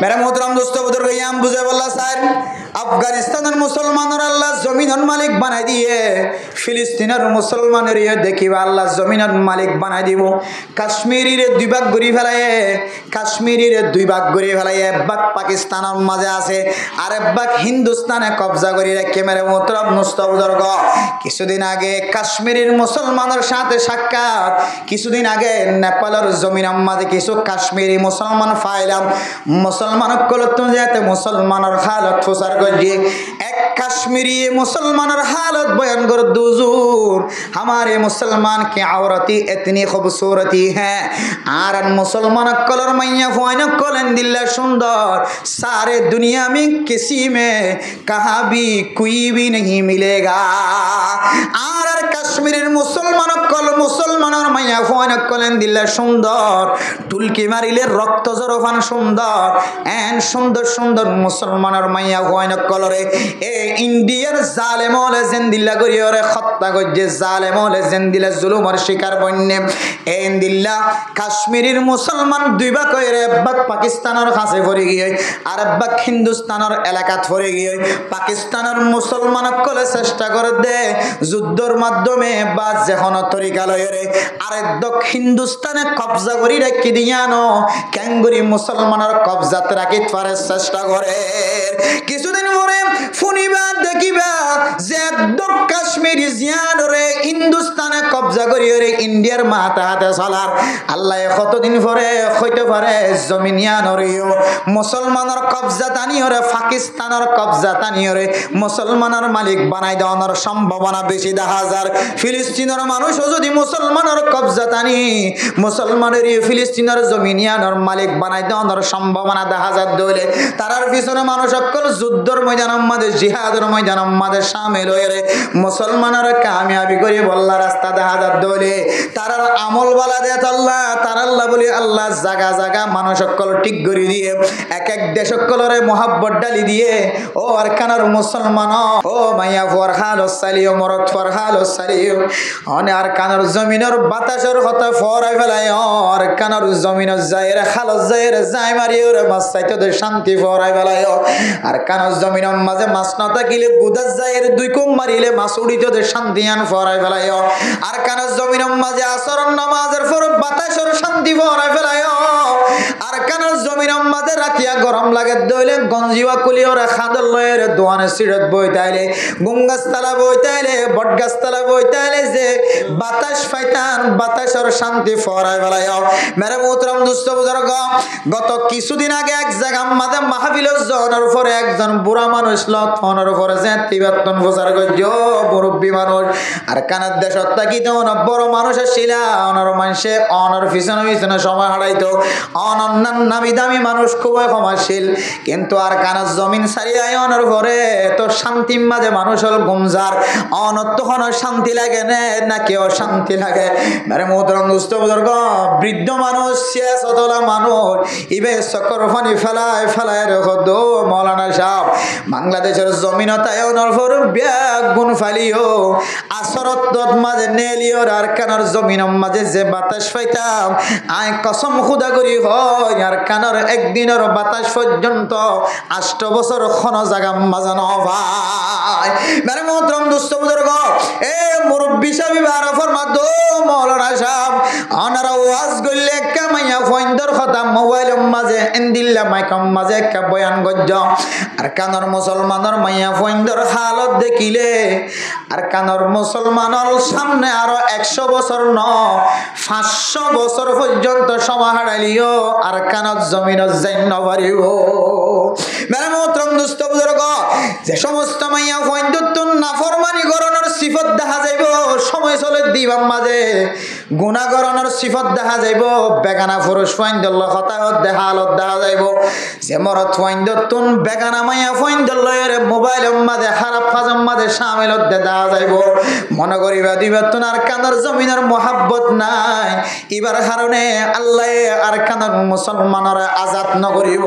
मेरा मोहतरम दोस्तों बुजुर्ग याम बुझे वाला सार अफगानिस्तान मुसलमानों अल्लाह जमीन मालिक बनाई दिए फिलिस्तीन मुसलमान देखी अल्लाह जमीन मालिक बनाई দিব কাশ্মীরি রে দুই ভাগ গরি ফেলায় কাশ্মীরি রে দুই ভাগ গরি ফেলায় এক ভাগ পাকিস্তানের মাঝে আছে আর এক ভাগ হিন্দুস্তানে কবজা করি রেখে মেরে মোহতরম মুস্তাফা বুজুর্গ কিছুদিন আগে কাশ্মীরের মুসলমানের সাথে সাক্ষাৎ কিছুদিন আগে নেপালের জমিনের মাঝে কিছু কাশ্মীরি মুসলমান ফাইলাম মুসলমান কলতুন যেতে মুসলমানের হালত ফুসার গজি এক কাশ্মীরি মুসলমানের हालत बयान कर दुजूर हमारे मुसलमान की औरती इतनी खूबसूरती है आरन मुसलमान कलर मैया फोन कलन दिल्ला सुंदर सारे दुनिया में किसी में कहाँ भी कोई भी नहीं मिलेगा आर कश्मीर मुसलमान कल मुसलमान मैया फोन कलन दिल्ला सुंदर टुलकी मारिले रक्त जरफान सुंदर एन सुंदर सुंदर मुसलमान मैया फोन कलरे ए इंडियार जालेम जिंदिल्ला करियोरे खत्ता गजे जालेम जिंदिल्ला जुलुमर शिकार बन्ने एंदिल्ला काश्मीरीर मुसलमान दुई भाग कइरे भाग पाकिस्तानेर काছে পড়ে গিয়ে আর ভাগ হিন্দুস্তানের এলাকাত পড়ে গিয়ে পাকিস্তানের মুসলমান কলে চেষ্টা করে দে যুদ্ধের মাধ্যমে বা যেকোনো তরিকা লয়রে আর দক হিন্দুস্তানে কবজা করি রাখি দিয়ানো ক্যাঙ্গুরি মুসলমানের কবজাত রাখিত পারে চেষ্টা করে কিছুদিন পরে ফুনিবা দেখিবা যে দক কাশ্মীরি জিয়ানরে হিন্দুস্তানে কবজা করিরে ইন্ডিয়ার মাথা হাতে চলার আল্লাহ কতদিন পরে হইতে পারে জমিনিয়ানরিও মুসলমানের কবজা তানিয়রে পাকিস্তানের কবজা তানিয়রে মুসলমানের মালিক বানাই দেওয়ার সম্ভাবনা বেশি দেখা যায় ফিলিস্তিনের মানুষও যদি মুসলমানের কবজা তানি মুসলমানের ফিলিস্তিনের জমিনিয়ানের মালিক বানাই দেওয়ার সম্ভাবনা দেখা যায় দলে তারার পিছনে মানুষ সকল যুদ্ধের ময়দানের মধ্যে জিহাদের ময়দানের মধ্যে শামিল হয়ে মুসলমানের কামিয়াবি করে বল্লা রাস্তা দেখা যায় দলে তারার আমল বালা দেয় আল্লাহ তার আল্লাহ বলি আল্লাহ জায়গা জায়গা মানুষ সকল ঠিক করে দিয়ে এক এক দেশ সকলরে মোহাব্বত ডালি দিয়ে ও আরকানার মুসলমান ও মাইয়া ফরহাল সালিও মরত ফরহাল সালিও অনে আরকানার জমিনের বাতাসের কথা ফরাই ফেলায় আরকানার জমিনের জায়ের খালস জায়ের জায় মারিও রে মাছ চাইতে তো শান্তি ফরাই ফেলায় আরকানার জমিনের মাঝে মাছ না থাকিলে গুদাস জায়ের দুই কুম মারিলে মাছ উড়িতে তো শান্তি আন ফরাই ফেলায় আরকানার জমিনের মাঝে আসরন নামাজের পর বাতাসের শান্তি ফরাই ফেলায় আরকানার জমিনের মাঝে রাতিয়া গরম লাগে দইলে গঞ্জিওয়া কুলিওরে খাদল লয়ের দোয়ানে সিরত বইতাইলে গুঙ্গাসতলা বইতাইলে বটগাছতলা বইতাইলে যে বাতাস ফাইতান বাতাসের শান্তি ফরাই ফেলায় মেরে মোহতরম দোস্ত বুজুর্গ গত কিছুদিন আগে এক জায়গা মাঝে মাহফিল জনের পরে একজন বুড়া মানুষ লথনের পরে যে তিবাত্তন প্রচার করছে মুরব্বী মানুষ আর কানার দেশত তাকিতে অনেক বড় মানুষ আসছিল অনর মানুষে অনর পিছনে পিছনে সময় হারাইতো অনন্যান নামি দামি মানুষ খুবই ক্ষমাশীল কিন্তু আর কানার জমিন ছাড়িয়ে অনর পরে তো শান্তির মাঝে মানুষ হল গুমজার অনত তখন শান্তি লাগে না কেউ শান্তি লাগে মেরে মোহতরম দোস্ত বুজুর্গ বৃদ্ধ মানুষ শেষতলা মানুষ ইবে চক্কর পানি ফেলায় ফেলায় রেখো দো মৌলানা সাহেব বাংলাদেশের জমিনতায় অনর পর ব্যাগ গুণ ফালিও আসরত মাঝে নেলিও আর কানার জমিনের মাঝে যে বাতাস পাইতাম আই কসম খুদা করি হয় আর কানার একদিনের বাতাস পর্যন্ত 8 বছর কোন জায়গা মাঝে না ভাই মেরে মোহতরম দোস্ত বুজুর্গ এ মুরব্বি সাহেব আর ফরমাদ মৌলানা সাহেব আনারা ওয়াজ গলে কামাইয়া ফইন্দর কথা মোবাইলের মাঝে ইন্দিল্লা মাইকম মাঝে কা বয়ান গজ্জ আর কানার মুসলমানের মাইয়া ফইন্দর হালত দেখিলে আর কানার মুসলমানের সামনে আরো 100 বছর ন 500 বছর পর্যন্ত সময় হারাইলিও আর কানার জমিনের জান্ন পারিব মেরে মোহতরম দোস্ত বুজুর্গ যে সমস্ত মাইয়া ফইন্দতুন নাফরমানি করণের সিফত দেখা যাইব সময় চলে দিবাম মাঝে গুনাহ করণের সিফত দেখা যাইব বেগানা পুরুষ ফইন্দল হতাহত দেখা হালত দেখা যাইব যে মরত ফইন্দতুন বেগানা মাইয়া ফইন্দলের মোবাইলের মাঝে খারাপ কাজের মাঝে শামিলত দেখা যাইব মনে করিবা দিবাতুন আর কানার জমিনের মোহাব্বত নাই এবার কারণে আল্লাহ আর কানার মুসলমানের আজাদ নকরিব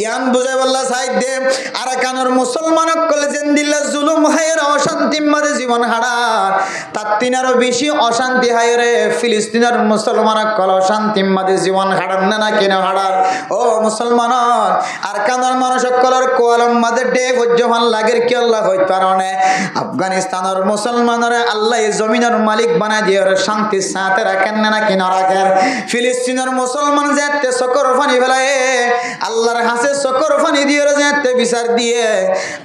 ইয়ান বুঝাই বল্লা সাইদ দে আর কানার মুসলমান কলে জিন্দিল্লা জুলুম হায়র অশান্তি মাঝে জীবন হারার তার তিনারও বেশি অশান্তি হায়রে ফিলিস্তিনের মুসলমান কল অশান্তি মাঝে জীবন হারার না কেন হারার ও মুসলমান মুসলমান আর কানার মানুষ সকলের কোয়ালম মাঝে ডে ভজ্যমান লাগের কি আল্লাহ হইতে পারে আফগানিস্তানের মুসলমানরা আল্লাহ এই জমিনের মালিক বানায় দিয়ে শান্তির সাথে রাখেন না কি না রাখেন ফিলিস্তিনের মুসলমান যেতে সকর ফানি ফেলায় আল্লাহর হাসে সকর ফানি দিয়ে যেতে বিচার দিয়ে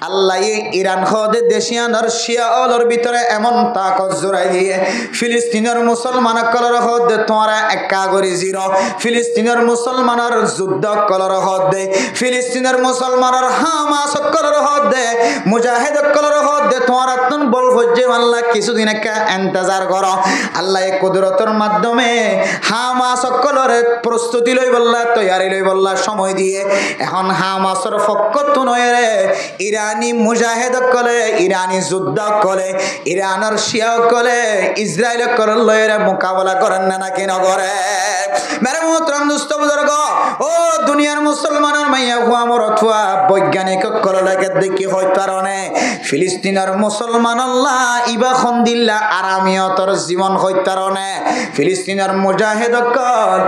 আল্লাহ ইরান খদে দেশিয়ান আর শিয়া অলর ভিতরে এমন তাকত জোড়াই দিয়ে ফিলিস্তিনের মুসলমান কলর হদ তোমরা একা করে জিরো ফিলিস্তিনের মুসলমানের যুদ্ধ কলর হদ দে ফিলিস্তিনের মুসলমানের হামাস কলর হদ দে মুজাহিদ কলর হদ দে তোমরা তুন বল হজ্জে আল্লাহ কিছুদিন একা ইন্তজার করো আল্লাহ এই কুদরতের মাধ্যমে হামাস কলর প্রস্তুতি লই বললা তৈয়ারি লই বললা সময় দিয়ে এখন হামাসের ফক্কত নয় রে ইরানি মুজাহিদ কলে ইরানি যুদ্ধ কলে ইরানের শিয়া কলে ইসরায়েল কলে লয়ের মোকাবেলা করেন না নাকি নগরে মেরে মোহতরম দুস্থ বুজুর্গ ও দুনিয়ার মুসলমানের মাইয়া হুয়া মোর অথবা বৈজ্ঞানিক কলকে দেখি হয় কারণে ফিলিস্তিনের মুসলমান আল্লাহ ইবা খন্দিল্লা আরামিয়তর জীবন হয় কারণে ফিলিস্তিনের মুজাহিদ কল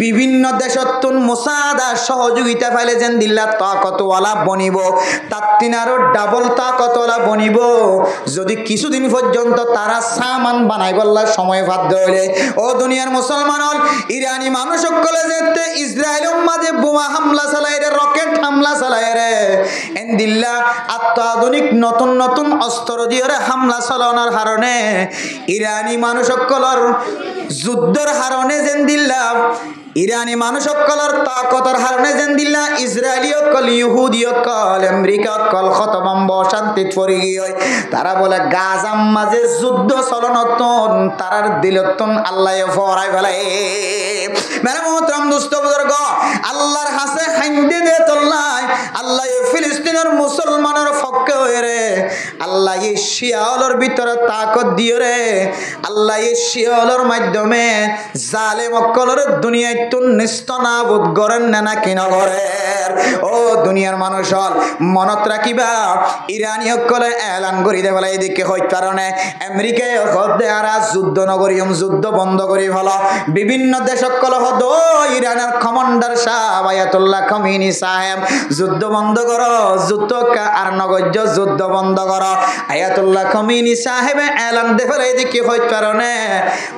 বিভিন্ন দেশতুন মুসাদা সহযোগিতা পাইলে যেন দিল্লা তাকতওয়ালা বনিব তার তিনারও ডাবল তাকতওয়ালা বনিব যদি কিছুদিন পর্যন্ত তারা সামান বানাই বললা সময় বাধ্য হইলে ও দুনিয়ার মুসলমান ইরানি মানুষ সকলে যেতে ইসরায়েলের মাঝে বোমা হামলা চালায় রে রকেট হামলা চালায় রে এন্দিল্লা অত্যাধুনিক নতুন নতুন অস্ত্র দিয়ে হামলা চালানোর কারণে ইরানি মানুষ সকলের যুদ্ধের কারণে যেন দিল্লা ইরানি মানুষ সকলের তাকতর হারণে যেন দিল্লা ইসরায়েলীয় কল ইহুদীয় কল আমেরিকা কল খতবম্ব শান্তি পড়ে গিয়ে তারা বলে গাজাম মাঝে যুদ্ধ চলনতন তারার দিলতন আল্লাহ ফরাই ফেলায় মেরে মোহতরম দুস্থ বুজুর্গ আল্লাহর হাসে হাইন্দে দে তোল্লাই আল্লাহ ফিলিস্তিনের মুসলমানের পক্ষে হয়ে রে আল্লাহ এই শিয়ালর ভিতরে তাকত দিয়ে রে আল্লাহ এই শিয়ালর মাধ্যমে জালেম অকলর দুনিয়ায় তুন নিস্তনাবুদ করেন না কি নগরের ও দুনিয়ার মানুষ হল মনত রাখিবা ইরানি সকলে এলান করি দে বলে এদিকে হয় কারণে আমেরিকায় হদে আরা যুদ্ধ নগরীম যুদ্ধ বন্ধ করি ভালো বিভিন্ন দেশ সকল হদ ইরানের কমান্ডার সাহেব আয়াতুল্লাহ খামেনি সাহেব যুদ্ধ বন্ধ করো যুদ্ধ আর নগর্য যুদ্ধ বন্ধ করো আয়াতুল্লাহ খামেনি সাহেব এলান দে বলে এদিকে হয় কারণে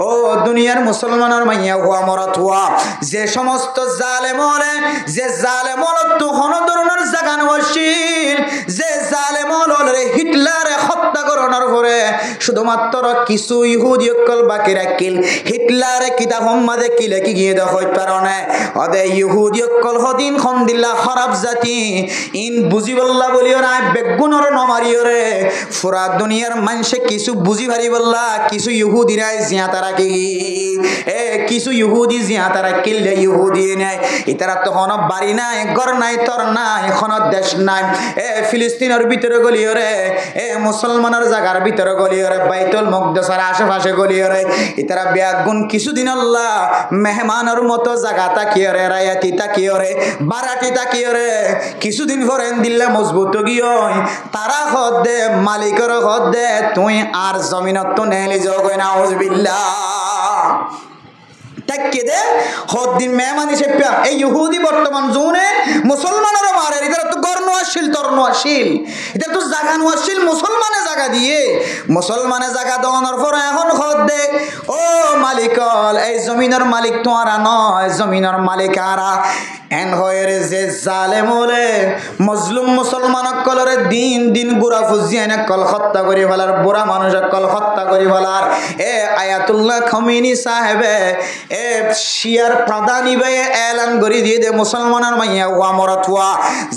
ও দুনিয়ার মুসলমানের মাইয়া হুয়া মরত হুয়া যে সমস্ত জালেমলে যে জালেমল তো হন ধরনের জাগান ওয়াসিল যে জালেমল রে হিটলারে হত্যা করানোর পরে শুধুমাত্র কিছু ইহুদি অকল বাকি রাখিল হিটলারে কিতাব মাঝে কি লেখি গিয়ে দেখো কারণে অদে ইহুদি অকল হদিন খন দিল্লা খারাপ জাতি ইন বুঝিবল্লা বলিও না বেগুনর নমারিও রে পুরা দুনিয়ার মানুষে কিছু বুঝি ভারি বললা কিছু ইহুদিরাই জিয়াতা রাখি এ কিছু ইহুদি জিয়াতা রাখিলে ইহুদি নাই ইতারা তো হন বাড়ি নাই ঘর নাই তর নাই এখন দেশ নাই এ ফিলিস্তিনের ভিতরে গলিও রে এ মুসলমানের জায়গার ভিতরে গলিও রে বাইতুল মুকদ্দাসের আশেপাশে গলিও রে ইতারা বেগুন কিছুদিন আল্লাহ মেহমানের মতো জায়গা তাকিয়ে রে রায়াতি তাকিয়ে রে বারাটি তাকিয়ে রে কিছুদিন পরে দিল্লা মজবুত গিয়ে তারা হদ দে মালিকের হদ দে তুই আর জমিনত তো নেলি যোগ না উজবিল্লাহ তাকে দে হদ্দিন মেহমানি সেপ্পা এই ইহুদি বর্তমান জোনে মুসলমানেরও মারে এটা তো গর্ণশীল তর্ণশীল এটা তো জাগা নোয়াশীল মুসলমানে জায়গা দিয়ে মুসলমানে জায়গা দেওয়ানোর পরে এখন হদ দে ও মালিকল এই জমিনের মালিক তো আর নয় জমিনের মালিক আরা এন হয়ে যে জালেমলে মজলুম মুসলমান কলরে দিন দিন বুড়া ফুজিয়ানে কল হত্যা করি ফেলার বুড়া মানুষ কল হত্যা করি ফেলার এ আয়াতুল্লাহ খামেনি সাহেবে এ শিয়ার প্রধানী ভাই এলান করি দিয়ে দে মুসলমানের মাইয়া ওয়া মরত ওয়া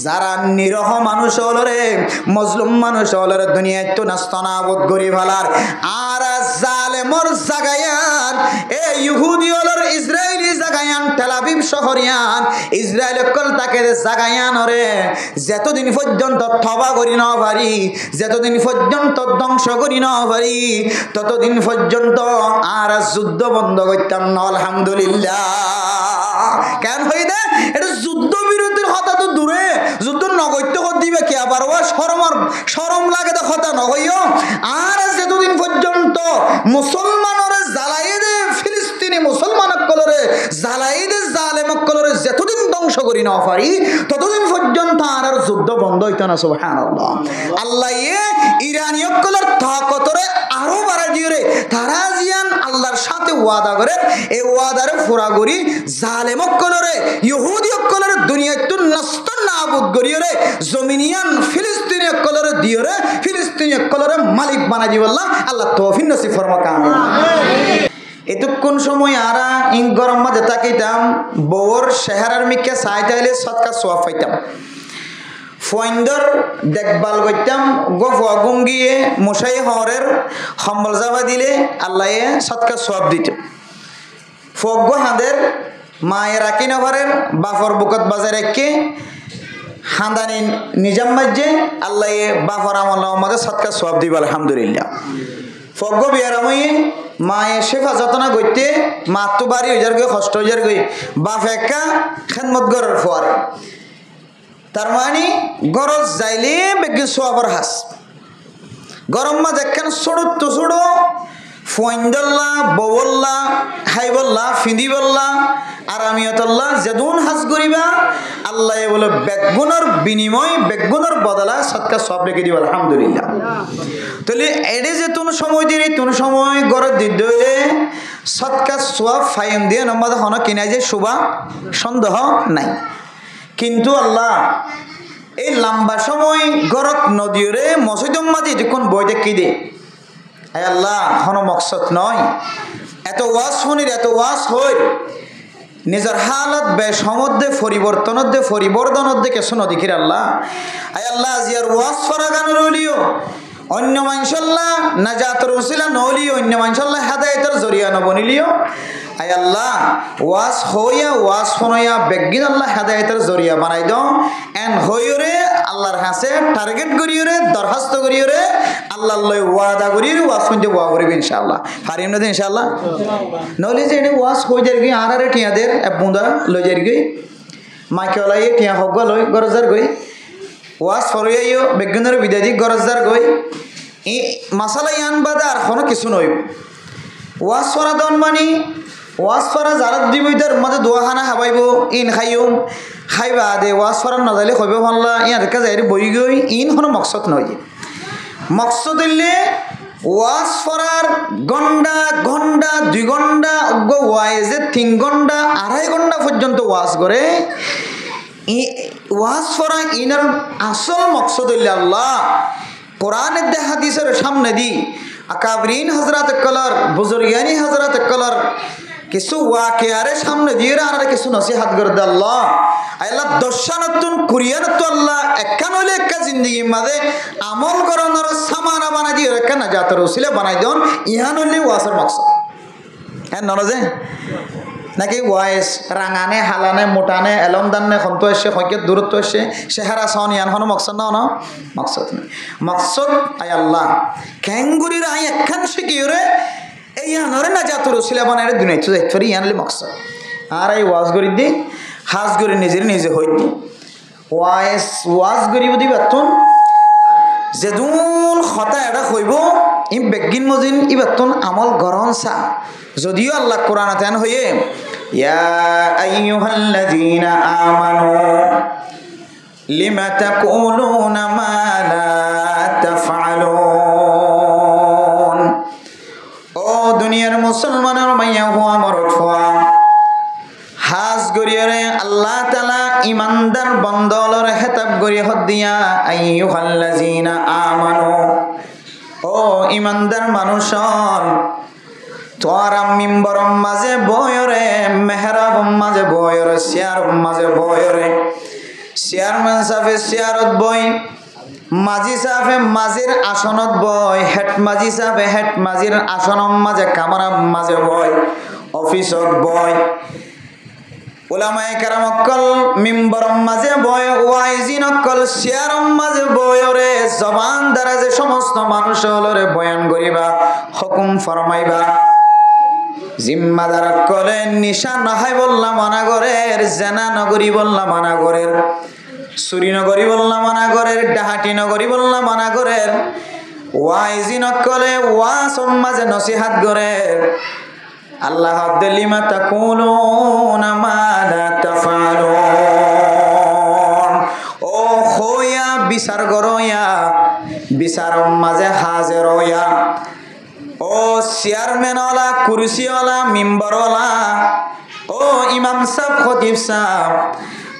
যারা নিরহ মানুষ হলরে মজলুম মানুষ হলরে দুনিয়ায় তো নাস্তনাবুদ করি ফেলার আর জালেমর জাগায়ান এ ইহুদি হলর ইসরায়েলি জাগায়ান তেলাবিব শহরিয়ান ইসরায়েল কল তাকে জাগায়ান রে যতদিন পর্যন্ত তবা করি না পারি যতদিন পর্যন্ত ধ্বংস করি না পারি ততদিন পর্যন্ত আর যুদ্ধ বন্ধ করতাম না আলহামদুলিল্লাহ কেন হই দে এটা যুদ্ধ বিরতির কথা তো দূরে যুদ্ধ নগত্য দিবে কে আবার ও শরম লাগে তো কথা নহইও আর যতদিন পর্যন্ত মুসলমানরে জ্বালাই দে ফিলিস্তিনি মুসলমান কলরে জ্বালাই দে জালেম কলরে যতদিন ধ্বংস করি না পারি ততদিন পর্যন্ত আর যুদ্ধ বন্ধ হইতো না সুবহানাল্লাহ আল্লাহ ইরানীয় কলর তাকতরে আরো বাড়াই দিয়ে তারা জিয়ান আল্লাহর সাথে ওয়াদা করে এই ওয়াদারে পুরা করি জালেম কলরে ইহুদি কলরে দুনিয়াতুন নষ্ট নাবুদ করিয়ে জমিনিয়ান ফিলিস্তিনি কলরে দিয়ে ফিলিস্তিনি কলরে মালিক বানাই দিব আল্লাহ তৌফিক নসিব ফরমাক আমিন এতক্ষণ সময় আরা ইং গরম মাঝে তাকিতাম বউর শেহারার মিকে চাইতাইলে সৎকার সোয়াব পাইতাম ফইন্দর দেখভাল করতাম গফ গঙ্গিয়ে মশাই হরের সম্বল যাবা দিলে আল্লাহ সৎকার সোয়াব দিত ফগ্গ হাঁদের মায়ের রাখি নভরের বাফর বুকত বাজার একে হাঁদানি নিজাম মাঝে আল্লাহ বাফর আমল আমাদের সৎকার সোয়াব দিব আলহামদুলিল্লাহ ফগ্গ বিয়ারাময়ে মায়ে শেফা যতনা গইতে মাতো বাড়ি হয়ে যার গই কষ্ট হয়ে যার গই বাপ একা খেদমত গরের ফোয়ারে তার মানে গরজ যাইলে বেগে সোয়াবর হাস গরম মাঝ একখান ছোড়ো তো ছোড়ো ফইন্দল্লা বউল্লা হাইবল্লা ফিঁদিবল্লা আরামিয়তল্লা যেদুন হাজ করিবা আল্লাহ বলে বেগুনের বিনিময় বেগুনের বদলা সৎকার সব রেখে দিব আলহামদুলিল্লাহ তাহলে এডে যে তুন সময় দিলে তুন সময় গড় দিতে হইলে সৎকার সোয়াব ফাইন দিয়ে নম্বর হন কিনা যে শুভা সন্দেহ নাই কিন্তু আল্লাহ এই লম্বা সময় গড়ত নদীরে মসজিদম মাঝে যখন বই দেখি দে আল্লাহ হন মকসদ নয় এত ওয়াজ শুনির এত ওয়াজ হই নিজের হালত বেসমধ্যে পরিবর্তনের কেসো নদীকির আল্লাহ আল্লাহ জিয়ার ওয়াজ ফরা গান রলিও অন্য মানসাল্লাহ নাজাতর উসিলা নলিও অন্য মানসাল্লাহ হেদায়েতের জরিয়া নবনিলিও আল্লাহ ওয়াজ হইয়া ওয়াজ ফনইয়া বেগিন আল্লাহ হেদায়েতের জরিয়া বানাই দাও এন হইরে আল্লাহর কাছে টার্গেট করিয়ে দরখাস্ত করিয়ে আল্লাহ লই ওয়াদা করিয়ে ওয়াজ শুনতে ওয়া করিবে ইনশাআল্লাহ পারিম না ইনশাআল্লাহ নলি যে এনে ওয়াজ হই যার গই আরে টিয়াদের বুঁদা লই যার গই মাইকে ওলাই টিয়া হগ লই গরজার গই ওয়াজ ফরইয়াইও বেগিনের বিদাদি গরজার গই ই মাসালা ইয়ান বাদা আর কোনো কিছু নই ওয়াজ ফরা দন মানি ওয়াজ ফরা জারাত দিবইদার মধ্যে দোয়াখানা হাবাইব ইন খাইম খাইবা দে ওয়াজ ফরা নজাইলে কইব ভাল্লা ইয়ার কাছে বই গই ইন কোনো মকসদ নয় মকসদ হইলে ওয়াজ ফরার ঘন্টা ঘন্টা 2 ঘন্টা ওয়াইজে 3 ঘন্টা 2.5 ঘন্টা পর্যন্ত ওয়াজ করে ওয়াজ ফরা ইনার আসল মকসদ হইলে আল্লাহ কোরআনের দে হাদিসের সামনে দি আকাবরিন হযরত কলর বুজুর্গানি হযরত কলর কিছু ওয়াকিয়ারে সামনে দিয়ে আর কিছু নসিহত করে দে আল্লাহ আল্লাহ দর্শনাতুন কুরিয়ানত আল্লাহ একখান হইলে একটা জিন্দগি মাঝে আমল করানোর সামানা বানাই দিয়ে একটা নাজাতের উসিলা বানাই দেন ইহান হইলে ওয়াজের মকসদ হ্যাঁ নরজে নাকি ওয়াইস রাঙানে হালানে মোটানে এলমদানে খন্ত এসে হইকে দূরত্ব এসে চেহারা চাওন ইয়ান কোনো মকসদ না মকসদ নেই মকসদ আই আল্লাহ ক্যাঙ্গুরির আই একখান শিখিয়ে এই ইয়ানরে না জাতুর উসিলা বানাই দুনিয়া যাইতে পারি ইয়ানলে মকসদ আর এই ওয়াজ করি দি হাজ করে নিজে হইত ওয়াজ করিব দি বেতন যেদুন হতা এটা হইব ই বেগিন মজিন ই বেতন আমল গরম চা যদিও আল্লাহ কোরআন তেন হয়ে ইয়া আইয়ুহাল্লাযীনা আমানু লিমা তাকুলুনা মা লা তাফআলুন ও দুনিয়ার মুসলমানের মাইয়া হুয়া মরদ হুয়া হাজ গরিয়রে আল্লাহ তাআলা ইমানদার বন্দলর হেতাব গরি হদিয়া আইয়ুহাল্লাযীনা আমানু ও ইমানদার মানুষন তোরা মিম্বরম মাঝে বয়রে মেহরাবম মাঝে বয়রে সিয়ারম মাঝে বয়রে চেয়ারম্যান সাহেবে চেয়ারত বই মাঝি সাহেবে মাঝির আসনত বই হেড মাঝি সাহেবে হেড মাঝির আসনম মাঝে কামরাম মাঝে বই অফিসত বই উলামায়ে কেরাম অকল মিম্বরম মাঝে বয় ওয়াইজিন অকল চেয়ারম মাঝে বয়রে জবান দ্বারা যে সমস্ত মানুষ হলরে বয়ান করিবা হুকুম ফরমাইবা জিম্মাদার কলে নিশা নহাই বললাম মানা করের জেনা নগরী বললাম মানা করের চুরি নগরী বললাম মানা করের ডাহাটি নগরী বললাম মানা করের ওয়াইজি নকলে ওয়াজ মাঝে নসিহাত করের আল্লাহ লিমা তাকুলুনা মা লা তাফআলুন বিচার করইয়া বিচারর মাঝে হাজির হইয়া ও চেয়ারম্যানওয়ালা কুরসিওয়ালা মিম্বরওয়ালা ও ইমাম সাহেব খতিব সাহেব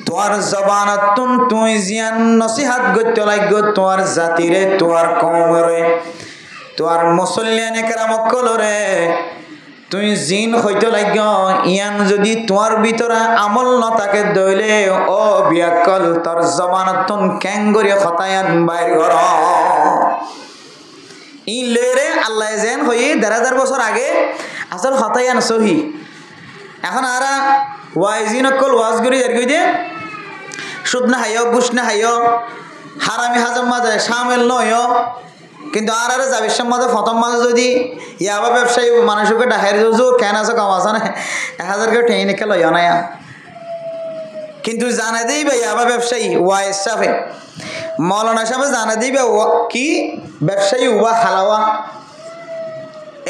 তোর জবানত তুই জিয়ান নসিহাত করতে লাগবে তোর জাতিরে তোর কওমরে তোর মুসল্লিয়ানে কেরামকলরে তুই জিন হইতে লাগ ইয়ান যদি তোমার ভিতরে আমল ন থাকে দইলে ও বিয়াকল তোর জবানত ক্যাঙ্গরি খতায়ান বাইর কর ই লেরে আল্লাহ যেন হই ১,৫০০ বছর আগে আসল খতায়ান সহি এখন আরা ওয়াইজিন কল ওয়াজ করি আর কই দে সুদ না হাইও ঘুষ না হাইও হারামি হাজম মাঝে সামিল নয় কিন্তু আর যাবির মাঝে প্রথম মাঝে যদি ইয়াবা ব্যবসায়ী মানুষকে ডাহের জোর কেন আছে কম আছে না ১,০০০ কেউ টেনে নিকে লইও না কিন্তু জানা দিই বা ইয়াবা ব্যবসায়ী ওয়াইস সাফে মৌলানা সাহেব জানা দিই বা কি ব্যবসায়ী উবা হালাওয়া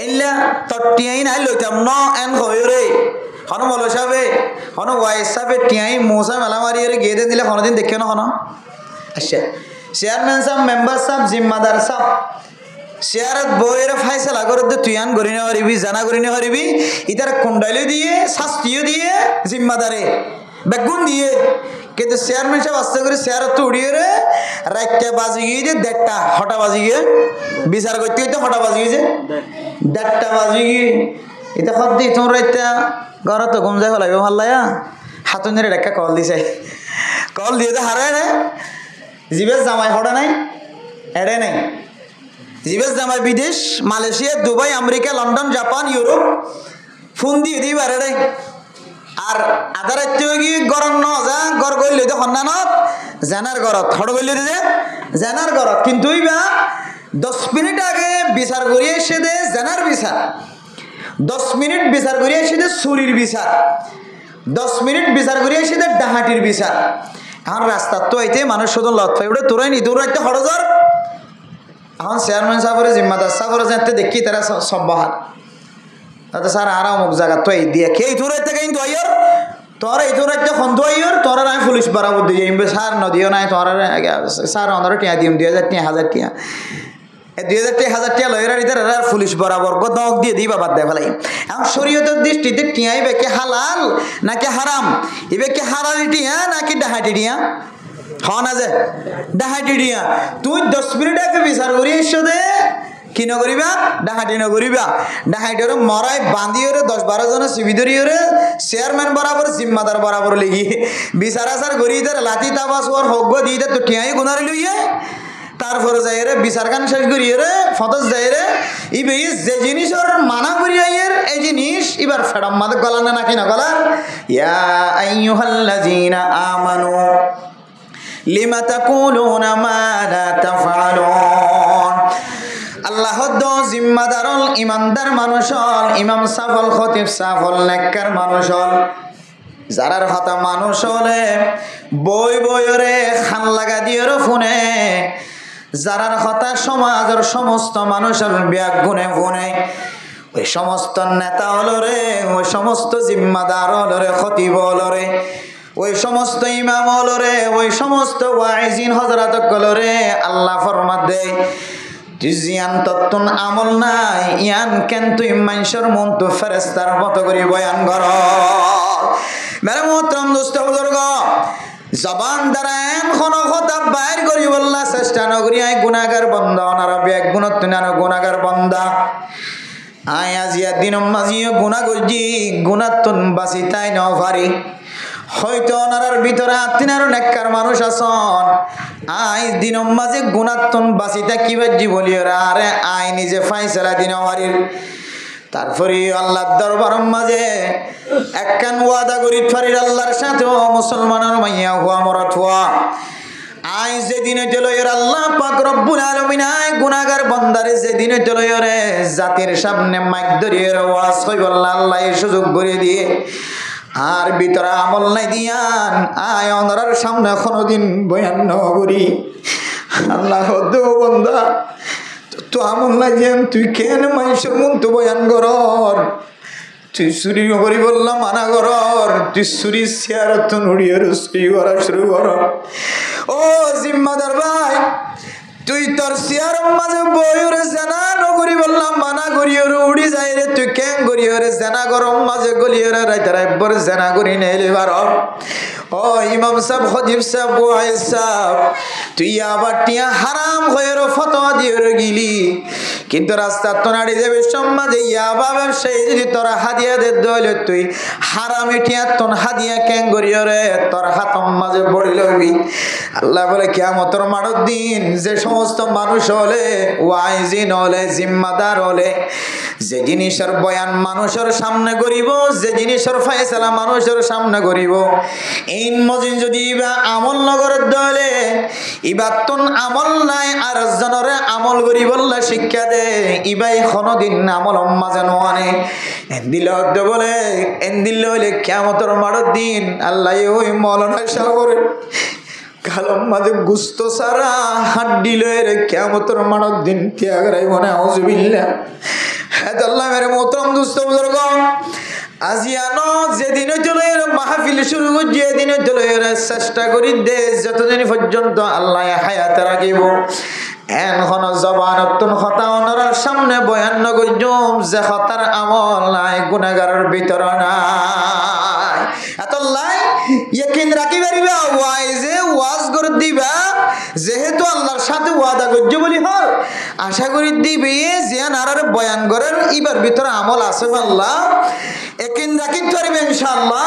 এইলা তটিয়াই নাই লইতাম ন এন হয়ে রে হন মৌলা সাহেবে হন ওয়াইস সাহেবে টিয়াই মৌসা মেলা মারি গিয়ে দিলে কোনোদিন দেখে না হন আচ্ছা চেয়ারম্যান সাহেব মেম্বার সাহেব জিম্মাদার সাহেব চেয়ারত বইয়ের ফাইসলা করে তুই আন করি না পারিবি জানা করি না পারিবি ইতার কুণ্ডাইলে দিয়ে শাস্তিও দিয়ে জিম্মাদারে বেগুন দিয়ে কিন্তু চেয়ারম্যান সাহেব আস্তে করে চেয়ারত তো উড়িয়ে রে রাইটটা বাজি গিয়ে যে ১:৩০ হঠাৎ বাজি গিয়ে বিচার করতে হইতে হঠাৎ বাজি গিয়েছে ১:৩০ বাজি গিয়ে এটা হত দিই তোমরা এটা ঘরে তো ঘুম যাই লাগবে ভাল লাগা হাতুনের একটা কল দিছে কল দিয়ে তো হারায় না জিবেশ জামাই হড়া নাই এড়ে নাই জিবেশ জামাই বিদেশ Malaysia Dubai America London Japan Europe phone দিয়ে দিই বারে রে আর আধা রাত্রে গিয়ে গরম নজা গর গইলে তো সন্ধানত জানার ঘরত হড় গইলে দিতে জানার ঘরত কিন্তু ইবা 10 মিনিট আগে বিচার করিয়ে এসে দে জানার বিচার 10 মিনিট বিচার করিয়ে এসে দে চুরির বিচার 10 মিনিট বিচার করিয়ে এসে দে ডাহাটির বিচার এখন রাস্তার তো আইতে মানুষ শুধু লত পাই ওটা তোরাই নি তোর একটা খরচর এখন চেয়ারম্যান সাহেবের জিম্মাদার সাহেবের যাতে দেখি তারা সব বাহার তাতে স্যার আর অমুক জায়গা তো এই দিয়ে কে তোর থেকে কিন্তু আইয়র তোর এই তোর একটা খন্দ আইয়র তোর আমি পুলিশ বাড়াবো দিয়ে স্যার নদীও নাই তোর স্যার অনারও টিয়া দিম ২,০০০ টিয়া ১,০০০ টিয়া ২,০০০ টিয়া ১,০০০ টিয়া লয়ের ইতার পুলিশ বরাবর দক দিয়ে দিই বাবার দেয় ফেলাই এখন শরীয়তের দৃষ্টিতে টিয়া ইবে কে হালাল নাকি হারাম ইবে কে হারালি টিয়া নাকি ডাহাটি টিয়া হ না যে ডাহাটি টিয়া তুই 10 মিনিট আগে বিচার করি এসো দে কি নকরিবা ডাহাটি নকরিবা ডাহাটির মরাই বান্ধিওরে ১০-১২ জনের সিবিদরিওরে চেয়ারম্যান বরাবর জিম্মাদার বরাবর লিগি বিচার আচার করি ইতার লাঠি তাবাস ওর হগ্য দিয়ে তো টিয়াই গুনারি লইয়ে তারপরে যাই রে বিচার গান শেষ করি রে ফতস যাই রে ইবে যে জিনিসের মানা করি আইয়ের এই জিনিস এবার ফেডম মাদে গলানে নাকি না গলার ইয়া আইয়ুহাল্লাযীনা আমানু লিমা তাকুলুনা মা লা তাফআলুন আল্লাহ দ জিম্মাদারল ইমানদার মানুষল ইমাম সাফল খতিব সাফল নেককার মানুষল যারার হতা মানুষ হলে বই বইরে খান লাগা দিয়ে ফোনে যারার হতা সমাজের সমস্ত মানুষের ব্যাগ গুনে গুনে ওই সমস্ত নেতা হলো রে ওই সমস্ত জিম্মাদার হলো রে খতিব হলো রে ওই সমস্ত ইমাম হলো রে ওই সমস্ত ওয়াইজিন হযরত হলো রে আল্লাহ ফরমাত দেয় জিয়ান তত্তন আমল নাই ইয়ান কেন তুই মানুষের মন তো ফেরেস্তার মতো করে বয়ান কর মেরে মোহতরম দোস্ত বুজুর্গ জবান দ্বারা এন কোনো কথা বাইর করি বললা চেষ্টা নকরি আই গুনাহগার বান্দা ওনারা ব্যাগ গুণত তুনানো গুনাহগার বান্দা আই আজিয়া দিনম মাজিও গুনাহ করছি গুনাহতন বাঁচি তাই ন পারি হয়তো ওনার ভিতরে আত্মীয় নেককার মানুষ আছেন আই দিনম মাঝে গুণাত্তন বাঁচিতা কিবার জীবনী আরে আই নিজে ফাইসলা দিন হারির তারপরে আল্লাহর দরবারের মাঝে একখান ওয়াদা করি ফারির আল্লাহর সাথে মুসলমানের মাইয়া হুয়া মরত হুয়া আই যেদিন চলয়ের আল্লাহ পাক রব্বুল আলামিন আই গুনাহগার বান্দারে যেদিন চলয়েরে জাতির সামনে মাইক ধরিয়ে ওয়াজ কই বললা আল্লাহ এই সুযোগ করে দিয়ে আর ভিতরে আমল নাই দিয়ান আয় ওনার সামনে কোনোদিন বয়ান নগরি আল্লাহ দো বন্দা তো আমল নাই দিয়ান তুই কেন মানুষের মন তো বয়ান করর তুই চুরি করি বললাম মানা করর তুই চুরি চেয়ার তো নড়িয়ে চুরি করা শুরু কর ও জিম্মাদার ভাই, তুই তোর চেয়ারের মাঝে বইরে জানা নগরি বললাম মানা করিওরে উড়ি যাই রে, তুই কেন করিওরে জানা গরম মাঝে গলিওরে রাইতে রাইবর জানা করি নেইলে বার। ও ইমাম সাহেব, খতিব সাহেব, ওয়াইজ সাহেব, তুই আবার টিয়া হারাম হয়ে ফতোয়া দিয়ে গিলি, কিন্তু রাস্তা তো নাড়ি যাবে সমাজে ইয়াবা ব্যবসায়ী যদি তোরা হাদিয়া দে দইলে তুই হারামে টিয়া তোর হাদিয়া কেন করিওরে তোর হাতম মাঝে বড়ি লবি। আল্লাহ বলে কিয়ামতের মাঠের দিন যে সমস্ত মানুষ হলে ওয়াইজিন হলে জিম্মাদার হলে যে জিনিসের বয়ান মানুষের সামনে করিব, যে জিনিসের ফয়সালা মানুষের সামনে করিব, এই মজিন যদি ইবা আমল নগরের দলে ইবা তোন আমল নাই আর জনরে আমল করি বললে শিক্ষা দে, ইবাই কোনদিন আমল মাঝে নোয়ানে এন্দিল বলে এন্দিল হইলে কিয়ামতের মাঠের দিন আল্লাহ ওই মৌলানা সাগরে কালম মাঝে গুস্ত সারা হাড্ডি লয়ের কিয়ামতের মাঠের দিন ত্যাগরাই মনে আউযুবিল্লাহ। হ্যাঁ আল্লাহ মেরে মোহতরম দুস্থ বুজুর্গ, আজিয়ানো যেদিন চলে মাহফিল শুরু করছি এদিন চলে চেষ্টা করি দে যতদিন পর্যন্ত আল্লাহ হায়াতে রাখিব এখন জবানতুন কথা ওনার সামনে বয়ান নগরজুম যে হতার আমল নাই গুনাহগারের ভিতর নাই এতলাই ইয়াকিন রাখি পারিবা ওয়াইজে ওয়াজ করে দিবা যেহেতু আল্লাহর সাথে ওয়াদা করছ বলি হল আশা করি দিবে যে নারার বয়ান করার ইবার ভিতরে আমল আছে আল্লাহ ইয়াকিন রাখি পারিবে ইনশাআল্লাহ।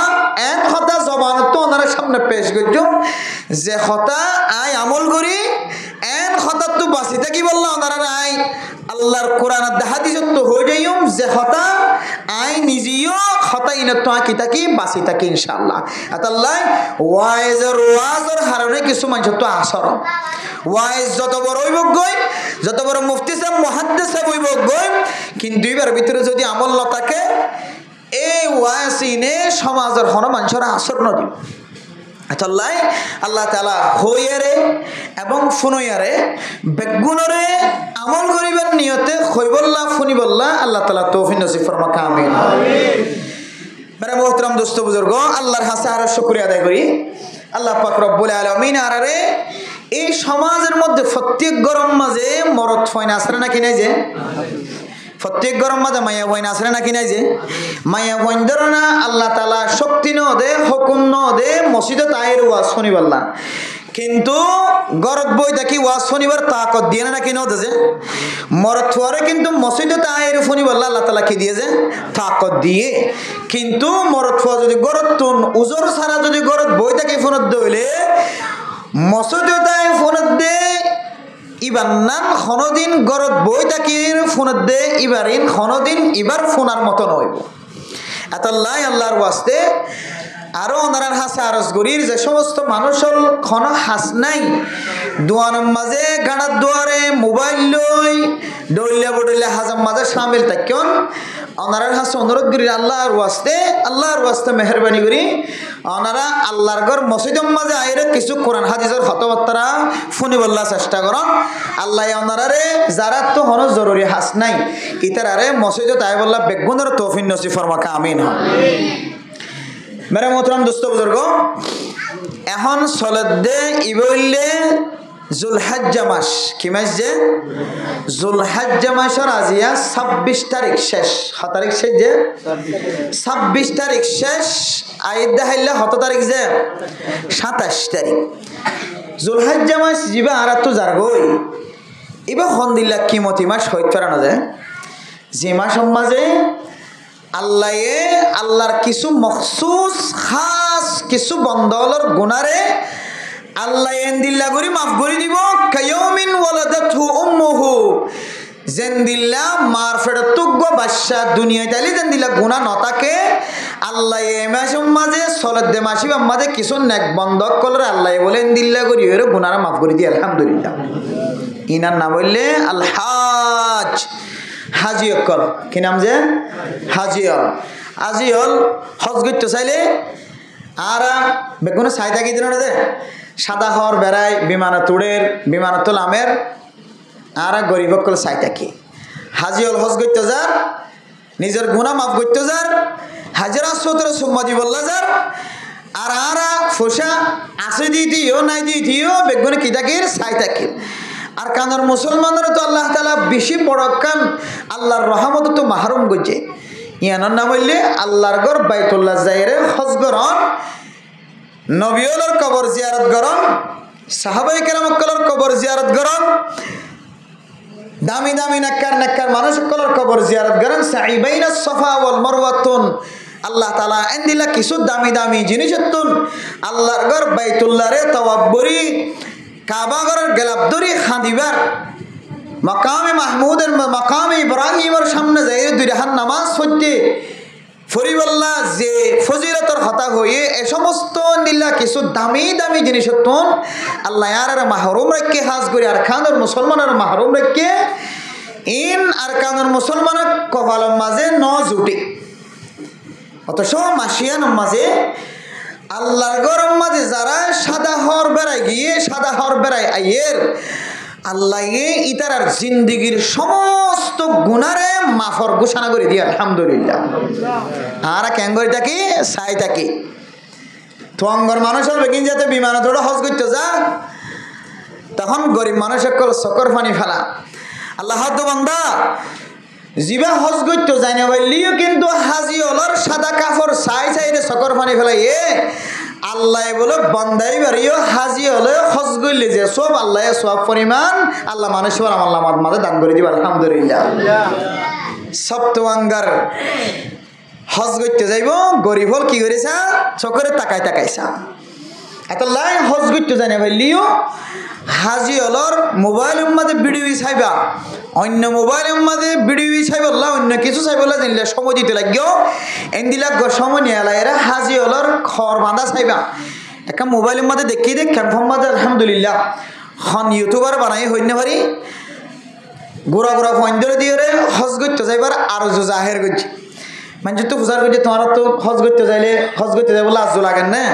এক কথা জবানত ওনার সামনে পেশ করছ যে কথা আই আমল করি এন কথা তো বাঁচি থাকি বললাম ওনারা আই আল্লাহর কোরআন হাদিসত তো হয়ে যাইম যে কথা আই নিজেও কথা ইন তো আঁকি থাকি বাঁচি থাকি ইনশাআল্লাহ। আল্লাহ ওয়াজের হারণে কিছু মানুষ তো আসর ওয়াইজ যত বড় হইব গই যত বড় মুফতি সাহেব মুহাদ্দিস সাহেব হইব গই কিন্তু এবার ভিতরে যদি আমল না থাকে এই ওয়াসিনে সমাজের হন মানুষের আসর নদী আল্লাহ আল্লাহ তাআলা হইয়ারে এবং ফুনইয়ারে বেগুনরে আমল করিবার নিয়তে হইবল্লাহ ফুনিবল্লাহ আল্লাহ তাআলা তৌফিক নসিব ফরমাক আমিন আমিন। মেরে মোহতরম দোস্ত বুজুর্গ, আল্লাহর কাছে আরো শুকরিয়া আদায় করি আল্লাহ পাক রব্বুল আলামিন আরারে এই সমাজের মধ্যে প্রত্যেক গরম মাঝে মরদ ফয়না আসরে নাকি নাই যে প্রত্যেক গরম মাঝে মায়া বইন আসরে নাকি নাই যে মায়া বইন ধরো না আল্লাহ তাআলা শক্তি ন দে হুকুম ন দে মসজিদে তাইর ওয়াজ শুনিবাল্লাহ কিন্তু গরত বই দেখি ওয়াজ শুনিবার তাকত দিয়ে না নাকি নদে যে মরদ থুয়ারে কিন্তু মসজিদে তাইর শুনিবাল্লাহ আল্লাহ তাআলা কি দিয়েছে তাকত দিয়ে কিন্তু মরদ থুয়া যদি গরত তুন উজর সারা যদি গরত বই দেখি ফোনত দইলে মসজিদে তাই ফোনত দে ইবার নাম খনদিন গরত বই তাকির ফোনত দে ইবারিন খনদিন ইবার ফোনার মতো নইব এতল্লাহ আল্লাহর ওয়াস্তে আরো ওনার হাসে আরজ গরির যে সমস্ত মানুষের খন হাস নাই দোয়ানের মাঝে গাড়ার দুয়ারে মোবাইল লই ডইলে বডইলে হাজার মাঝে সামিল থাকেন ওনার হাসে অনুরোধ করি আল্লাহর ওয়াস্তে মেহরবানি করি ওনারা আল্লাহর ঘর মসজিদের মাঝে আইরে কিছু কোরআন হাদিসের কথাবার্তা শুনিবল্লা চেষ্টা করন আল্লাহ ওনারে যারা তো হন জরুরি হাস নাই ইতারারে মসজিদে তাই বললা বেগুনের তৌফিক নসিব ফরমাক আমিন মেরে মোহতরম দোস্ত বুজুর্গ এখন চলদে ইবইলে জুলহাজ্জা মাস কি মাস যে জুলহাজ্জা মাসের আজিয়া 26 তারিখ শেষ কত তারিখ শেষ যে 26 তারিখ শেষ আইদ দেখাইলে কত তারিখ যে 27 তারিখ জুলহাজ্জা মাস জিবা আর তো জারগই ইবা হন্দিল্লা কিমতি মাস হইতে পারে না যে যে মাস মাঝে আল্লাহর কিছু মখসুস খাস কিছু বন্দলর গুনারে আল্লাহ এন্দিল্লা করি মাফ করে দিব কায়াউমিন ওয়ালাদাতহু উম্মুহু জেন্দিল্লা মার ফেরতুগ বাদশা দুনিয়া তালি জেন্দিল্লা গুনাহ নতাকে আল্লাহ এ মাসের মাঝে সলদে মাসিব মাঝে কিছু নেক বন্ধক কলরে আল্লাহ বলে এন্দিল্লা করি এর গুনাহরা মাফ করে দি আলহামদুলিল্লাহ ইনার না বললে আল হাজ হাজি অকল কি নাম যে হাজি হল হজ করতে চাইলে আর বেগুনে চাই থাকি দিন দে সাদা হর বেড়াই বিমানতুল আমের আর গরিব অকল চাই থাকি হাজি হল হজ করতে যার নিজের গুণা মাফ করতে যার হাজিরা সতরে সুম্মাদি বললা যার আর আরা ফোসা আসে দিও নাই দিও বেগুনে কি থাকির ছাই থাকির আর কানার মুসলমানের তো আল্লাহ তাআলা বেশি বড় কান আল্লাহর রহমত তো মাহরুম গজে ইয়ানোর নাম হইলে আল্লাহর ঘর বাইতুল্লাহ যাইরে হজ করন নবীওয়ালার কবর জিয়ারত করন সাহাবায়ে কেরামকলের কবর জিয়ারত করন দামি দামি নেককার মানুষ সকলের কবর জিয়ারত করেন সাই বাইনা সাফা ওয়াল মারওয়াতুন আল্লাহ তাআলা এন্দিলা কিছু দামি দামি জিনিসতুন আল্লাহর ঘর বাইতুল্লাহরে তাওয়াব করি কাবা ঘরের গেলাবদরি খাদিবার মাকামে মাহমুদের মাকামে ইব্রাহিমের সামনে যাই দুই রাকাত নামাজ পড়তে ফরিবাল্লাহ যে ফজিলতর হতা হয়ে এ সমস্ত নিল্লা কিছু দামি দামি জিনিসতুন আল্লাহ আর মাহরুম রাখকে হাজ করি আর খানের মুসলমানের মাহরুম রাখকে ইন আর কানের মুসলমানের কপালের মাঝে ন জুটি অথচ মাসিয়ান মাঝে আল্লাহর গরম মাঝে যারা সাদা হর বেড়ায় গিয়ে সাদা হর বেড়ায় আইয়ের আল্লাহ ইতারার জিন্দিগির সমস্ত গুনারে মাফর ঘোষণা করে দিয়ে আলহামদুলিল্লাহ আর কেন করে থাকি চাই থাকি তোঙ্গর মানুষের বেগিন যাতে বিমানে ধরে হজ করতে যা তখন গরিব মানুষের কল চকর পানি ফেলা আল্লাহ হাত বান্দা জিবা হজ করতে যায় না বললিও কিন্তু হাজি হলর সাদা কাপড় চাই রে চকর পানি ফেলাই আল্লাহ বলে বান্দাই বাড়িও হাজি হলে হজ করলে যে সব আল্লাহ সব পরিমাণ আল্লাহ মানুষের আল্লাহ মাঝে দান করে দিবা আলহামদুলিল্লাহ সপ্তমাঙ্গার হজ করতে যাইব গরিব হল কি করেছা চকরে তাকাইছা এত লাই হজ করতে যায় না বললিও হাজি হলর মোবাইলের মধ্যে ভিডিও চাইবা অন্য মোবাইলের মধ্যে ভিডিও চাইবল্লা অন্য কিছু চাইবল্লা জানলে সময় দিতে লাগিও এনদিলাক সময় নিয়ে এরা হাজি হলর খড় বাঁধা চাইবা একটা মোবাইলের মধ্যে দেখি দেখ কনফার্ম মাঝে আলহামদুলিল্লাহ খন ইউটিউবার বানাই হইনে পারি গোড়া ফন্দরে দিয়ে হজ করতে যাইবার আর জাহের করছি মানুষ তো পূজার করছে তোমার তো হজ করতে যাইলে লাজ লাগেন না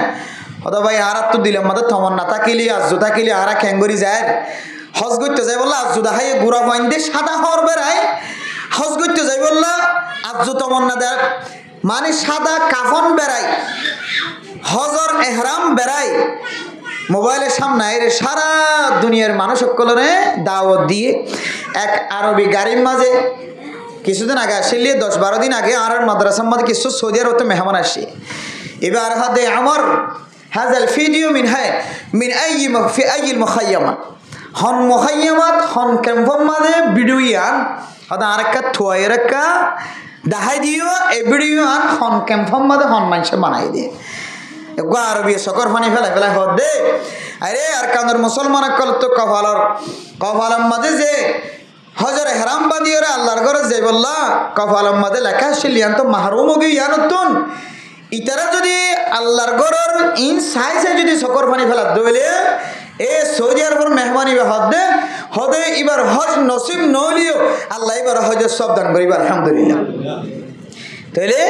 হয়তো ভাই আর তো দিলাম মাত্র থমন না থাকিলি আজু থাকিলি আর খ্যাঙ্গরি যায় হজ করতে যাই বললা আজু দেখাই গুড়া ফাইন দিয়ে সাদা হর বেড়ায় হজ করতে যাই বললা আজু তমন না দেখ মানে সাদা কাফন বেড়ায় হজর এহরাম বেড়ায় মোবাইলের সামনে সারা দুনিয়ার মানুষ সকলের দাওয়াত দিয়ে এক আরবি গাড়ির মাঝে কিছুদিন আগে আসলে 10-12 দিন আগে আর মাদ্রাসার মধ্যে কিছু সৌদি আরব মেহমান আসে এবার হাতে আমার হাজাল ভিডিও মিন আই মুখাইয়ামাত হন মুখাইয়ামাত হন ক্যাম্পের মাঝে ভিডিও আন হয়তো আরেকটা থুয়াই রেখা দেখাই দিও এই ভিডিও আন হন ক্যাম্পের মাঝে হন মানুষে বানাই দিয়ে আরবি চকর পানি ফেলাই হদ দে আরে আর কানের মুসলমান কল তো কপালের মাঝে যে হজরে হেরাম বাঁধিয়ে আল্লাহর ঘরে যে বললা কপালের মাঝে লেখা আসলিয়ান তো মাহরুম গিয়ে ইয়ানতুন ইতারা যদি আল্লাহর ঘরের ইন সাইজে যদি চকর পানি ফেলা দইলে এ সৌদি আরবের মেহমানি হদে এবার হজ নসিব নইলিও আল্লাহ এবার হজের সব দান করিবার আলহামদুলিল্লাহ তাহলে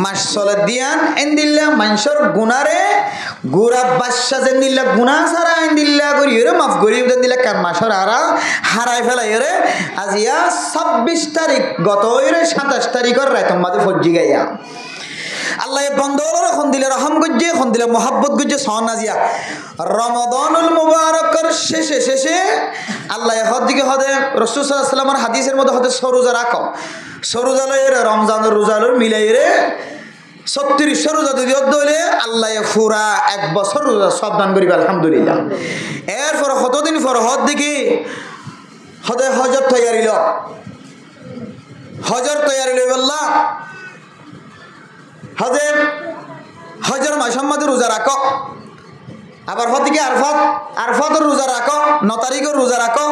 মাস চলে দিয়ান এন্দিল্লা মানুষের গুণারে গুড়া বাদশা যেন দিল্লা গুণা ছাড়া এন্দিল্লা করি মাফ করি দিল্লা কান মাসের আরা হারাই ফেলাই আজিয়া 26 তারিখ গত 27 তারিখের রায়তম মাঝে ফজ্জি গাইয়া আল্লাহ বন্ধর খন দিলে রহম গজ্জে খন দিলে মোহাব্বত গজ্জে সন আজিয়া রমাদানুল মুবারকের শেষে আল্লাহ হদিকে হদে রাসূল সাল্লাল্লাহু আলাইহি ওয়াসাল্লামের হাদিসের মধ্যে হদে সরোজা রাখো সরোজা লয়ের রমজানের রোজালর মিলাই রে 36 রোজা যদি হলে আল্লাহ পুরা 1 বছর রোজা সব দান করিবে আলহামদুলিল্লাহ এরপর কতদিন পর হদ দেখি হদে হজর তৈয়ারি লই বললা হজর মাসের মধ্যে রোজা রাখো আবার হদিকে আরফাতের রোজা রাখো 9 তারিখের রোজা রাখো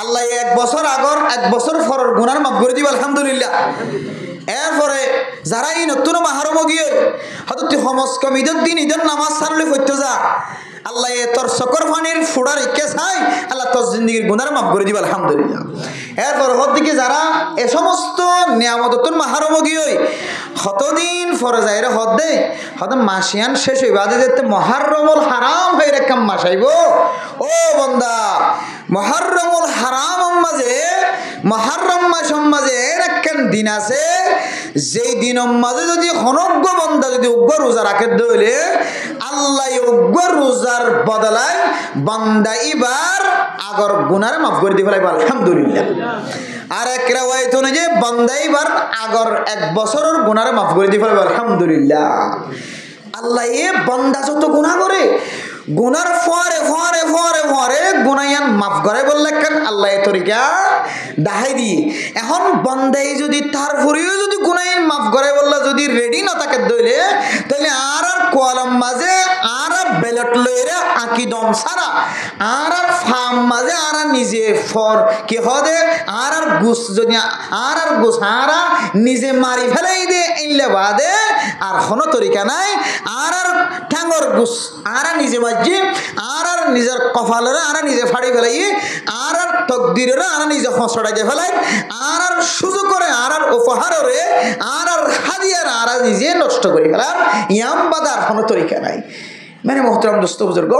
আল্লাহ 1 বছর আগর 1 বছর পরের গুনার মাফ করে দিব আলহামদুলিল্লাহ এরপরে যারা এই নতুন মাহরম গিয়ে হয়তো তুই সমস্ত ঈদের দিন ঈদের নামাজ ছাড়লে পড়তে যা আল্লাহ তোর চকর পানির ফুড়ার ইকে চাই আল্লাহ তোর জিন্দগির গুনার মাফ করে দিব আলহামদুলিল্লাহ এরপর হদিকে যারা এ সমস্ত নিয়ামততুন মাহরম গিয়ে কতদিন পরে যায় রে হদ দে হয়তো মাসিয়ান শেষ হইবা যেতে মহারমল হারাম হয়ে রেখাম মাসাইব ও বন্দা মুহররমুল হারাম মাঝে মুহররম মাসের মাঝে একখান দিন আছে যেই দিনের মাঝে যদি হনজ্ঞ বান্দা যদি উগ্র রোজা রাখে দইলে আল্লাহ উগ্র রোজার বদলায় বান্দা এবার আগর গুনাহ মাফ করে দিবে আলহামদুলিল্লাহ। আর এক রাওয়ায়াত অনুযায়ী বান্দা এবার আগর 1 বছরের গুনাহ মাফ করে দিবে আলহামদুলিল্লাহ। আল্লাহ এ বান্দা যত গুনাহ করে গুনার ফরে ফরে ফরে ফরে গুনায়ান মাফ করে বললে কেন আল্লাহ এ তরিকা দাহাই দিয়ে এখন বান্দাই যদি তারপরেও যদি গুনায়ান মাফ করে বললে যদি রেডি না থাকে দইলে তাহলে আর কলম মাঝে আর বেলট লইরে আকিদম সারা আর ফার্ম মাঝে আর নিজে ফর কি হদে আর গুস যদি আর গুস আর নিজে মারি ফেলাই দে ইনলে বাদে আর কোনো তরিকা নাই আর ঠ্যাঙ্গর গুস আর নিজে মাঝি আর নিজের কপালের আর নিজে ফাড়ি ফেলাই আর তকদিরের আর নিজে ফসড়াই দিয়ে ফেলাই আর সুযোগ করে আর উপহারে আর হাদিয়ার আর নিজে নষ্ট করে ফেলার ইয়াম বাদার কোনো তরিকা নাই। মানে মোহতরম দোস্ত বুজুর্গ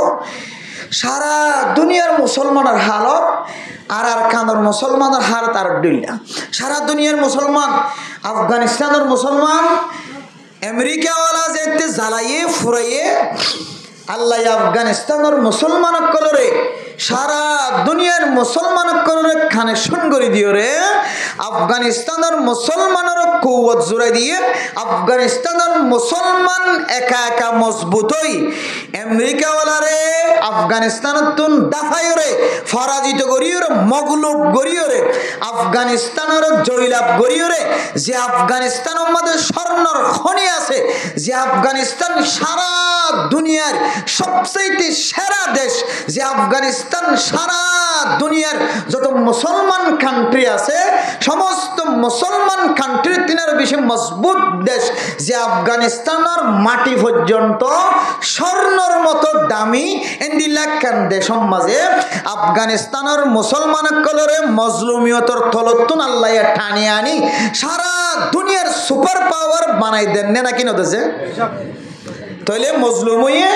সারা দুনিয়ার মুসলমানের হালত আর কানার মুসলমানের হালত আর দুনিয়া সারা দুনিয়ার মুসলমান আফগানিস্তানের মুসলমান আমেরিকাওয়ালা যেতে জ্বালাইয়ে ফুরাইয়ে আল্লাহ আফগানিস্তানের মুসলমান কলরে সারা দুনিয়ার মুসলমান কলরে কানেকশন করে দিও রে আফগানিস্তানের মুসলমানের কৌয়ত জোড়াই দিয়ে আফগানিস্তানের মুসলমান একা একা মজবুত হই আমেরিকাওয়ালারে আফগানিস্তানের তুন দাফাইরে পরাজিত করিওরে মগলুব করিওরে আফগানিস্তানের জয়লাভ করিওরে যে আফগানিস্তানের মধ্যে স্বর্ণর খনি আছে যে আফগানিস্তান সারা দুনিয়ার সবচেয়ে সেরা দেশ যে আফগানিস্তান সারা দুনিয়ার যত মুসলমান কান্ট্রি আছে সমস্ত মুসলমান কান্ট্রির তিনের বেশি মজবুত দেশ যে আফগানিস্তানের মাটি পর্যন্ত স্বর্ণর মতো দামি এন্ডিলাকান দেশের মাঝে আফগানিস্তানের মুসলমান কলরে মজলুমিয়তর তলতুন আল্লাহ টানি আনি সারা দুনিয়ার সুপার পাওয়ার বানাই দেন নাকি নদেছে তাহলে মজলুম হইয়ে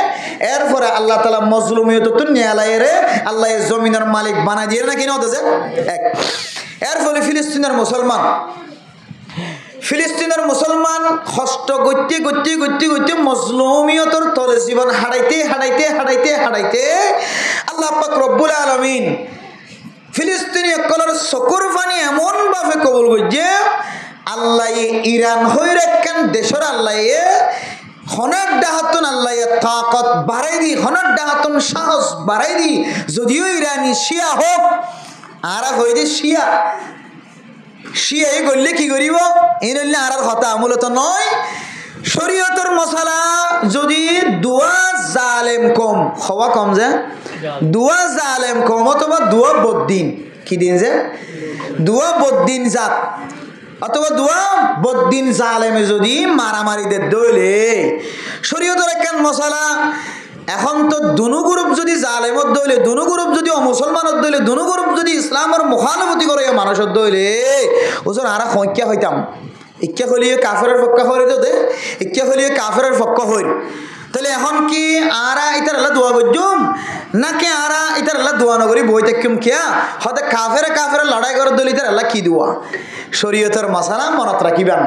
এরপরে আল্লাহ তালা মজলুমিয়ত তো নিয়ালাইরে আল্লাহ জমিনের মালিক বানাই দিয়ে নাকি নদেছে এক এর ফলে ফিলিস্তিনের মুসলমান কষ্ট করতে করতে করতে করতে মজলুমিয়তর তলে জীবন হারাইতে হারাইতে হারাইতে হারাইতে আল্লাহ পাক রব্বুল আলামিন ফিলিস্তিনি কলর চকুর পানি এমন ভাবে কবুল করছে আল্লাহ ইরান হয়ে রাখেন দেশের আল্লাহ হনার ডাহাতুন আল্লাহ তাকত বাড়াই দি হনার ডাহাতুন সাহস বাড়াই দি যদিও ইরানি শিয়া হোক আর হয়ে দি শিয়া শিয়াই করলে কি করিব এই নইলে আর কথা মূলত নয় শরীয়তের মশালা যদি দুয়া জালেম কম হওয়া কম যে দুয়া জালেম কম অথবা দুয়া বদ্দিন কি দিন যে দুয়া বদ্দিন জাত অথবা দুয়া বদ্দিন জালেমে যদি মারামারিদের দইলে শরীয়তের একখান মশালা এখন তো দুনো গ্রুপ যদি জালেমত দইলে দুনো গ্রুপ যদি অমুসলমানত দইলে দুনো গ্রুপ যদি ইসলামের মুখালফতি করে মানুষের দইলে ওজন আর সংখ্যা হইতাম ইচ্ছা হলিয়ে কাফেরের পক্ষ হইরে তো দে ইচ্ছা হলিয়ে কাফেরের পক্ষ হইর তাহলে এখন কি আরা ইতার আল্লাহ দোয়া করজুম নাকি আরা ইতার আল্লাহ দোয়া নগরী বই থাকিম কিয়া হতে কাফেরে লড়াই করে দলি ইতার আল্লাহ কি দোয়া শরীয়তের মশালা মনত রাখিবেন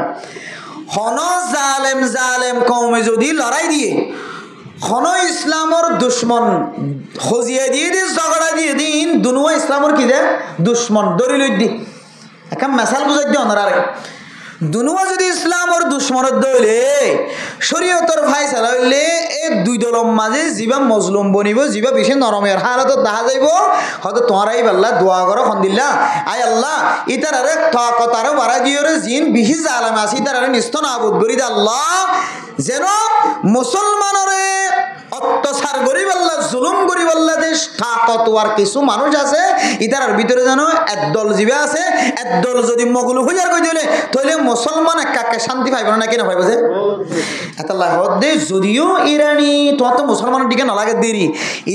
হন জালেম কৌমে যদি লড়াই দিয়ে হন ইসলামর দুশ্মন হজিয়ে দিয়ে দিন ঝগড়া দিয়ে দিন দুনুয়া ইসলামর কি দে দুশ্মন দরিল দি একটা মেসাল বুঝাই দিয়ে অনারে দুনুয়া যদি ইসলামর দুশ্মনের দইলে শরীয়তর ফায়সালা হইলে এই দুই দলর মাঝে যিবা মজলুম বনিব যিবা বেশি নরমের হালত দেখা যাইব হয়তো তোমারাই আল্লাহ দোয়া করো খন্দিল্লা আয় আল্লাহ ইতারে তাকত আরো বাড়াই দিও রে জিন বিহি জালাম আছে ইতারে নিস্ত নাবুদ করি দে আল্লাহ যেন মুসলমানরে অত্যাচার করি বললা জুলুম করি বললা দেশ তাকত আর কিছু মানুষ আছে ইতার ভিতরে যেন একদল জীবে আছে একদল যদি মগলু হইয়ার কই দিলে তাহলে মুসলমান একাকে শান্তি পাইব না কেন পাইব যে এত লাহত দে যদিও ইরানি তোমার তো মুসলমানের দিকে নালাগে দেরি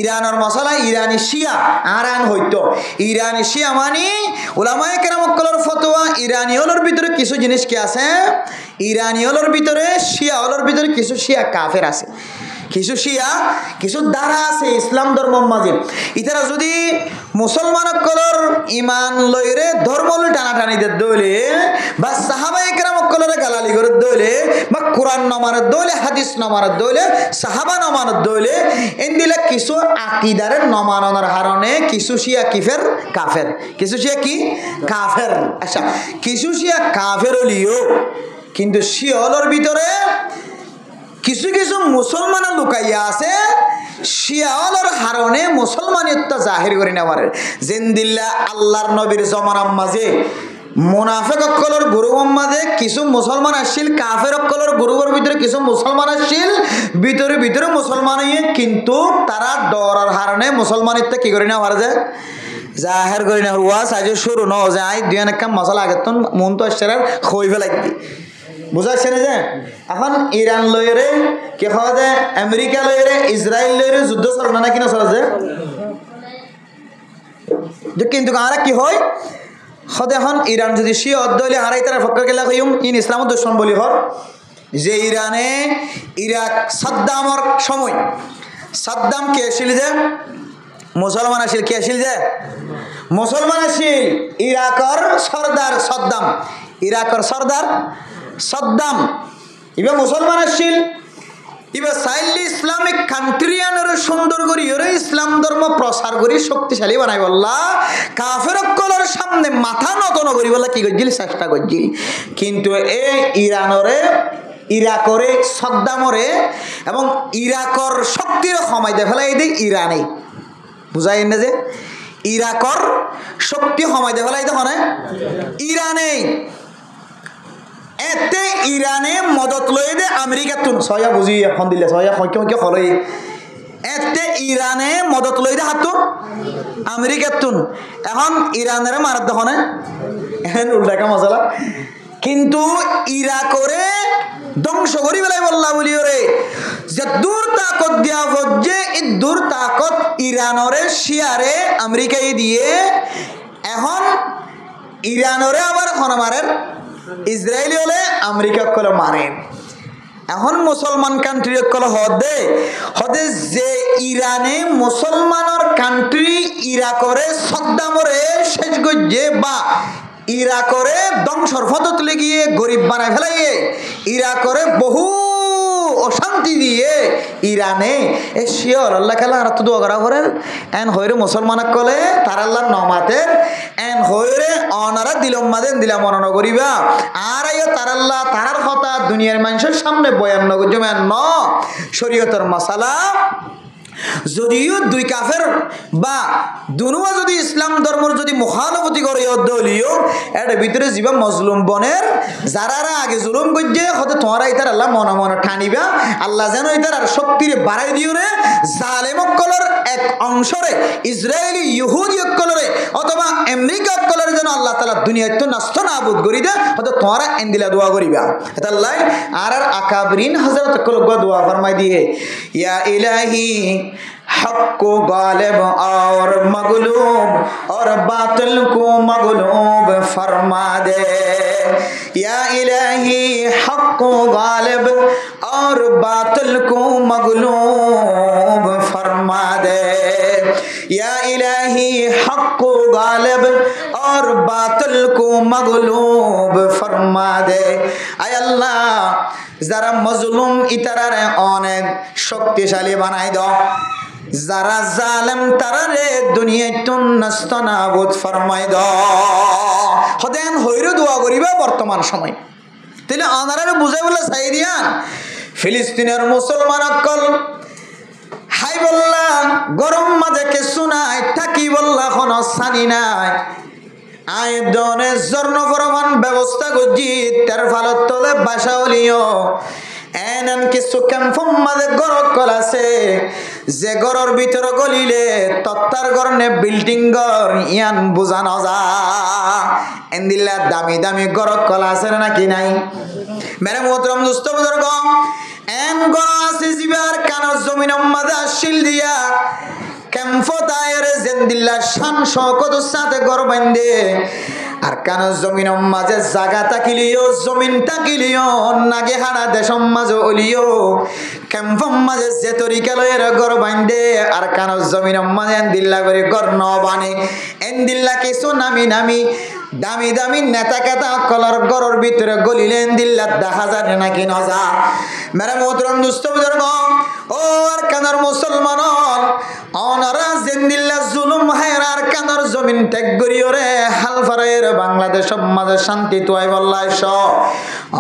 ইরানের মশলা ইরানি শিয়া আরান হইতো ইরানি শিয়া মানে উলামায়ে কেরামকলের ফতোয়া ইরানি হলোর ভিতরে কিছু জিনিস কি আছে ইরানি হলোর ভিতরে শিয়া হলোর ভিতরে কিছু শিয়া কাফের আছে কিছু শিয়া কিছু দ্বারা আছে ইসলাম ধর্ম মাঝে ইতারা যদি মুসলমান সকলের ইমান লইরে ধর্ম টানাটানিদের দলে বা সাহাবায়ে কেরাম সকলের গালালি করে দলে বা কোরআন নমানের দলে হাদিস নমানের দলে সাহাবা নমানের দলে এন্দিলে কিছু আকিদারের নমানোর হারণে কিছু শিয়া কিফের কাফের কিছু শিয়া কি কাফের আচ্ছা কিছু শিয়া কাফের হলিও কিন্তু শিয়লর ভিতরে কিছু কিছু মুসলমান লুকাইয়া আছে শিয়ালর হারণে মুসলমানিত্ব জাহির করে নেওয়ার জিন্দিল্লা আল্লাহর নবীর জমানার মাঝে মুনাফিক সকলের গ্রুপের মাঝে কিছু মুসলমান আসছিল কাফের সকলের গ্রুপের ভিতরে কিছু মুসলমান আসছিল ভিতরে ভিতরে মুসলমান কিন্তু তারা ডরার হারণে মুসলমানিত্ব কি করে নেওয়ার যায় জাহের করে নেওয়ার ওয়াজ আজ শুরু ন যে আই দুই একটা মশলা আগের তো মন তো আসছে খই ফেলাই বুঝাচ্ছে না যে এখন ইরান লইরে কে খাওয়া যায় আমেরিকা লইরে ইসরায়েল লইরে যুদ্ধ চলে না কিনা চলে যে কিন্তু আর কি হয় সদে এখন ইরান যদি শিয়া অধ্যলে হারাই তারা ফক্কর গেলা কইম ইন ইসলামত দুশ্মন বলি হর যে ইরানে ইরাক সাদ্দামর সময় সাদ্দাম কে আসিল যে মুসলমান আসিল কে আসিল যে মুসলমান আসিল ইরাকর সর্দার সাদ্দাম ইরাকর সর্দার সাদ্দাম এবার মুসলমান আসছিল এবার চাইলে ইসলামিক কান্ট্রি আনার সুন্দর করি ওরে ইসলাম ধর্ম প্রসার করি শক্তিশালী বানাই বললা কাফের সকলের সামনে মাথা নত করি বললা কি করছিল চেষ্টা করছিল কিন্তু এই ইরানরে ইরাকরে সাদ্দামরে এবং ইরাকর শক্তির সময় দেখে ফেলা এই যে ইরানে বুঝাই না যে ইরাকর শক্তি সময় দেখে ফেলা এই দেখো না ইরানে এতে ইরানে মদত লই দে আমেরিকা তুন সয়া বুঝি এখন দিলে সয়া কি হলই এতে ইরানে মদত লই দে হাত আমেরিকা তুন এখন ইরানের মারাত দেখো না এখন উল্টাকা মশলা কিন্তু ইরাকরে ধ্বংস করি বেলাই বললা বলি ওরে যে দূর তাকত দিয়া যে এই দূর তাকত ইরানরে শিয়ারে আমেরিকায় দিয়ে এখন ইরানরে আবার হনমারের ইসরায়েলি হলে আমেরিকা কলে মারেন এখন মুসলমান কান্ট্রি কলে হদে যে ইরানে মুসলমানের কান্ট্রি ইরাকরে সাদ্দামরে শেষ গজ্জে বা ইরাকরে ধ্বংসর ফতত লেগিয়ে গরিব বানায় ফেলাইয়ে ইরাকরে বহু অশান্তি দিয়ে ইরানে এ শিওর আল্লাহ খেলা আর তো দোয়া করা করে এন হইরে মুসলমান কলে তার আল্লাহর নমাতের এন হইরে অনারা দিলম মাদেন দিলাম মনন করিবা আর আইও তার আল্লাহ তারার কথা দুনিয়ার মানুষের সামনে বয়ান নগজমেন ন শরীয়তের মশালা যদিও দুই কাফের বা দুনুয়া যদি ইসলাম ধর্মর যদি মুখালফতি করে দলীয় এর ভিতরে যাবা মজলুম বনের যারা আগে জুলুম করছে হয়তো তোমারা ইতার আল্লাহ মনে মনে ঠানিবা আল্লাহ যেন ইতার আর শক্তির বাড়াই দিও রে জালেমকলর এক অংশরে ইসরায়েলি ইহুদি কলরে অথবা আমেরিকা কলরে যেন আল্লাহ তাআলা দুনিয়ায় তো নষ্ট নাবুদ করি দে হয়তো তোমারা এন্দিলা দোয়া করিবা এটা আল্লাহ আর আকাবরিন হযরত কল দোয়া ফরমাই দিয়ে ইয়া ইলাহি हक को गालिब और मगलूब और बातिल को मगलूब फरमा दे या इलाही हक को गालिब और बातिल को मगलूब फरमा दे या इलाही हक को गालिब और बातिल को मगलूब फरमा दे आय अल्लाह जरा मजलूम इतरारे अनेक शक्तिशाली बनाई दो যারা জালেম তারারে দুনিয়ায় তুন নষ্ট নাবুদ ফরমাই দাও হদেন হইরে দোয়া করিবা বর্তমান সময় তাহলে আনারে বুঝাই বলে চাই দিয়ান ফিলিস্তিনের মুসলমান অকল হাই বললা গরম মাঝে কিছু নাই থাকি বললা কোনো সানি নাই আয় দনে জর্ণ ফরমান ব্যবস্থা গজি তার ফালত তলে বাসা হলিও এনন কিছু ক্যাম্পম মাঝে গরক কল আছে যে গরর ভিতরে গলিলে তত্তার গরনে বিল্ডিং গর ইয়ান বুঝানো যা এন্দিল্লা দামি দামি গরক কল আছে নাকি নাই মেরে মোহতরম দোস্ত বুজুর্গ এন গর আছে জিবার কানর জমিন মাঝে আসিল দিয়া ক্যাম্প দায়ের জেন্দিল্লা শান শকত সাথে গর বান্ধে আর কান জমিন মাঝে জায়গা তাকিলিও জমিন তাকিলিও নাগে হারা দেশম মাঝে অলিও ক্যাম্পম মাঝে যে তরিকা লয়ের ঘর বান্ধে আর কানোর জমিন মাঝে এন্দিল্লা করে ঘর ন বানে এন্দিল্লা কিছু নামি নামি দামি দামি নেতা কেতা কলার ঘরের ভিতরে গলিলে এন্দিল্লা দেখা যায় নাকি নজা মেরে মোহতরম দুস্থ বুজুর্গ ও আর কানোর মুসলমান অনারা জেন্দিল্লা জুলুম হায়রা আর কানোর জমিন ত্যাগ করিও রে হাল ফারাইয়ের বাংলাদেশ মাঝে শান্তি তুই বললাই স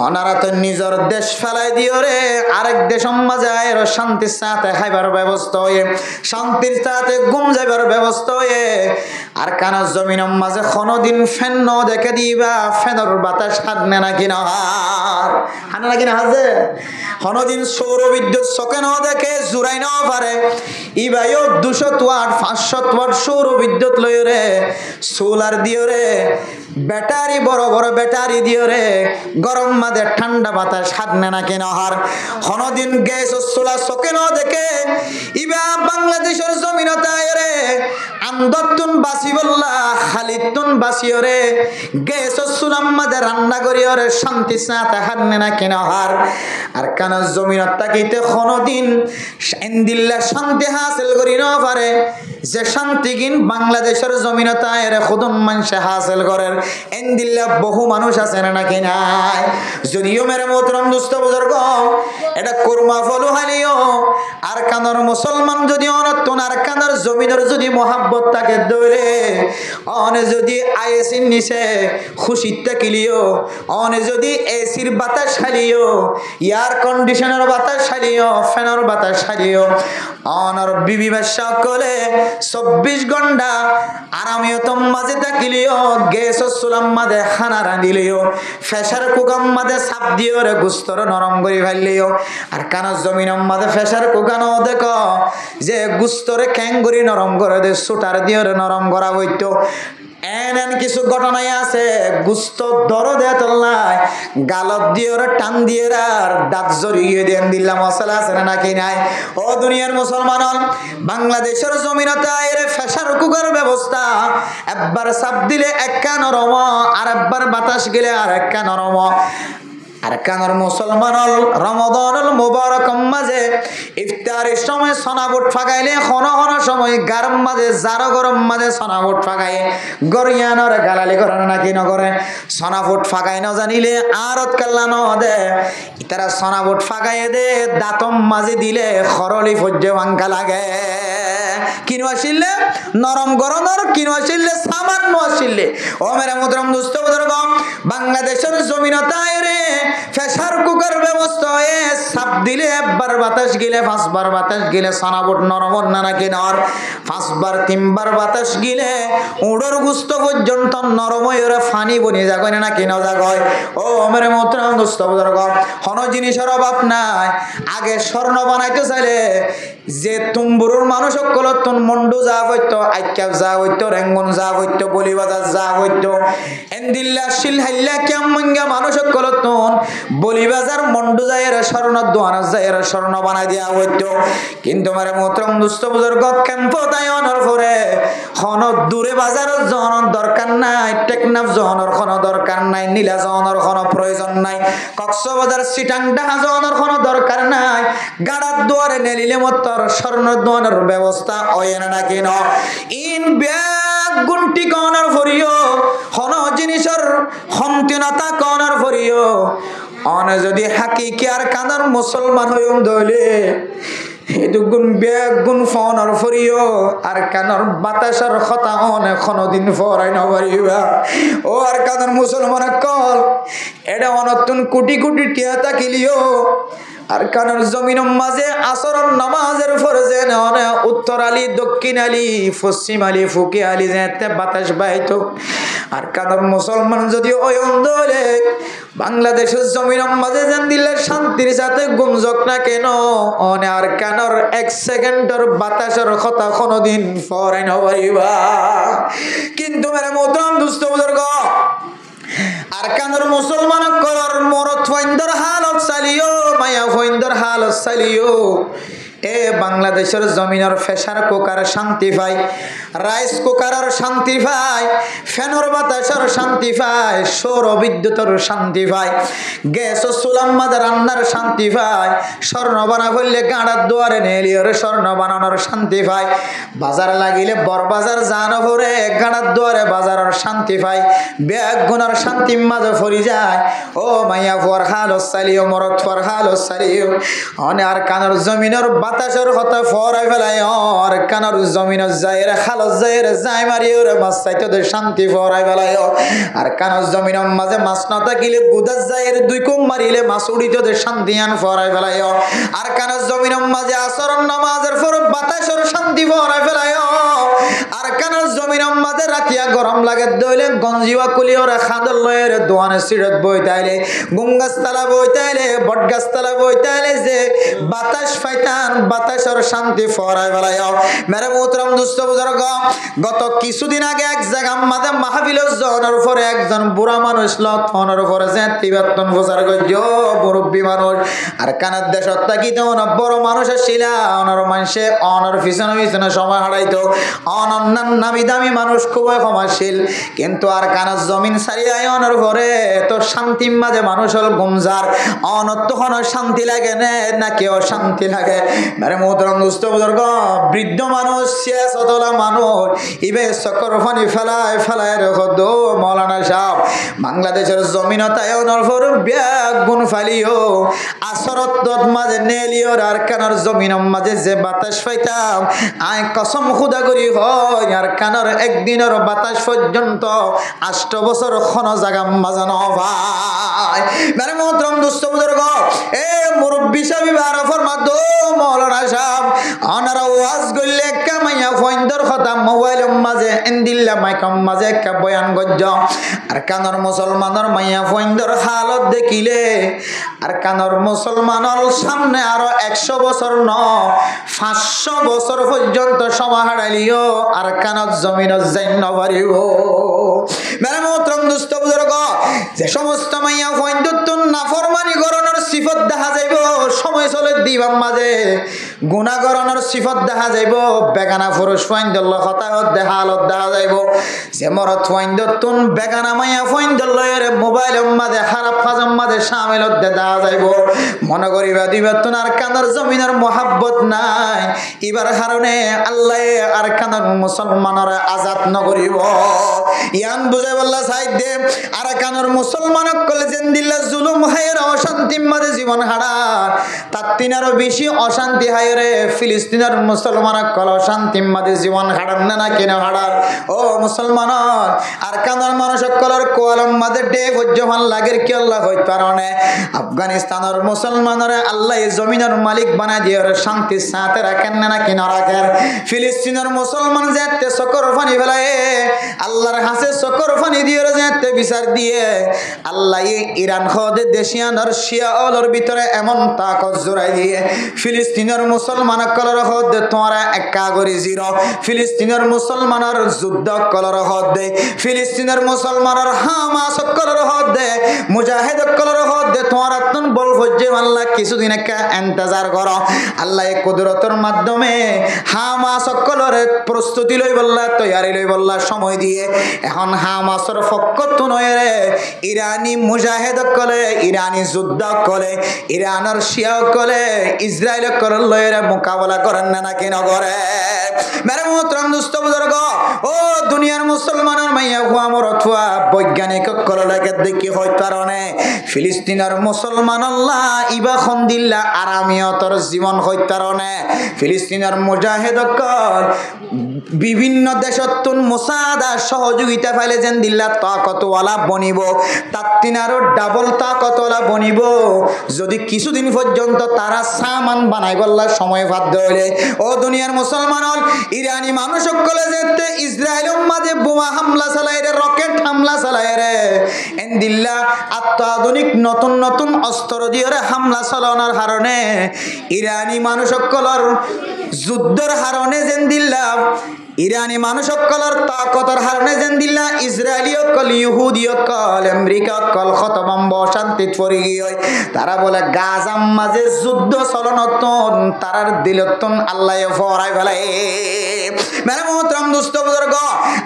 অনারা তো নিজের দেশ ফেলাই দিও রে আরেক দেশ মাঝে আয়ের শান্তির সাথে খাইবার ব্যবস্থা হয়ে শান্তির সাথে ঘুম যাইবার ব্যবস্থা হয়ে আর কানোর জমিন মাঝে কোনোদিন ফ্যান ন দেখে দিবা ফ্যানের বাতাস হানে নাকি না হানে নাকি না হাজে কোনোদিন সৌর বিদ্যুৎ চকে ন দেখে জুড়াই ন পারে ইবাইও 200 ওয়াট 500 ওয়াট সৌর বিদ্যুৎ লই রে সোলার দিও রে ব্যাটারি বড় বড় ব্যাটারি দিও রে গরম মাঝে ঠান্ডা বাতাস হানে নাকি না হার কোনোদিন গ্যাস ও সোলার চকে ন দেখে ইবা বাংলাদেশের জমিনতায় রে আন্দতুন বাসি বললা খালিদুন বাসিও রে গ্যাস ও সোলার মাঝে রান্না করিও রে শান্তি সাথে হানে নাকি না হার আর কানা জমিনত তাকিতে কোনোদিন এন্দিল্লা শান্তি হাসিল করি না পারে যে শান্তি কিন বাংলাদেশের জমিনতায় রে খুদুন মানুষে হাসিল করে এন্দিল্লা বহু মানুষ আছে নাকি নাই যদিও মেরে মোহতরম দুস্থ বুজুর্গ এটা কুরমা ফলু হালিও আর কানার মুসলমান যদি অনতন আর কানার জমিনের যদি মোহাব্বত তাকে দৌড়ে অনে যদি আইএসির নিচে খুশির তাকিলিও অনে যদি এসির বাতাস হালিও এয়ার কন্ডিশনের বাতাস হালিও ফ্যানের বাতাস হালিও অনর বিবি বাদশা কলে 24 ঘন্টা আরামিয়ত মাঝে তাকিলিও গ্যাস ও সুলাম মাঝে খানা রাঁধিলিও ফেসার কুকাম মাঝে সাপ দিও রে গুস্তর নরম করে ফেললিও আর কানার জমিন মাঝে ফেসার কুকানো দেখো যে গুস্তরে ক্যাঙ্গুরি নরম করে দে সুটার দিও রে নরম করা হইতো এন কিছু ঘটনাই আছে গুস্ত দরদে তোলাই গালত দিয়ে টান দিয়ে আর দাঁত জড়িয়ে দেন দিল্লা মশলা আছে নাকি নাই ও দুনিয়ার মুসলমান বাংলাদেশের জমিনতে এর ফেসার কুকার ব্যবস্থা একবার চাপ দিলে একটা নরম আর একবার বাতাস গেলে আর একটা নরম আর কানার মুসলমান রমজানুল মুবারক মাঝে ইফতারের সময় সনাবুট ফাগাইলে খন খন সময় গরম মাঝে জারো গরম মাঝে সনাবুট ফাগাই গরিয়ানর গালালি করে নাকি নগরে সনাবুট ফাগাই ন জানিলে আরত কাল্লা ন দে তারা সনাবুট ফাগাই দে দাঁতম মাঝে দিলে খরলি ফজ্জে ভাঙ্গা লাগে কিনু আসিলে নরম গরমর কিনু আসিলে সামান্য আসিলে ও মেরে মুদরম দুস্থ বুজুর্গ বাংলাদেশের জমিনতায় রে ফেসার কুকার ব্যবস্থা হয়ে সাপ দিলে একবার বাতাস গিলে পাঁচবার বাতাস গিলে সানাবট নরম না নাকি নর পাঁচবার তিনবার বাতাস গিলে উড়োর গুস্ত পর্যন্ত নরম হয়ে ফানি বনি যাগয় না নাকি না যাগয় ও মেরে মুদরম দুস্থ বুজুর্গ কোন জিনিসের অভাব নাই আগে স্বর্ণ বানাইতে চাইলে যে তুমবুরুর মানুষ সকলতন মন্ডু যা হইতো আইক্যাব যা হইতো রেঙ্গন যা হইতো বলিবাজার যা হইতো এন্দিল্লা শিলহাইল্লা কেমঙ্গা মানুষ সকলতন বলিবাজার মন্ডু যায়ের স্বর্ণ দোয়ান যায়ের স্বর্ণ বানাই দেওয়া হইতো কিন্তু মারে মোহতরম দুস্থ বুজুর্গ ক্যাম্প দায়নের পরে খন দূরে বাজার জহনের দরকার নাই টেকনাফ জহনের কোনো দরকার নাই নীলা জহনের কোনো প্রয়োজন নাই কক্সবাজার চিটাং ডাহা জহনের কোনো দরকার নাই গাড়ার দুয়ারে নেলিলে মত স্বর্ণ দোয়ানের ব্যবস্থা হয় না নাকি ন ইন ব্যাগ গুন্টি কনার ফরিও হন জিনিসের হন্তিনতা কনার ফরিও অনে যদি হাকিকি আর কানার মুসলমান হইম দইলে এদুগুন ব্যাগ গুণ ফোনার ফরিও আর কানার বাতাসের কথা অনে কোনদিন ফরাই না পারিবা ও আর কানার মুসলমান কল এটা অনতুন কোটি কোটি টিয়া তাকিলিও আর কানার জমিন মাঝে আসরন নামাজের ফরজে নেওয়া উত্তর আলী দক্ষিণ আলী পশ্চিম আলী ফুকি আলী যেতে বাতাস বাইতো আর কানার মুসলমান যদি অয়ন্দলে বাংলাদেশের জমিন মাঝে যেন দিলে শান্তির সাথে গুমজক না কেন অনে আর কানার 1 সেকেন্ডের বাতাসের কথা কোনদিন ফরাই না পারিবা কিন্তু মেরে মোহতরম দুস্থ বুজুর্গ আর কানার মুসলমান কলর মরত ফাইন্দর হালত চালিও মায়া ফাইন্দর হালত চালিও এ বাংলাদেশের জমিনের প্রেসার কুকার শান্তি পায়, রাইস কুকারের শান্তি পায়, ফ্যানের বাতাসের শান্তি পায়, সৌর বিদ্যুতের শান্তি পায়, গ্যাস ও চুলার মাঝে রান্নার শান্তি পায়, স্বর্ণ বানা করলে গাঁড়ার দুয়ারে নেলিওর স্বর্ণ বানানোর শান্তি পায়, বাজার লাগিলে বরবাজার জানো ভরে গাঁড়ার দুয়ারে বাজারের শান্তি পায়, ব্যাগ গুনার শান্তি মাঝে ফরি যায়। ও মাইয়া ফর হালো সালিও মরত ফর হালো সালিও অনে আর কানোর জমিনের বাতাসের কথা ফরাই ফেলায়, আর কানোর জমিনের যাইর খালো যাইর যাই মারিও রে মাছ চাইতে শান্তি ফরাই ফেলায়, আর কানোর জমিনের মাঝে মাছ না থাকিলে গুদার যাইর দুই কুম মারিলে মাছ উড়িতে শান্তি আন ফরাই ফেলায়, আর কানোর জমিনের মাঝে আসরণ নামাজের পর বাতাসের শান্তি ফরাই ফেলায়, আর কানোর জমিনের মাঝে রাতিয়া গরম লাগে দইলে গঞ্জিওয়া কুলিওরে খাদর লয়ের দোয়ানে সিরত বইতাইলে গুঙ্গাসতলা বইতাইলে বটগাছতলা বইতাইলে যে বাতাস ফাইতান বাতাসের শান্তি ফরাই ফেলায়। মেরে মোহতরম দুস্থ বুজুর্গ, গত কিছুদিন আগে এক জায়গা মাঝে মাহফিল জনের পরে একজন বুড়া মানুষ লথনের পরে যে তিবাত্তন প্রচার করছ মুরব্বী মানুষ, আর কানের দেশত তাকিতে বড় মানুষ আসছিলা অনর মানুষে অনর পিছনে পিছনে সময় হারাইতো, অনন্যান নামি দামি মানুষ খুবই ক্ষমাশীল, কিন্তু আর কানের জমিন সারিয়ায় অনর পরে তো শান্তির মাঝে মানুষ হল গুমজার, অনত্তখন শান্তি লাগে না কেউ শান্তি লাগে। মেরে মোহতরম দুস্থ বুজুর্গ, বৃদ্ধ মানুষ শেষতলা মানুষ ইবে চকর ফানি ফেলায় ফেলায় রেখো দো মৌলানা সাহেব বাংলাদেশের জমিনতায় অনর ব্যাগ গুণ ফালিও আসরত মাঝে নেলিও আর কানার জমিনের মাঝে যে বাতাস পাইতাম আয় কসম খুদা করি হয় আর কানার একদিনের বাতাস পর্যন্ত 8 বছর খন জায়গা মাজানো ভাই। মেরে মোহতরম দুস্থ বুজুর্গ, এ মুরব্বী সাহেব আরফর মাদো মৌলানা সাহেব অনারা ওয়াজ গল্লে কামাইয়া ফইন্দর কথা মোবাইলের মাঝে এন্দিল্লা মাইকম মাঝে একটা বয়ান গজ্জ, আর কানর মুসলমানের মাইয়া ফইন্দর হালত দেখিলে আর কানর মুসলমানের সামনে আরো 100 বছর ন 500 বছর পর্যন্ত সময় হারাইলিও আর কানত জমিনত যাইন পারিব। মেরে মোহতরম দুস্থ বুজুর্গ, যে সমস্ত মাইয়া ফইন্দর নাফরমানি গরনের সিফত দেখা যাইব সময় চলে দিবাম মাঝে গুণাগরণের সিফত দেখা যাইব, বেগানা পুরুষ ফাইন্দল হতাহত দেখা আলত দেখা যাইব, যে মরত ফাইন্দতুন বেগানা মাইয়া ফাইন্দল লয়ের মোবাইলের মাঝে খারাপ কাজের মাঝে সামিলত দেখা যাইব। মনে করিবা দিবাতুন আর কানার জমিনের মহাব্বত নাই, এবার কারণে আল্লাহ আর কানার মুসলমানের আজাদ নকরিব। ইয়ান বুঝাই বললা সাইড দে আর কানার মুসলমানক কলে যেন দিল্লা জুলুম হায়ের অশান্তি মাঝে জীবন হারার তার তিনারও বেশি অশান্তি হায়রে ফিলিস্তিনের মুসলমানক কল অশান্তি মাঝে জীবন হারান না কেন হারার। ও মুসলমান আর কানার মানুষ কলর কোয়ালম মাঝে ডে ভজ্জমান লাগের কি আল্লাহ হইতে পারে। আফগানিস্তানের মুসলমানের আল্লাহ জমিনের মালিক বানায় দিয়ে শান্তির সাথে রাখেন না কেন রাখেন। ফিলিস্তিনের মুসলমান যেতে চকর ফানি ফেলায় আল্লাহর হাসে চকর ফানি দিয়ে যেতে বিচার দিয়ে আল্লাহ ইরান খদে দেশিয়ান শিয়া অলর ভিতরে এমন তাকত জোড়াই দিয়ে ফিলিস্তিনের মুসলমান কলর হদ তোমরা একা করে জিরো ফিলিস্তিনের মুসলমানের যুদ্ধ কলর হদ দে ফিলিস্তিনের মুসলমানের হামাস কলর হদ দে মুজাহিদ কলর হদ দে তোমরা তুন বল হজ্জে আল্লাহ কিছুদিন একা ইন্তজার করো। আল্লাহ এই কুদরতের মাধ্যমে হামাস কলরে প্রস্তুতি লই বললা তৈয়ারি লই বললা সময় দিয়ে এখন হামাসের ফক্কত নয় রে ইরানি মুজাহিদ কলে ইরানি যুদ্ধ কলে ইরানের শিয়া কলে ইসরায়েল কলে লয়ের মোকাবেলা করেন না কেন করে। মেরে মোহতরম দুস্থ বুজুর্গ, ও দুনিয়ার মুসলমানের মাইয়া হুয়া মরথুয়া বৈজ্ঞানিক কলকে দেখি হয় কারণে ফিলিস্তিনের মুসলমান আল্লাহ ইবা খন্দিল্লা আরামিয়তর জীবন হয় কারণে ফিলিস্তিনের মুজাহিদ কল বিভিন্ন দেশতুন মুসাদা সহযোগিতা পাইলে যেন দিল্লা তাকতওয়ালা বনিব তার তিনারও ডাবল তাকতওয়ালা বনিব যদি কিছুদিন পর্যন্ত তারা সামান বানাই বললা সময় বাধ্য হইলে। ও দুনিয়ার মুসলমান ইরানি মানুষ সকলে যেতে ইসরায়েলের মাঝে বোমা হামলা চালাই রে রকেট হামলা চালাই রে এন্দিল্লা অত্যাধুনিক নতুন নতুন অস্ত্র দিয়ে হামলা চালানোর কারণে ইরানি মানুষ সকলের যুদ্ধের কারণে যেন দিল্লা ইরানি মানুষ সকলের তাকতর হারনে যেন দিল্লা ইসরায়েলি সকল ইহুদি সকল আমেরিকা সকল খতবম্ব শান্তি পড়ি গিয়ে তারা বলে গাজাম মাঝে যুদ্ধ চলনতন তারার দিলতন আল্লাহ ফরাই ফেলে মেরে মোহতরম দুস্থ বুজুর্গ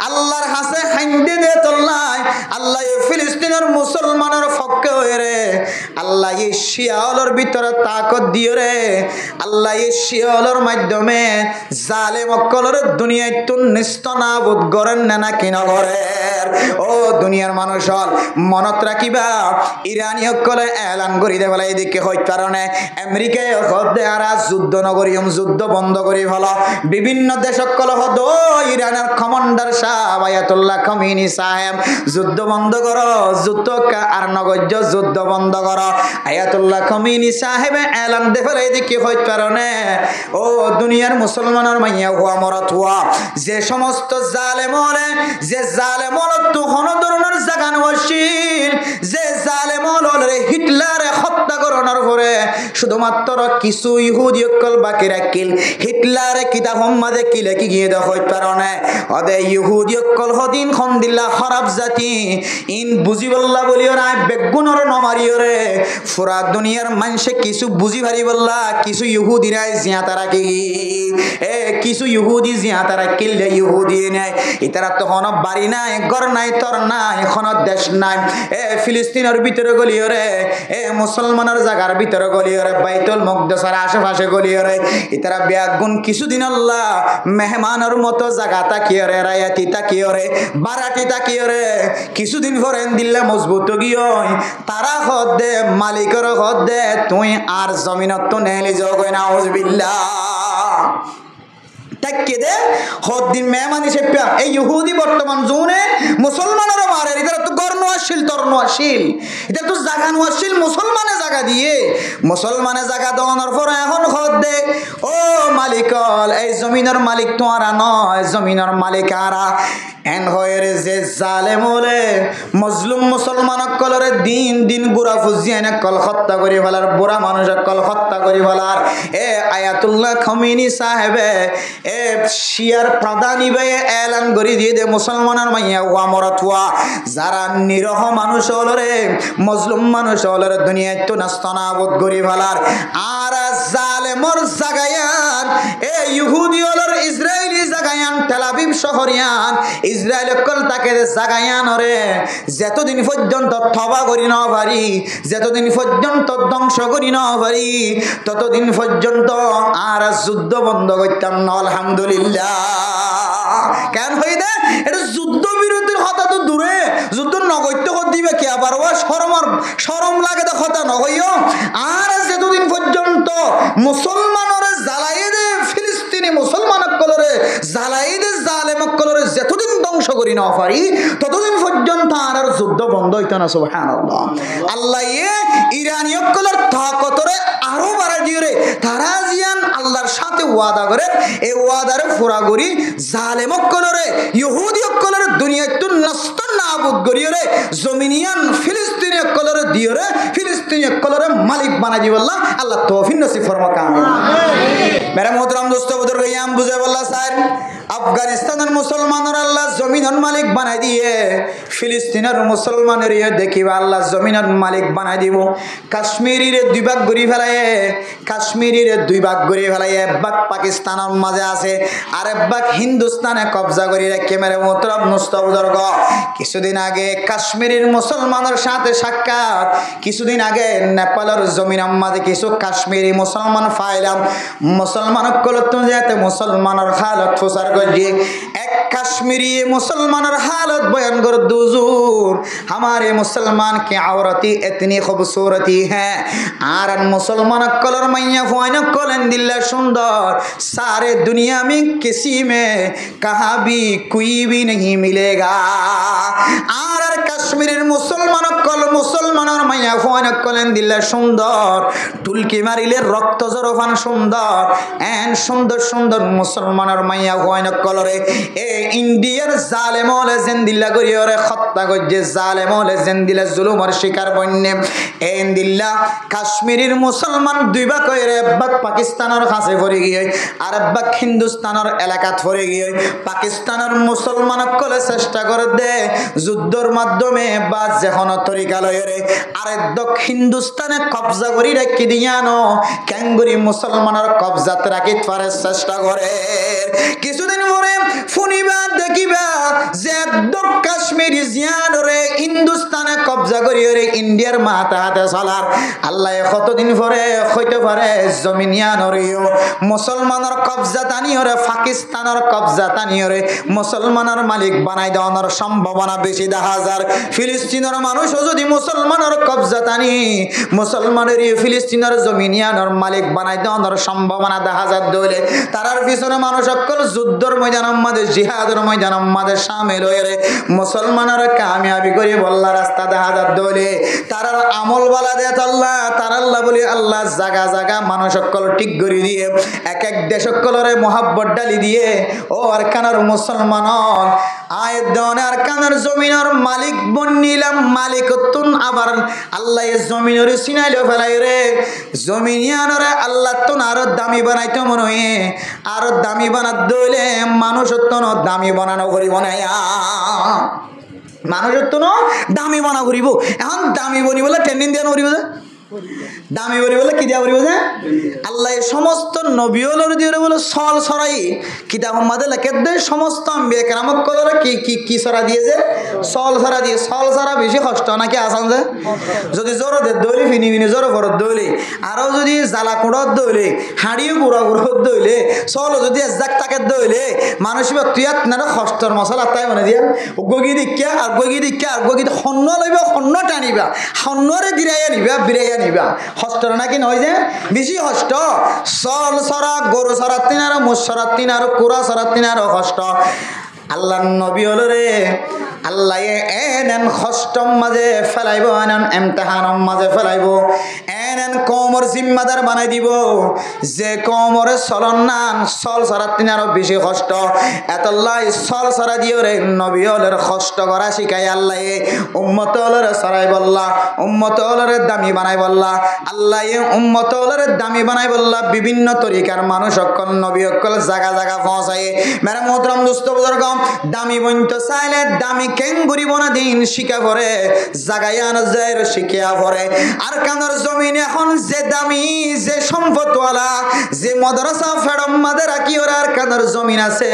আল্লাহর হাসে হাইন্দে দে তোল্লাই আল্লাহ ফিলিস্তিনের মুসলমানের পক্ষে হয়ে রে আল্লাহ এই শিয়ালর ভিতরে তাকত দিয়ে রে আল্লাহ এই শিয়ালর মাধ্যমে জালেম সকলের দুনিয়ায় তুন নিস্তনাবুদ করেন না কি নগরের ও দুনিয়ার মানুষ হল মনত রাখিবা ইরানি সকলে এলান করি দে বলে এদিকে হইত কারণে আমেরিকায় হদে আরা যুদ্ধ নগরীম যুদ্ধ বন্ধ করি ভালো বিভিন্ন দেশ সকল হদ ইরানের কমান্ডার সাহেব আয়াতুল্লাহ খামেনি সাহেব যুদ্ধ বন্ধ করো যুদ্ধ আর নগর্য যুদ্ধ বন্ধ করো আয়াতুল্লাহ খামেনি সাহেব এলান দে বলে এদিকে হইত কারণে ও দুনিয়ার মুসলমানের মাইয়া হুয়া মরত হুয়া যে সমস্ত জালেম হলে যে জালেম হল তো হন ধরনের জাগান ওয়াসিল যে জালেম হলে হিটলারে হত্যা করানোর পরে শুধুমাত্র কিছু ইহুদি সকল বাকি রাখিল হিটলারে কিতাব মাঝে কি লেখি গিয়ে দেখই কারণে ওদে ইহুদি সকল হদিন খন দিল্লা খারাপ জাতি ইন বুঝিবল্লা বলিও না বেগুনর নমারিও রে পুরা দুনিয়ার মানুষে কিছু বুঝি ভারি বললা কিছু ইহুদিরাই জিয়াতা রাখি কিছু ইহুদি জিয়াতা রাখিলে ইহুদি নাই ইতারা তো হন বাড়ি নাই ঘর নাই তর নাই এখন দেশ নাই ফিলিস্তিনের ভিতরে গলিও রে মুসলমানের জায়গার ভিতরে গলিও রে বাইতুল মুকদ্দাসের আশেপাশে গলিও রে ইতারা বেগুন কিছুদিন আল্লাহ মেহমানের মতো জায়গা তাকিয়ে রে রায়াতি তাকিয়ে রে বারাটি তাকিয়ে রে কিছুদিন পরে দিল্লা মজবুত গিয়ে তারা হদ দে মালিকের হদ দে তুই আর জমিনত তো নেলি যোগ না উজবিল্লাহ তাকে দে হদ্দিন মেহমানি সেপ্পা এই ইহুদি বর্তমান জোনে মুসলমানেরও মারে এটা তো গর্ণশীল তর্ণশীল এটা তো জাগা নোয়াশীল মুসলমানে জায়গা দিয়ে মুসলমানে জায়গা দেওয়ানোর পর এখন হদ দে ও মালিকল এই জমিনের মালিক তো আর নয় জমিনের মালিক আরা এন হয়ে যে জালেম হলে মজলুম মুসলমান কলরে দিন দিন বুড়া ফুজিয়ে কল হত্যা করি ফেলার বুড়া মানুষ কল হত্যা করি ফেলার আয়াতুল্লাহ খামেনি সাহেবে শিয়ার প্রধানী ভাই এলান করি দিয়ে দে মুসলমানের মাইয়া ওয়া মরত ওয়া যারা নিরহ মানুষ হল রে মজলুম মানুষ হল রে দুনিয়ায় তো নাস্তনাবোধ করি ফেলার আর জালেমর জাগায়ান ইহুদি হলর ইসরায়েলি জাগায়ান তেলাবিব শহরিয়ান ইসরায়েল কল তাকে জাগায়ান রে যতদিন পর্যন্ত তবা করি না পারি যতদিন পর্যন্ত ধ্বংস করি না পারি ততদিন পর্যন্ত আর যুদ্ধ বন্ধ করতাম না আলহামদুলিল্লাহ কেন হই দে এটা যুদ্ধ বিরতির কথা তো দূরে যুদ্ধ নগত্য দিবে কি আবার ও শরম লাগে তো কথা নহইও আর যতদিন পর্যন্ত মুসলমানের জ্বালাই দে ফিলিস্তিনি মুসলমান কলরে জ্বালাই দে জালেম কলরে যতদিন ধ্বংস করি না পারি ততদিন পর্যন্ত আর যুদ্ধ বন্ধ হইতো না সুবহানাল্লাহ আল্লাহ ইরানি কলর তাকতরে আরো বাড়াই দিয়ে রে তারা জিয়ান আল্লাহর সাথে ওয়াদা করে এই ওয়াদারে পুরা করি জালেম কলরে ইহুদি কলরে দুনিয়ায় তো নষ্ট নাবুদ করিয়ে রে জমিনিয়ান ফিলিস্তিনি কলরে দিয়ে রে ফিলিস্তিনি কলরে মালিক বানাই দিব আল্লাহ তৌফিক নসিব ফরমা কামিল মেরে মোহতরম দোস্ত বুজুর্গ ইয়াম বুঝে বললা স্যার আফগানিস্তানের মুসলমানের আল্লাহ জমিনের মালিক বানাই দিয়ে ফিলিস্তিনের মুসলমানের দেখিবা আল্লাহ জমিনের মালিক বানাই দিব কাশ্মীরের দুই ভাগ ঘুরি ফেলায় কাশ্মীরের দুই ভাগ ঘুরি ফেলায় এক ভাগ পাকিস্তানের মাঝে আছে আর এক ভাগ হিন্দুস্তানে কবজা করি রেখে মেরে মোহতরম দোস্ত বুজুর্গ কিছুদিন আগে কাশ্মীরের মুসলমানের সাথে সাক্ষাৎ কিছুদিন আগে নেপালের জমিনের মাঝে কিছু কাশ্মীরি মুসলমান ফাইলাম মুসলমান কলত যাতে মুসলমানের হালত ফুসার করছে এক কাশ্মীরি মুসলমানের हालत बयान कर दुजूर हमारे मुसलमान की औरती इतनी खूबसूरती है आरन मुसलमान कलर मैया फोन कलन दिल सुंदर सारे दुनिया में किसी में कहाँ भी कोई भी नहीं मिलेगा आर कश्मीर मुसलमान कल मुसलमान मैया फोन कलन दिल सुंदर टुलकी मारिले रक्त जरफान सुंदर एन सुंदर सुंदर मुसलमान मैया फोन कलरे এ ইন্ডিয়ার জালেম হলে জেন্দিল্লা করি ওরে হত্যা করছে জালেম হলে জেন্দিলা জুলুমের শিকার বন্যে এ ইন্দিল্লা কাশ্মীরের মুসলমান দুই ভাগ হয়ে একবাক পাকিস্তানের কাছে পড়ে গিয়ে আর একবাক হিন্দুস্তানের এলাকাত পড়ে গিয়ে পাকিস্তানের মুসলমান কলে চেষ্টা করে দে যুদ্ধর মাধ্যমে বা যে কোনো তরিকা লয়ে আর একদক হিন্দুস্তানে কবজা করি রাখি দিয়ানো ক্যাঙ্গুরি মুসলমানের কবজাত রাখি পারে চেষ্টা করে কিছুদিন পরে শুনিবা দেখিবা যে একদম কাশ্মীরি জিয়ানরে হিন্দুস্তানে কবজা করি রে ইন্ডিয়ার মাথা হাতে চলার আল্লাহ কতদিন পরে হইতে পারে জমিনিয়ানরেও মুসলমানের কবজা টানিওরে পাকিস্তানের কবজা টানিওরে মুসলমানের মালিক বানাই দেওয়ার সম্ভাবনা বেশি দেখা যায় ফিলিস্তিনের মানুষও যদি মুসলমানের কবজা টানি মুসলমানের ফিলিস্তিনের জমিনিয়ানের মালিক বানাই দেওয়ার সম্ভাবনা দেখা যায় দইলে তারার পিছনে মানুষ সকল যুদ্ধর ময়দান আমাদের জিহাদের ময়দান আমাদের সামিল হয়ে মুসলমানের কামিয়াবি করে বল্লা রাস্তা দেখা যায় দইলে তারার আমল বালা দেয় আল্লাহ তার আল্লাহ বলি আল্লাহ জাগা জাগা মানুষ সকল ঠিক করে দিয়ে এক এক দেশ সকলের মহাব্বত ডালি দিয়ে ও আর কানার মুসলমান আয় দনে আর কানার জমিনের মালিক বনিলাম মালিক তুন আবার আল্লাহ জমিনের সিনাইলো ফেলাই রে জমিনিয়ানরে আল্লাহ তুন আরো দামি বানাইতো মনে হয় আরো দামি বানাত দইলে মানুষ তুন দামি বানানো করি বানাইয়া মানুষের তো দামি বানা করিব এখন দামি বনি বলে ট্রেনিং দিয়ে করিব যে দামি বলি বলে কি দিয়া করিব যে আল্লাহ সমস্ত নবীওলর দিয়ে বলে সল সরাই কিতাব মাদে লেখে দে সমস্ত আম্বিয়া কেরামত কলরে কি কি কি সরা দিয়েছে সল সরা দিয়ে সল সরা বেশি কষ্ট নাকি আসান যে যদি জোর দে দইলে ফিনি ফিনি জোর ঘরত দইলে আরও যদি জ্বালা কুড়ত দইলে হাঁড়িও গুড়া গুড়ত দইলে সল যদি এজাক তাকে দইলে মানুষ তুইয়াত না কষ্টর মশলা তাই মানে দিয়া গগি দিকা আর গগি দিকা আর গগি সন্ন লইবা সন্ন টানিবা সন্নরে গিরাইয়া নিবা বিরাইয়া নিবা হষ্টর নাকি নয় যে বেশি হষ্ট সল সরা গরু সরা তিন আর মোষ সরা তিন আর কুড়া সরা তিন আর কষ্ট আল্লাহ নবী হল রে আল্লাহ এন কষ্টম মাঝে ফেলাইব এন এমতেহানম মাঝে ফেলাইব এন কমর জিম্মাদার বানাই দিব যে কমরে চলন নান চল সরা তিন আরো বেশি কষ্ট এতল্লাই চল সরা দিও রে নবী হলের কষ্ট করা শিখাই আল্লাহ উম্মত হলরে সরাই বললা উম্মত হলরে দামি বানাই বললা আল্লাহ উম্মত হলরে দামি বানাই বললা বিভিন্ন তরিকার মানুষ অকল নবী অকল জায়গা জায়গা পৌঁছায় মেরা মোহতরম দোস্ত বুজুর্গ দামি বইন্ত চাইলে দামি কেঙ্গুরি বনা দিন শিখা পড়ে জাগায় আনা যায় শিখিয়া পড়ে আর কানার জমিন এখন যে দামি যে সম্পদওয়ালা যে মাদ্রাসা ফেরম মাদে রাখি ওর আর কানার জমিন আছে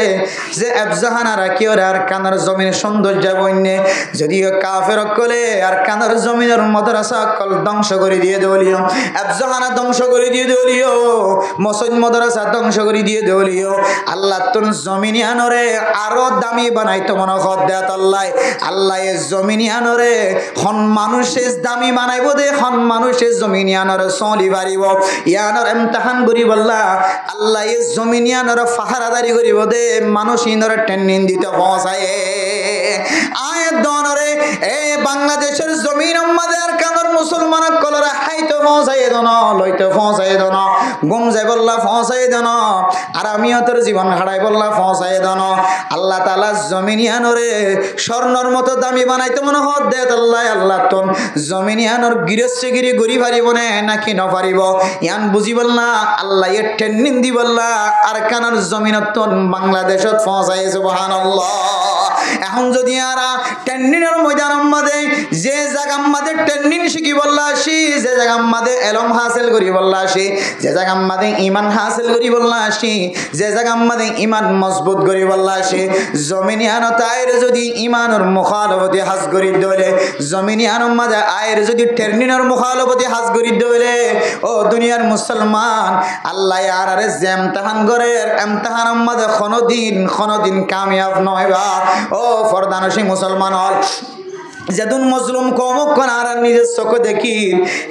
যে এফজাহানা রাখি ওর আর কানার জমিন সৌন্দর্য বন্যে যদিও কাফের কলে আর কানার জমিনের মাদ্রাসা কল ধ্বংস করে দিয়ে দেওলিও এফজাহানা ধ্বংস করে দিয়ে দেওলিও মসজিদ মাদ্রাসা ধ্বংস করে দিয়ে দেওলিও আল্লাহ তোর জমিন আনরে আরো দামি বানাইতো মনে হদ দেয়াত আল্লাহ আল্লাহ জমিনিয়ানরে হন মানুষের দামি বানাইব দে হন মানুষের জমিনিয়ানরে চলি পারিব ইয়ানর এমতাহান করি বললা আল্লাহ জমিনিয়ানরে ফাহারাদারি করিব দে মানুষ ইনরে ট্রেনিং দিতে পৌঁছায় আয় দনরে এ বাংলাদেশের জমিন আমাদের কানর মুসলমান কলরা হাইতো পৌঁছাই দন লইতে পৌঁছাই দন গুম যাই বললা পৌঁছাই দন আর আমিও তোর জীবন হারাই বললা পৌঁছাই দন আল্লাহ তাআলা জমিনিয়ানরে স্বর্ণর মতো দামি বানাইতে মনে হদ দে আল্লাহ আল্লাহ তোন জমিনিয়ানর গিরস্যগিরি গরি পারিব না নাকি ন পারিব ইয়ান বুঝি বললা আল্লাহ এ ট্রেনিং দি বললা আর কানর জমিনত তোন বাংলাদেশত পৌঁছাই সুবহানাল্লাহ এখন যদি আরা ট্রেনিংয়ের ময়দান আমাদের যে জায়গা আমাদের ট্রেনিং শিখি বললা আসি যে জায়গা আমাদের এলম হাসিল করি বললা আসি যে জায়গা আমাদের ইমান হাসিল করি বললা আসি যে জায়গা আমাদের ইমান মজবুত করি বললা আসি জমিনিয়ানো তাইর যদি ইমানের মুখালবতি হাজ করি দইলে জমিনিয়ানোর মাঝে আয়ের যদি ট্রেনিংয়ের মুখালবতি হাজ করি দইলে ও দুনিয়ার মুসলমান আল্লাহ আর আরে যে এমতাহান করে এমতাহানের মাঝে কোনোদিন কামিয়াব নয় বা ও ফরদানসী মুসলমান হল যেদিন মজলুম কমক আর নিজের চোখে দেখি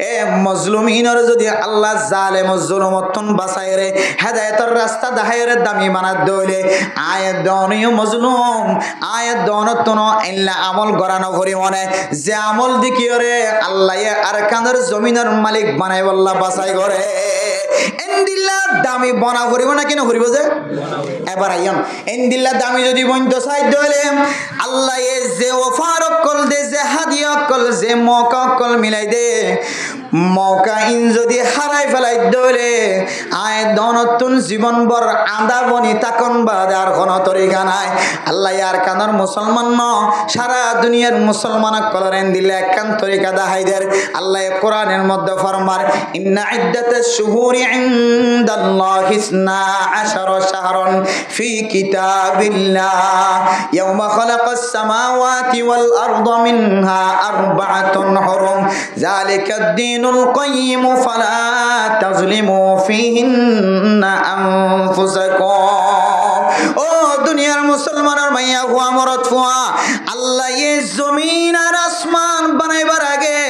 এ মজলুমিনর যদি আল্লাহ জালেম জুলুমতন বাঁচাই রে হেদায়েতের রাস্তা দেখায় রে দামি বানাত দইলে আয় দনীয় মজলুম আয় দনতন ইল্লা আমল গরানো করি মনে যে আমল দিকি রে আল্লাহ আর কানের জমিনের মালিক বানাই বল্লা বাঁচাই করে এন্দিল্লা দামি বনা করিব না কেন করিব যে এবার আইয়াম এন্দিল্লা দামি যদি বন্ধ সাইড হলে আল্লাহ এ যে অফার কল দে যে হাদিয়া কল যে মৌকা কল মিলাই দে মৌকা ইন যদি হারাই ফেলাই দলে আয় দনতুন জীবন বর আদা বনি তাকন বাদার কোন তরিকা নাই আল্লাহ ইয়ার কানর মুসলমান ন সারা দুনিয়ার মুসলমান কলরেন দিলে একখান তরিকা দাহাইদের আল্লাহ কোরআনের মধ্যে ফরমার ইন্না ইদ্দাতাশ শুহুরি ইনদাল্লাহি 12 শাহরান ফি কিতাবিল্লাহ ইয়াওমা খালাকাস সামাওয়াতি ওয়াল আরদা মিনহা আরবাআতুন হুরুম যালিকাদ দীনুল কাইয়্যিম ফালা তাজলিমু ফিহিন্না আনফুসাকুম ও দুনিয়ার মুসলমানের মাইয়া হুয়া মরদ ফুয়া আল্লাহ এই জমিন আর আসমান বানাইবার আগে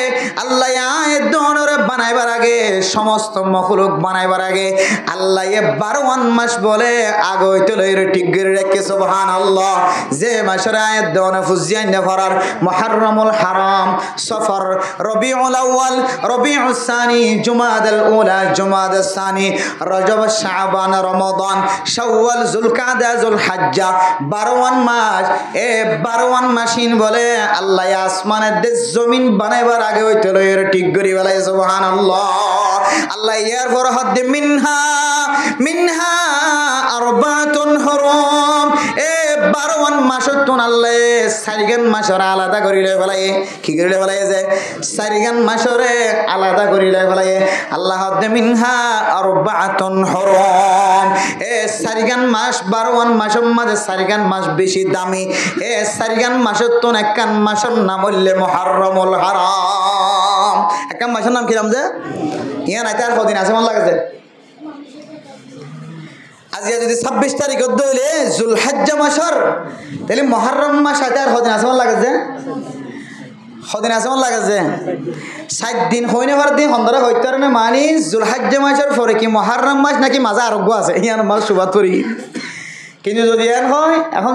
আল্লাহ এই দনর বানাইবার আগে সমস্ত মখলুক বানাইবার আগে আল্লাহ এ 12 মাস বলে আগে হইতে লইরে ঠিক করে রেখে সুবহানাল্লাহ যে মাসের আয়াত দন ফুজিয়ান ফরার মুহররমুল হারাম সফর রবিউল আউয়াল রবিউস সানি জুমাদাল উলা জুমাদাস সানি রজব শাবান রমাদান শাওয়াল যুলকাদা যুলহজ্জা 12 মাস এ 12 মাসিন বলে আল্লাহ আসমানের দেশ জমিন বানাইবার আগে হইতে লইরে ঠিক করে বলে সুবহানাল্লাহ আল্লাহ ইয়ার পর হদ মিনহা আরবাতুন হুরুম এ 12 মাসতুন আল্লাহ সারিগান মাসর আলাদা করিলে ফেলাই কি করিলে ফেলাই যে সারিগান মাসরে আলাদা করিলে ফেলাই আল্লাহ হদ মিনহা আরবাতুন হুরুম এ সারিগান মাস 12 মাসের মাঝে সারিগান মাস বেশি দামি এ সারিগান মাসতুন একখান মাসের নাম হইলে মুহররমুল হারাম একখান মাসের নাম কি নাম যে ইয়া নাই তার কদিন আছে মন লাগাছে আজ যদি 26 তারিখ হইলে যুলহজ্জা মাসর তাহলে মুহররম মাস আছে আর কদিন আছে মন লাগাছে কদিন আছে মন লাগাছে 7 দিন হইনে পার দিন হন্দরা হইতে না মানে যুলহজ্জা মাসের পরে কি মুহররম মাস নাকি মাঝে আরোগ্য আছে ইয়ার মাস শুরুত করি কিন্তু যদি এন হয় এখন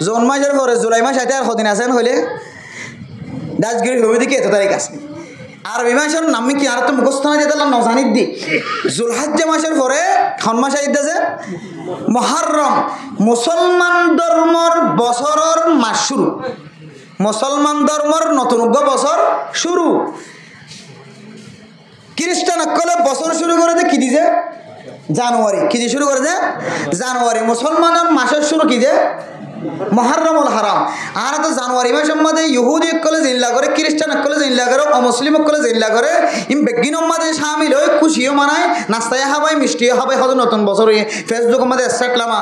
জুন মাসের পরে জুলাই মাস আছে আর কদিন আছে হইলে দাসগিরি হবে দিকে এত তারিখ আছে আরবি মাসের নাম কি আর তো মুখস্থ না দিতে না জানিত দি যুলহজ্জা মাসের পরে কোন মাস আইতাছে মুহররম মুসলমান ধর্মর বছরের মাস শুরু মুসলমান ধর্মর নতুন বছর শুরু খ্রিস্টান কলে বছর শুরু করে দে কি দিছে জানুয়ারি কি দিয়ে শুরু করে দে জানুয়ারি মুসলমানের মাসের শুরু কি যে মুহররমুল হারাম আর তো জানুয়ারি মাসের মধ্যে ইহুদি কলে জিল্লা করে খ্রিস্টান কলে জিল্লা করে অমুসলিম কলে জিল্লা করে ইম বেগিনের মধ্যে শামিল হয়ে খুশিও মানায় নাস্তায় হাবাই মিষ্টিও হাবাই হয়তো নতুন বছর হয়ে ফেসবুকের মধ্যে স্ট্যাটলামা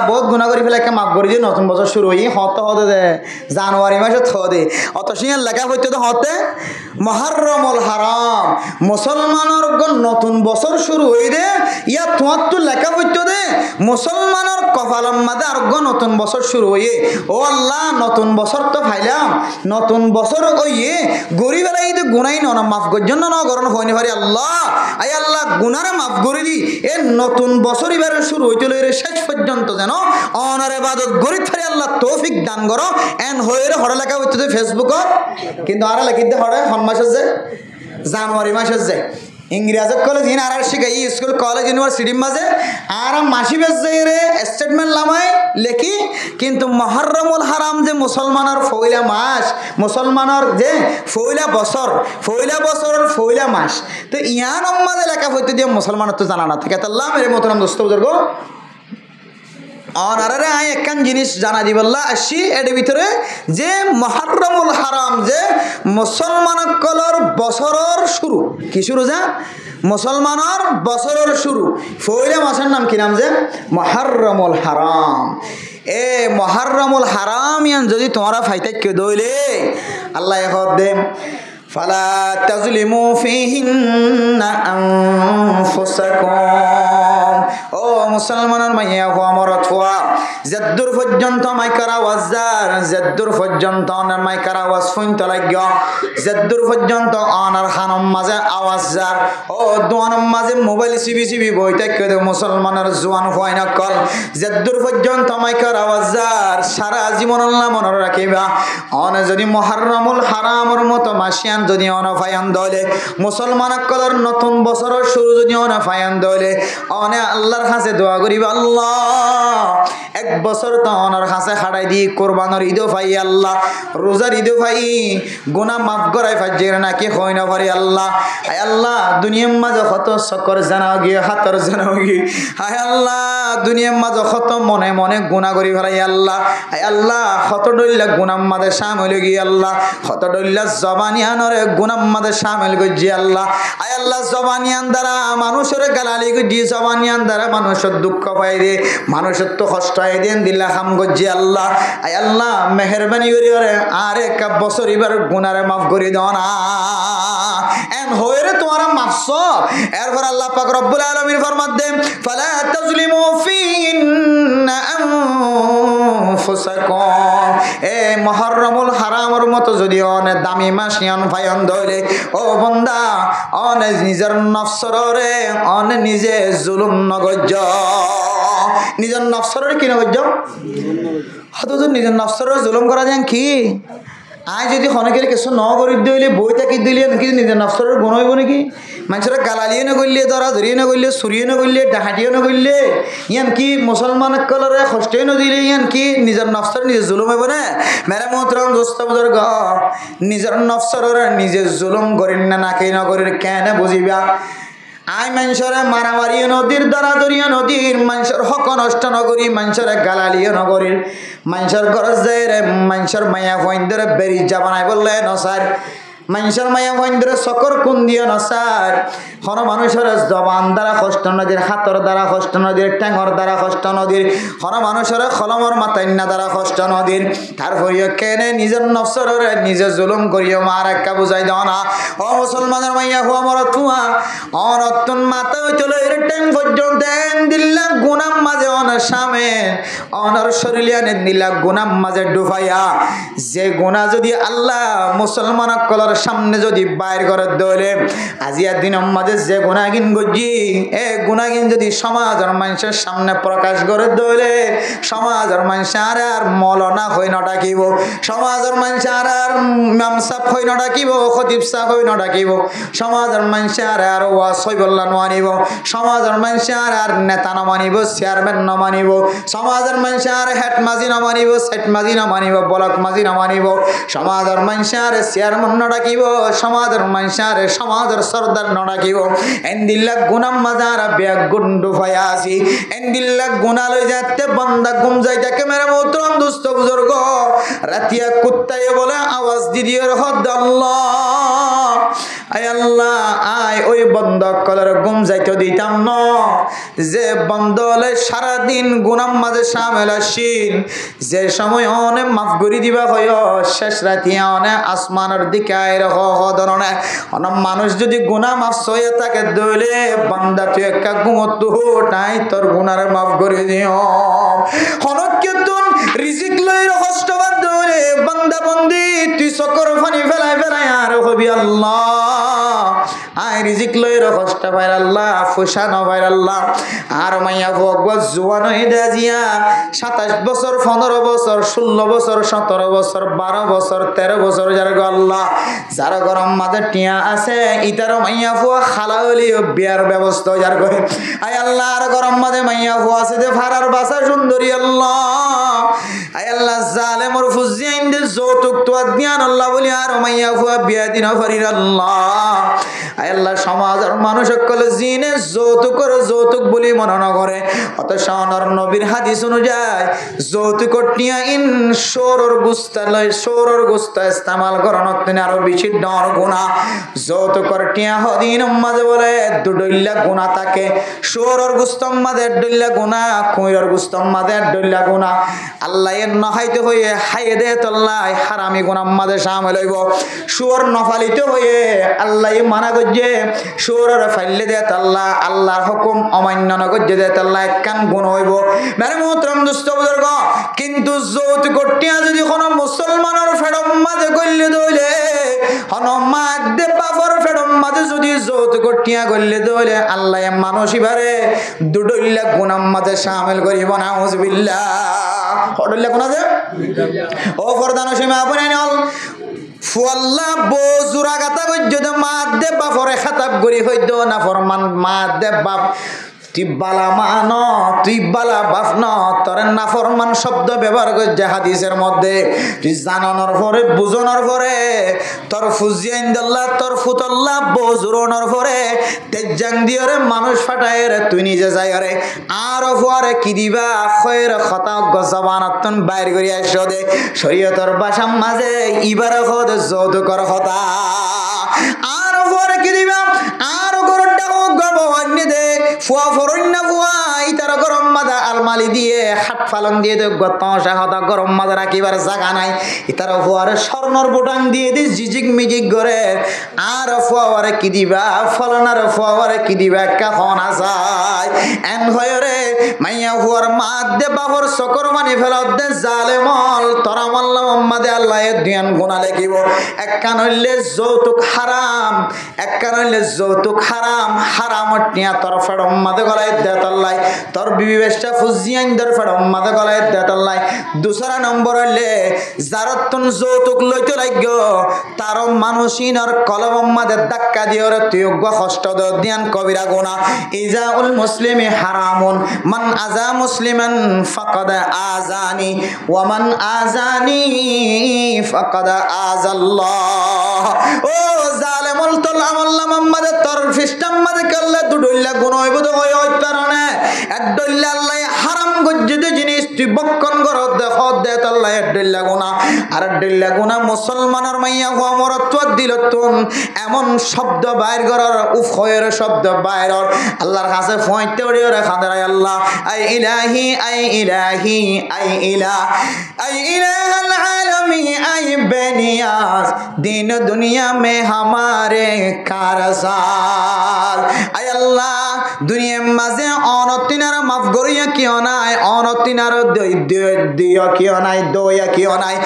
বহুত গুণা করে ফেলে একটা মাফ করে দিয়ে নতুন বছর শুরু হয়ে হতে দে জানুয়ারি মাসে দে অত সিংহের লেখা হইতে তো হতে মুহররমুল হারাম মুসলমানের নতুন বছর শুরু হয়ে দে ইয়া তোমার তো লেখা হইতে দে মুসলমানের কপালের মধ্যে আর নতুন বছর শুরু হয়ে ও আল্লাহ নতুন বছর তো ফাইলাম নতুন বছর কইয়ে গরিবেরা এই গুনাই না মাফ করজন্য না গরণ হইনি পারি আল্লাহ আই আল্লাহ গুনারে মাফ করে দি এ নতুন বছর এবারে শুরু হইতে লইরে শেষ পর্যন্ত যেন অনার ইবাদত গরিব পারি আল্লাহ তৌফিক দান করো এন হইরে হড় লেখা হইতে ফেসবুক কিন্তু আর লেখিতে হড়ে কোন মাসে যে জানুয়ারি মাসে যে ইংরেজি কলেজ ইন আর শিখাই স্কুল কলেজ ইউনিভার্সিটির মাঝে আর মাসি বেজে স্টেটমেন্ট লামাই লেখি কিন্তু মুহররমুল হারাম যে মুসলমানের ফইলা মাস মুসলমানের যে ফইলা বছরের ফইলা মাস তো ইয়ান মাঝে লেখা হইতে দিয়ে মুসলমানের তো জানা না থাকে আল্লাহ মেরে মোহতারাম দোস্ত বুজুর্গ অনারে আই একখান জিনিস জানা দিবল্লা আসি এর ভিতরে যে মুহররমুল হারাম যে মুসলমানের কলর বছরের শুরু কি শুরু যা মুসলমানের বছরের শুরু ফইলা মাসের নাম কি নাম যে মুহররমুল হারাম এ মুহররমুল হারাম ইয়ান যদি তোমরা ফাইতে কে দইলে আল্লাহ এখন দে ফালা তাজলিমু ফিহিন্না আনফুসাকুম ও মুসলমানের মাইয়া হো আমার অথবা যদ্দূর পর্যন্ত মাইকার আওয়াজ যার যদ্দূর পর্যন্ত অনার মাইকার আওয়াজ শুনতে লাগ যদ্দূর পর্যন্ত অনার খানম মাঝে আওয়াজ যার ও দোয়ানম মাঝে মোবাইল সিবি সিবি বইতে কেদে মুসলমানের জোয়ান হয় না কল যদ্দূর পর্যন্ত মাইকার আওয়াজ যার সারা জীবন আল্লাহ মনে রাখিবা অনে যদি মুহররমুল হারামের মতো মাসিয়ান যদি অনে ফায়ান দলে মুসলমান কলর নতুন বছরের শুরু যদি অনে ফায়ান দলে অনে আল্লাহর কাছে দোয়া করিবা আল্লাহ এক বছর তো অনার কাছে খাড়াই দি কোরবানের ঈদও পাই আল্লাহ রোজার ঈদও পাই গুনাহ মাফ করাই ফাজের নাকি হয় না পারি আল্লাহ হায় আল্লাহ দুনিয়ার মাঝে কত সকর জানাও গিয়ে হাতর জানাও গিয়ে হায় আল্লাহ দুনিয়ার মাঝে কত মনে মনে গুনাহ করি ফেলাই আল্লাহ হায় আল্লাহ কত ডইলা গুনাহ মাঝে শামিল গিয়ে আল্লাহ কত ডইলা জবানিয়ানরে গুনাহ মাঝে শামিল গজি আল্লাহ হায় আল্লাহ জবানিয়ান দ্বারা মানুষের গালালি গজি জবানিয়ান দ্বারা মানুষের দুঃখ পাই রে মানুষের তো কষ্ট আই দেন দিলা খাম গজি আল্লাহ আয় আল্লাহ মেহেরবানি করি রে আর এক বছর এবার গুনারে মাফ করে দাও না এন হইরে তোমার মাফস এরপর আল্লাহ পাক রব্বুল আলামিন ফরমাত দেন ফালা তাজলিমু ফিনা আনফুসাকুম এ মুহররমুল হারামের মতো যদি অনে দামি মাস ইয়ান ফায়ন ধরে ও বান্দা অনে নিজের নফসরে অনে নিজে জুলুম নগজ্জ নিজের নফসরে কি নগজ্জ হয়তো তো নিজের নফসরে জুলুম করা যান কি আই যদি অনেকের কিছু ন করে দিলে বই থাকি দিলে নাকি নিজের নফসরের গুণ হইব নাকি মানুষের গালালিও নগরলে ধরা ধরিয়ে নগরলে চুরিয়ে নগরলে ডাহাটিও নগরলে ইয়ান কি মুসলমান কলরে কষ্টই নদিলে ইয়ান কি নিজের নফসর নিজে জুলুম হইব না মেরে মোহতরম দোস্ত বুজুর্গ নিজের নফসরের নিজে জুলুম করেন না নাকি নগরের কেন বুঝিবা আই মানুষের মারামারিও নদীর দরাদরিও নদীর মানুষের হক নষ্ট নগরী মানুষের গালালিও নগরীর মানুষের গরজ যায় রে মানুষের মায়া ফইন্দরে বেরি জাবানাই বললে নসার মানুষের মায়া ফইন্দরে সকর কোন দিয়ে নসার হন মানুষের জবান দ্বারা কষ্ট নদীর হাতর দ্বারা কষ্ট নদীর ট্যাঙর দ্বারা কষ্ট নদীর হন মানুষের কলমর মাতান্না দ্বারা কষ্ট নদীর তারপরে কেনে নিজের নফসরে নিজে জুলুম করিও মার একা বুঝাই দাও না ও মুসলমানের মাইয়া হুয়া মর তুয়া অনতুন মাথা হইতল এর ট্যাং পর্যন্ত দিল্লা গুনাম মাঝে অনার সামনে অনার শরীলিয়ানে দিল্লা গুনাম মাঝে ডুবাইয়া যে গুনাহ যদি আল্লাহ মুসলমান কলর সামনে যদি বাইর করে দলে আজিয়া দিন মাঝে যে গুনাহগিন গজি এ গুনাহগিন যদি সমাজের মানুষের সামনে প্রকাশ করে দলে সমাজের মানুষ আর মলনা হই না ডাকিব সমাজের মানুষ আর ইমাম সাহেব হই না ডাকিব খতিব সাহেব হই না ডাকিব সমাজের মানুষ আর ওয়াজ হই বললা মানিব সমাজের মানুষ আর নেতা না মানিব চেয়ারম্যান না মানিব সমাজের মানুষ আর হেড মাঝি না মানিব সেট মাঝি না মানিব ব্লক মাঝি না মানিব সমাজের মানুষ আর চেয়ারম্যান না ডাকিব সমাজের মানুষ আর সমাজের সর্দার না ডাকিব এন্দিল্লা গুনাম মাজার ব্যাগ গুন্ডু ফায়া আসি এন্দিল্লা গুনা লই যাতে বান্দা গুম যাই তাকে মেরে মোহতরম দুস্থ বুজুর্গ রাতিয়া কুত্তায় বলে আওয়াজ দিদির হদ আল্লাহ আয় আল্লাহ আয় ওই বন্ধ কলার গুম যাইতে দিতাম ন যে বন্ধ হলে সারাদিন গুনাম মাঝে সামেল আসিন যে সময় অনেক মাফ করে দিবা হয় শেষ রাতিয়া অনেক আসমানের দিকে আয়ের হদনে অনেক মানুষ যদি গুনা মাফ হয়ে থাকে দলে বান্দা তুই একটা গুমত নাই তোর গুনার মাফ করে দিও হনকে তুন রিজিক লই কষ্টবাদ দলে বান্দা বন্দি তুই সকর ফানি ফেলাই ফেলাই আর হবি আল্লাহ আয় রিজিক লইর কষ্ট পাইর আল্লাহ ফুসানো পাইর আল্লাহ আর মাইয়া ভগবত জোয়ান হয়ে দিয়া 27 বছর 15 বছর 16 বছর 17 বছর 12 বছর 13 বছর যার গো আল্লাহ যার গরম মাঝে টিয়া আছে ইতার মাইয়া ফুয়া খালা হলিও বিয়ার ব্যবস্থা যার করে আয় আল্লাহ আর গরম মাঝে মাইয়া ফুয়া আছে যে ফারার বাসা সুন্দরী আল্লাহ আয় আল্লাহ জালেমর ফুজিয়াইন দে যৌতুক তো জ্ঞান আল্লাহ বলি আর মাইয়া ফুয়া বিয়া দিন ফরির আল্লাহ আয় আল্লাহ সমাজের মানুষ সকল জিনে যৌতুক বলি মনে না করে অত শাওনার নবীর হাদিস অনুযায়ী যৌতুক টিয়া ইন সরর গুস্তা ইস্তেমাল করানো তিনি আরো বেশি ডর গুনাহ যৌতুকর টিয়া হদিন মাঝে বলে দুডইল্লা গুনাহ থাকে সরর গুস্তম মাঝে ডইল্লা গুনাহ কুইরর গুস্তম মাঝে ডইল্লা গুনাহ আল্লাহ এর নহাইতে হয়ে হাইয়ে দে তল্লাই হারামি গুনার মাঝে শামিল হইব সুর নফালিত হয়ে আল্লাহ মানা করছে সুরের ফাইলে দে তল্লা আল্লাহর হুকুম অমান্য ন করছে দে তল্লা কান গুণ হইব মেরে মোহতরম দুস্থ বুজুর্গ কিন্তু যৌতুক টিয়া যদি কোনো মুসলমানের ফেরম মাঝে করলে দইলে হনমাদ দে বাপর ফেরম মাঝে যদি যৌতুক টিয়া করলে দইলে আল্লাহ মানুষ ইবারে দুডইলা গুনার মাঝে শামিল করিব নাউজুবিল্লাহ হডইলা কোন আছে ও ফরদান সীমা আপনি নল ফুয়াল্লা বজুরা গাতা গজ্জদ মাদ দে বাপরে খাতাব গরি হইতো না ফরমান মাদ দে বাপ তিব্বালা মান তিব্বালা বাপ ন তোর নাফরমান শব্দ ব্যবহার করছে হাদিসের মধ্যে তুই জানানোর পরে বুঝানোর পরে তোর ফুজিয়াইন দল্লা তোর ফুতল্লা বজুরনোর পরে তেজাং দিয়রে মানুষ ফাটায় রে তুই নিজে যাই রে আর পরে কি দিবা খয়ের খতা গজবানাতন বাইর করি আসো দে শরীয়তর বাসার মাঝে ইবার খদ যৌতুকর খতা আর পরে কি দিবা আর গরটা গবন্য দে ফুয়া ফরন্না ফুয়া ইতার গরম মাদা আলমালি দিয়ে হাট ফালন দিয়ে দে গতসা হতা গরম মাদা রাখিবার জায়গা নাই ইতার ফুয়ারে স্বর্ণর বোটাং দিয়ে দি জিজিক মিজিক করে আর ফুয়ারে কি দিবা ফলনার ফুয়ারে কি দিবা কখন আসায় এন হয়রে মাইয়া ফুয়ার মাদ দে বাবর সকর মানি ফেলত দে জালেমল তোরা মাল্লা মোহাম্মদে আল্লাহ দুয়ান গুণা লেখিব এক কান হইলে যৌতুক হারাম এক কান হইলে যৌতুক হারাম হারাম টিয়া তোর ফেরম মাদে গলায় দেতাল্লাই তোর বিবি বেশটা ফুজিয়াইন দর ফেরম মাদে গলায় দেতাল্লাই দুসরা নম্বর হইলে জারতুন যৌতুক লইতে লাগগ তার মানুষিনর কলম মাদে ধাক্কা দিওর তুই কষ্ট দিয়ান কবিরা গুনাহ ইজাউল মুসলিমি হারামুন মান আযা মুসলিমান ফাকাদ আযানি ওয়া মান আযানি ফাকাদ আযাল্লাহ ও জালেমুল তাল্লামাল্লাহ মুহাম্মদ তোর ফিস্টাম মাদে কল্লা দুডইলা গুণ হইব তো হয় কারণে একদইলা আল্লাহ হারাম গজ্জে জিনিস তুই বক্ষণ করো দেখো দে আল্লাহ একদইলা গুণা আর একদইলা গুণা মুসলমানের মাইয়া হওয়া মরত্ব দিল তুন এমন শব্দ বাইর করার উফয়ের শব্দ বাইর আল্লাহর কাছে ফয়তে ওড়িয়ে রেখা দেয় আল্লাহ I Ilahi I Ilahi I ইলাহ আই ইলাহুল আলামিন আই বেনিয়াজ দিন দুনিয়া में हमारे कारसाल আয় আল্লাহ দুনিয়ার মাঝে অনতিনার মাফ করিয়া কিও নাই অনতিনার দিও কিও নাই দয়া কিও নাই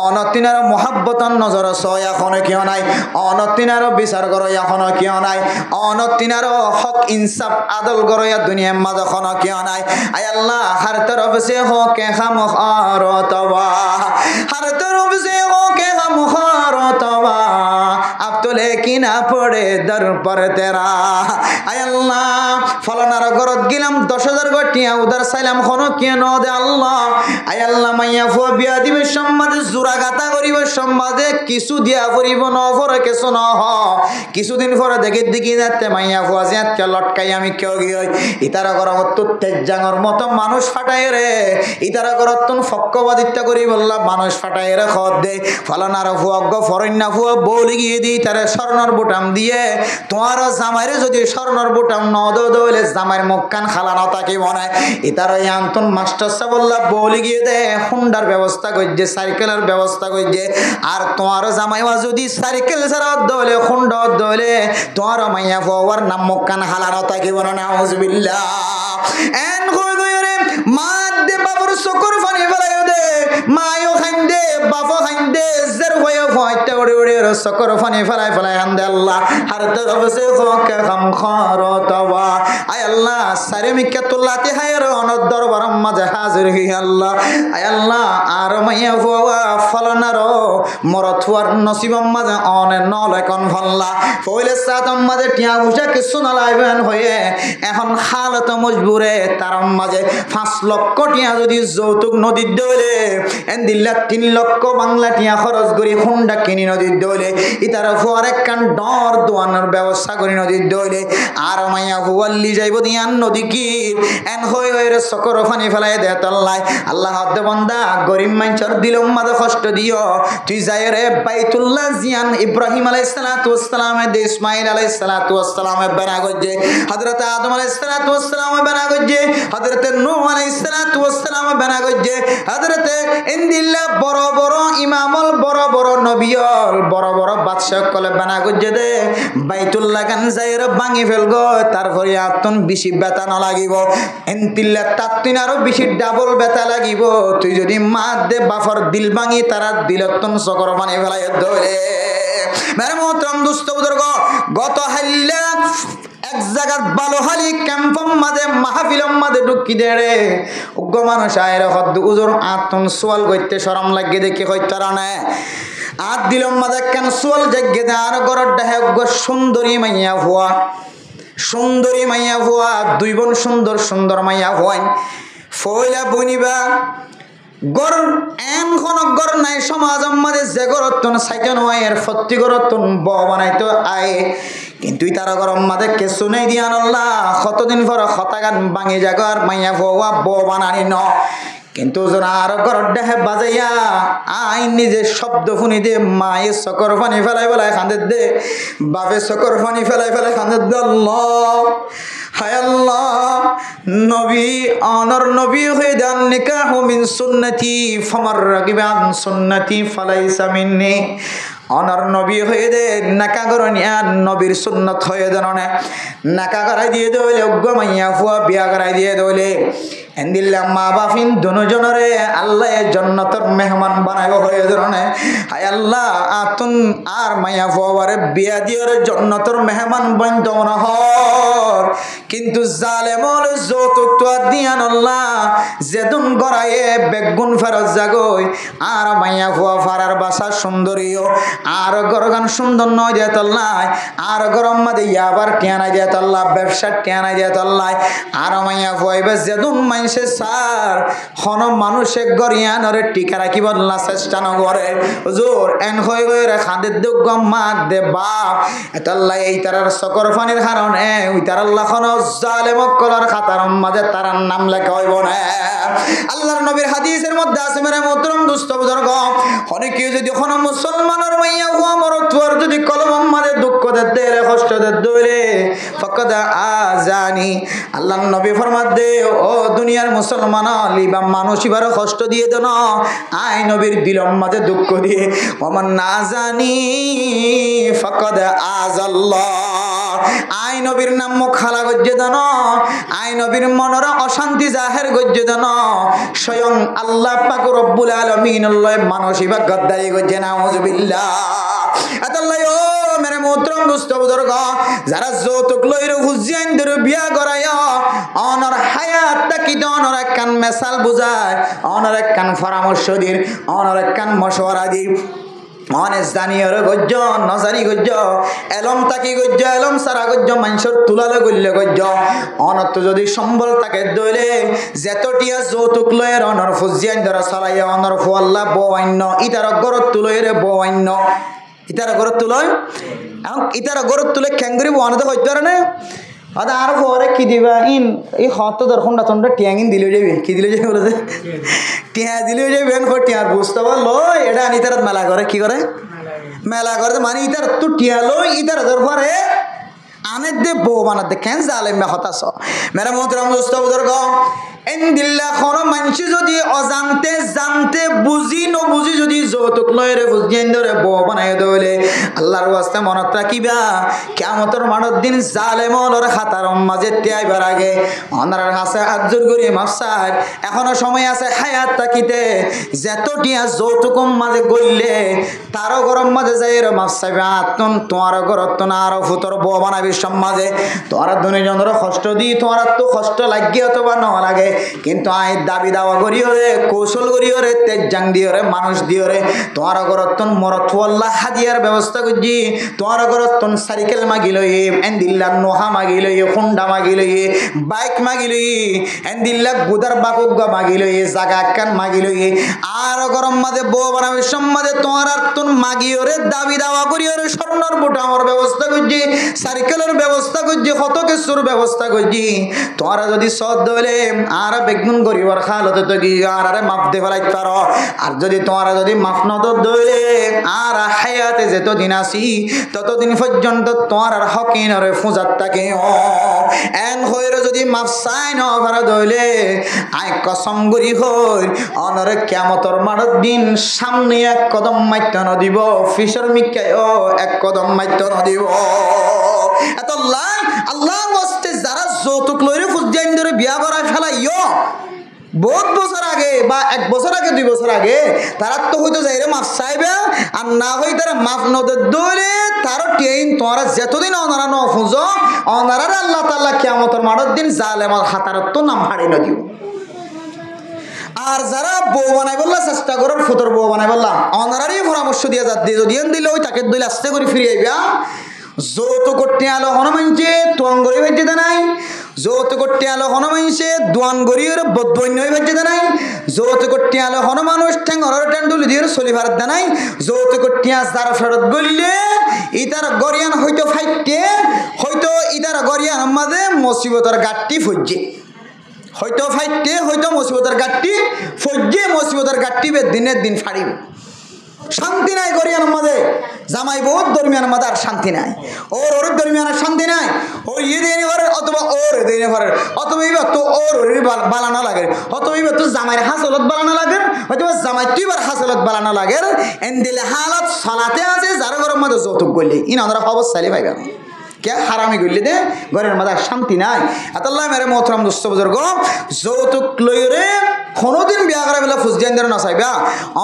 অনতিনার মোহাব্বতন নজর সয় এখন কিও নাই অনতিনার বিচার করো এখন কিও নাই অনতিনার হক ইনসাফ আদল করো দুনিয়ার মাঝে এখন কিও নাই আয় আল্লাহ হর তরফ সে হো কে খাম খারতবা হর তরফ সে হো কে খাম খারতবা अब तो लेकिन पड़े दर पर तेरा आय अल्लाह फलानार गरत गिलाम 10,000 गटिया उधर साइलाम खनो केन दे अल्लाह आय अल्लाह माइया फो बिया दिबे सम्मादे जुरा गाता करिबे सम्मादे किछु दिया करिब न फर केसो न ह কিছুদিন পরে দেখি দেখি যাতে মাইয়া ফো আজিয়াত কে লটকাই আমি কেউ গই ইতারা গরত তো তেজাঙর মতো মানুষ ফাটায় রে ইতারা গরত তুন ফক্কবাদিত্য করি বললা মানুষ ফাটায় রে খদ দে ফলানার ফুয়াগ্গ ফরন্না ফুয়া বলি গিয়ে দি তারে স্বর্ণর বুটাম দিয়ে তোমার জামাইরে যদি স্বর্ণর বুটাম ন দইলে জামাইর মুখ কান খালা না তাকে মনে ইতার আন্তন মাস্টার সাহেব বললা বলি গিয়ে দে হুন্ডার ব্যবস্থা কইছে সাইকেলের ব্যবস্থা কইছে আর তোমার জামাইওয়া যদি সাইকেল ছাড়া দইলে হুন্ডা দইলে তোমার মাইয়া ফওয়ার নাম মুখ কান খালা না তাকে মনে নাউজুবিল্লাহ এন কই গই রে মাদ দে বাবুর শুকর ফানি ফেলাই দে মায়ও খাইন্দে বাবা খাইন্দে জের হয়ে ফয়তে ওড়ে ওড়ে শুকর ফানি ফেলাই ফেলাই আন্দে আল্লাহ হর তরফ সে হোকে খাম খারতবা আয় আল্লাহ সারে মিকে তুল্লাতে হায়র অনদ দরবার মাঝে হাজির হি আল্লাহ আয় আল্লাহ আর মাইয়া ফওয়া ফলনার মরথুয়ার নসিব মাঝে অনে নলে কোন ফল্লা ফইলে সাতম মাঝে টিয়া উঠা কিছু না লাইবেন হয়ে এখন হালত মজবুরে তার মাঝে 5 লক্ষ টিয়া যদি যৌতুক নদীর দইলে এন দিল্লা 3 লক্ষ বাংলা টিয়া খরচ করি হুন্ডা কিনি নদীর দইলে ইতার ফর এক কান ডর দোয়ানোর ব্যবস্থা করি নদীর দইলে আর মাইয়া হুয়াল্লি যাইব দিয়ান নদী কি এন হই হই রে সকর ফানি ফেলাই দে তাল্লাই আল্লাহ হদ্দে বান্দা গরিব মাইনচর দিলম মাঝে কষ্ট দিও তুই যায় রে বাইতুল্লাহ জিয়ান ইব্রাহিম আলাইহিস সালাতু ওয়াস সালামে দে ইসমাঈল আলাইহিস সালাতু ওয়াস সালামে বানা গজে হযরত আদম আলাইহিস সালাতু ওয়াস সালামে বানা গজে হযরত নূহ আলাইহিস সালাতু ওয়াস সালামে বানা গজে হযরত ইনদিল্লাহ বড় বড় ইমামল বড় বড় নবিয়ল বড় বড় বাদশা কলে বানা গজে দে বাইতুল্লাহ গান যায় রে ভাঙি ফেলগো তারপরে আতন বেশি ব্যথা না লাগিব ইনতিল্লাহ তাতিন আরো বেশি ডাবল ব্যথা লাগিব তুই যদি মা দে বাফর দিল ভাঙি তারা দিলতন সকর পানি ফেলাই ধরে মেরে মোহতরম দোস্ত বুজুর্গ গত হাল্লা এক জায়গার বালোহালি ক্যাম্পম মাঝে মাহফিলম মাঝে ঢুকি দে রে উগ্র মানুষ আয়ের হদ্দ উজুর আতন সোয়াল করতে শরম লাগে দেখে হইতারা না আত দিলম মাঝে কেন সোয়াল জাগে দে আর গরর ডাহে উগ্র সুন্দরী মাইয়া হুয়া সুন্দরী মাইয়া হুয়া দুই বোন সুন্দর সুন্দর মাইয়া হুয়াই ফয়লা বনিবা গর এন কোন গর নাই সমাজ আমাদের যে গরতন সাইকেন হয় এর ফত্তি গরতন ব বানাইতো আয় কিন্তু তার গরম মাঝে কে শুনাই দিয়ান আল্লাহ কতদিন পর হতাগান ভাঙে জাগার মাইয়া ভোয়া ব বানানি ন কিন্তু আর গরর দেহে বাজাইয়া আই নিজে শব্দ শুনি দে মায়ে চকর পানি ফেলাই ফেলাই কান্দে দে বাপে চকর পানি ফেলাই ফেলাই কান্দে দে আল্লাহ হায় আল্লাহ নবী অনর নবী হয়ে দেন নিকাহ মিন সুন্নতি ফামার রাগিবা আন সুন্নতি ফালাইসা মিন্নি অনর নবী হয়ে দে নাকা গরনিয়া নবীর সুন্নত হয়ে দেন নাকা করাই দিয়ে দইলে উগ্র মাইয়া ফুয়া বিয়া করাই দিয়ে দইলে এন্দিল্লা মা বাফিন দুজনরে আল্লাহ জান্নাতের মেহমান বানাইব হয়ে ধরনে হায় আল্লাহ আতুন আর মাইয়া ফুয়ারে বিয়া দিওরে জান্নাতের মেহমান বন্ধ না হর কিন্তু জালেমল যৌতুক তো দিয়ান আল্লাহ যেদুন গড়ায়ে বেগুন ফেরত জাগই আর মাইয়া ফুয়া ফারার বাসা সুন্দরীও আর গরগান সুন্দর নয় দিয়ে আল্লাহ আর গরম মাদে আবার টিয়ানাই দিয়ে আল্লাহ ব্যবসা টিয়ানাই দিয়ে আল্লাহ আর মাইয়া ফুয়াইবে যেদুন সে সার হন মানুষে গরিয়ানরে টিকা রাখিব না চেষ্টা নগরে হুজুর এন হয়ে গয়ে খাদের দুগ মাত দে বাপ এতাল্লাহ এই তারার চকর পানির কারণে ওই তার আল্লাহ খন জালেম কলার খাতার মাঝে তার নাম লেখা হইব না আল্লাহর নবীর হাদিসের মধ্যে আছে মেরে মোহতরম দুস্থ বুজুর্গ অনেকে যদি কোন মুসলমানের মাইয়া হুয়া মরতওয়ার যদি কলম মাঝে দুঃখ দে কষ্ট দে ফকদ আজানি আল্লাহর নবী ফরমাত দে ও দুনিয়ার মুসলমান লিবা মানুষ এবার কষ্ট দিয়ে দেন আই নবীর দিলম মাঝে দুঃখ দিয়ে ওমান না জানি ফকদ আজাল্লাহ আই নবীর নাম মুখ খালা গজ্জে দেন আই নবীর মনের অশান্তি জাহের গজ্জে দেন স্বয়ং আল্লাহ পাক রব্বুল আলামিন আল্লাহ মানুষ এবার গদ্দারি গজ্জে নাউজুবিল্লাহ আতাল্লাহ ও মেরে মোহতরম দোস্ত বুজুর্গ যারা যৌতুক লইর হুজিয়ান দের বিয়া করায় অনর হায়াত তাকি অনর একখান মেসাল বুঝায় অনর একখান পরামর্শ দিন অনর একখান মশওয়ারা দিন অনেস জানিয়র গজ্জ নজারি গজ্জ এলম তাকি গজ্জ এলম সারা গজ্জ মানুষের তুলালে গল্লে গজ্জ অনত যদি সম্বল তাকে দইলে যেতটিয়া যৌতুক লয়ের অনর ফুজিয়ান ধরা চলাইয়া অনর ফুয়াল্লা বৌন্য ইতার গরত তুলয়ের বৌন্য ইতারা গরত তুলয় এবং ইতারা গরত তুলে খ্যাঙ্গুরি বনতে হইতে পারে না আদা আর পরে কি দিবা ইন এই হত দর্শনটা তোমরা টিয়াঙ্গিন দিলে যাবি কি দিলে যাবে বলে টিয়া দিলে যাবে টিয়ার বুঝতে পারলো এটা আনি তারা মেলা করে কি করে মেলা করে মানে ইতার তো টিয়া লই ইতার দরবারে আনে দে বউ বানাতে কেন জালে মে হতাশ মেরা মোহতরম দোস্ত বুজুর্গ এন্দিল্লাহ কোন মানুষ যদি অজান্তে জানতে বুঝি ন বুঝি যদি যৌতুক লয়রে বুঝিয়ে ধরে বউ বানাই দইলে আল্লাহর ওয়াস্তে মনত রাখিবা কিয়ামতের মাঠের দিন জালেমর খাতার মাঝে তিয়াইবার আগে অনার কাছে আজর করি মাফসার এখনো সময় আছে হায়াত তাকিতে যতটিয়া যৌতুক মাঝে গইলে তারও গরম মাঝে যাই রে মাফসাবে আতন তোমার গরত না আর ফুতর বউ বানাবি সমাজে তোমার দুনিজনের কষ্ট দি তোমার তো কষ্ট লাগিয়ে অথবা না লাগে কিন্তু আই দাবি দাওয়া করিও রে কৌশল করিও রে তেজাং দিও রে মানুষ দিও রে তোমার গরতন মরত আল্লাহ হাদিয়ার ব্যবস্থা করছি তোমার গরতন সাইকেল মাগি লই এন্দিল্লা নোহা মাগি লই হুন্ডা মাগি লই বাইক মাগি লই এন্দিল্লা গুদার বাকুগা মাগি লই জাগা কান মাগি লই আর গরম মাঝে বউ বানাবে সমাজে তোমার আর তুন মাগিও রে দাবি দাওয়া করিও রে স্বর্ণর বুটা আমার ব্যবস্থা করছি সাইকেলের ব্যবস্থা করছি কত কিছুর ব্যবস্থা করছি তোমার যদি সদ হলে আর বেগুন গরিবর খালতে তো কি আর মাপ দে ফেলাইতে পারো আর যদি তোমার যদি মাফ নদর দইলে আর হায়াতে যতদিন আসি ততদিন পর্যন্ত তোমার আর হকিনরে ফুজাত থাকে এন হইরে যদি মাফ চাই ন ভাড়া দইলে আই কসম করি হই অনরে কিয়ামতর মাঠের দিন সামনে এক কদম মাইত ন দিব ফিশর মিকায় এক কদম মাইত ন দিব এত আল্লাহ ওয়াস্তে যারা যৌতুক লইরে ফুজাইন ধরে বিয়া করা ফেলাইও বহুত বছর আগে বা 1 বছর আগে 2 বছর আগে তারা তো হইতো যাইরে মাফ চাইবে আর না হই তারা মাফ নদের দইলে তার টেইন তোরা যতদিন অনারা ন ফুজো অনারা আল্লাহ তাআলা কিয়ামতের মাঠের দিন জালেমার হাতারত তো নাম হাড়ি না দিও আর যারা বউ বানাই বললা চেষ্টা করার ফুতর বউ বানাই বললা অনারারই পরামর্শ দিয়া যাচ্ছে যদি দিলে ওই তাকে দইলে আস্তে করে ফিরে আইবা যৌতুক করতে আলো হনুমানছে তোয়ান গরি ভাইতে নাই যৌতুক করতে আলো হনুমানছে দোয়ান গরির বদবন্য ভাইতে নাই যৌতুক করতে আলো হনুমানুষ ঠ্যাং হরর টান্ডুলি দিয়ে চলি ভারত নাই যৌতুক করতে যারা ফেরত গলিলে ইতার গরিয়ান হয়তো ফাইটে হয়তো ইতার গরিয়ান মাঝে মুসিবতের গাঠটি ফুজে হয়তো ফাইটে হয়তো মুসিবতের গাঠটি ফুজে মুসিবতের গাঠটি দিনের দিন ফাড়িবে শান্তি নাই গরিয়ানের মাঝে জামাই বহুত দরমিয়ান মাঝে আর শান্তি নাই ওর দরমিয়ানের শান্তি নাই ওর ইয়ে দিয়ে পারে অথবা ওর দিয়ে পারে অথবা এইবার তো ওর বালানো লাগে অথবা এইবার তো জামাইয়ের হাসলত বালানো লাগে অথবা জামাই তুই এবার হাসলত বালানো লাগে এন দিলে হালত সলাতে আছে যারা ঘরের মধ্যে যৌতুক করলে ইনারা খবর চালি পাইবে কে হারামি করলে দে ঘরের মধ্যে শান্তি নাই আতাল্লাহ মেরে মোহতরম দোস্ত বুজুর্গ যৌতুক লইরে কোনোদিন বিয়া করা বেলা ফুজজাইনদের না চাইবা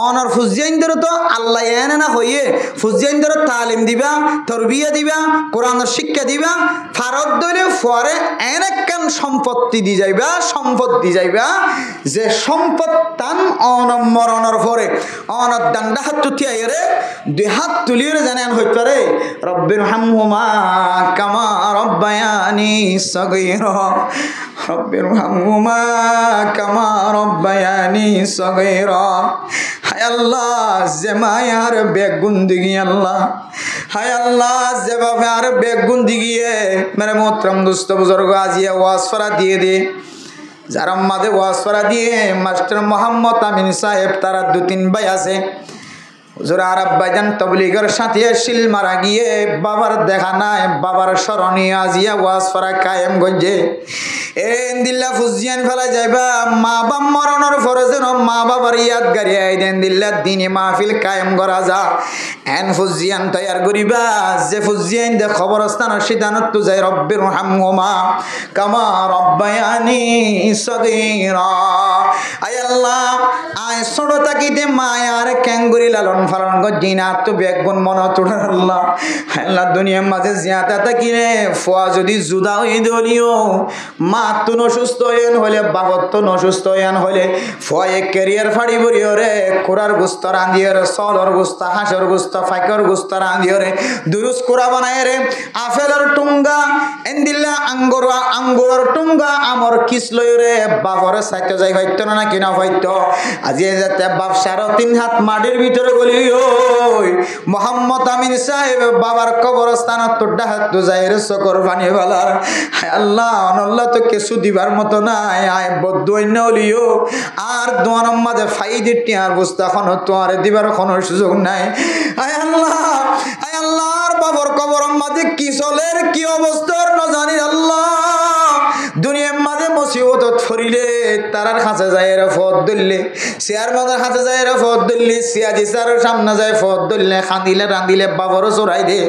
অনার ফুজজাইনদের তো আল্লাহ এনে না হইয়ে ফুজজাইনদের তালিম দিবা তরবিয়া দিবা কোরআনের শিক্ষা দিবা ফারত দইলে পরে এনেকান সম্পত্তি দি যাইবা সম্পদ দি যাইবা যে সম্পদ তান মরণের পরে অনার ডান্ডা হাত তুলিয়ে রে 2 হাত তুলিয়ে জানেন হইতে পারে রব্বির হামহুমা কামা রব্বায়ানি সগীরা রব্বির হামহুমা কামা রব্বায়ানি সগীরা হায় আল্লাহ যে মায়ার বেগুন দিগি আল্লাহ হায় আল্লাহ যেভাবে আর বেগুন দিগিয়ে মেরে মোহতরম দোস্ত বুজুর্গ আজিয়া ওয়াজ ফরা দিয়ে দে যারা মাঝে ওয়াজ ফরা দিয়ে মাস্টার মোহাম্মদ আমিন সাহেব তারা 2-3 ভাই আছে হুজুর আরব ভাইজান তবলিগের সাথে শিল মারা গিয়ে বাবার দেখা নাই বাবার স্মরণে আজিয়া ওয়াজ ফরা কায়েম গঞ্জে এন দিল্লা ফুজিয়ান ফেলা যাইবা মা বাপ মরণের পরে যেন মা বাবার ইয়াদ গাড়ি আইদেন দিল্লা দিনে মাহফিল কায়েম করা যা এন ফুজিয়ান তৈয়ার করিবা যে ফুজিয়ান দে খবরস্থানের সিদ্ধান্ত তো যাই রব্বির হামহুমা কামা রব্বায়ানি সগীরা আয় আল্লাহ আয় ছোট থাকিতে মায়ার ক্যাঙ্গুরি লালন ফালন গজিনা তো বেগুন মন তোড়ার আল্লাহ আল্লাহ দুনিয়ার মাঝে জিয়াতা থাকিলে ফুয়া যদি জুদা হয়ে দলিও মা তো নসুস্থ হইন হলে বাবত তো নসুস্থ হইন হলে ফুয়ে ক্যারিয়ার ফাড়ি বরিও রে কোরার গুস্ত রাঁধিও রে সলর গুস্ত হাঁসর গুস্ত ফাইকর গুস্ত রাঁধিও রে দুরুস কোরা বানায় রে আপেলের টুঙ্গা এন্দিল্লা আঙ্গুরের টুঙ্গা আমর কিস লই রে বাবরে সাইতে যাই হইতো না কিনা হইতো আজি যাতে বাপসার 3 হাত মাটির ভিতরে গলি ওই মোহাম্মদ আমিন সাহেব বাবার কবরস্থানত তো ডাহাত তো যাই রে সকর পানি বালার আল্লাহ আল্লাহ তো কিছু দিবার মতো নাই আয় বদুইন হলিও আর দোয়ানোর মাঝে ফাইদি টিয়ার বস্তা এখন তো আর দিবার কোনো সুযোগ নাই আয় আল্লাহর বাবার কবরের মাঝে কি চলের কি অবস্থার না জানি আল্লাহ দুনিয়ার মাঝে মুসিবত ফরিলে তারার কাছে যায় রে ফদ দিল্লি সিয়ার মাদার কাছে যায় রে ফদ দিল্লি সিয়াজি স্যারের সামনে যায় ফদ দিল্লি খান্দিলে রান্দিলে বাবরও চড়াই দে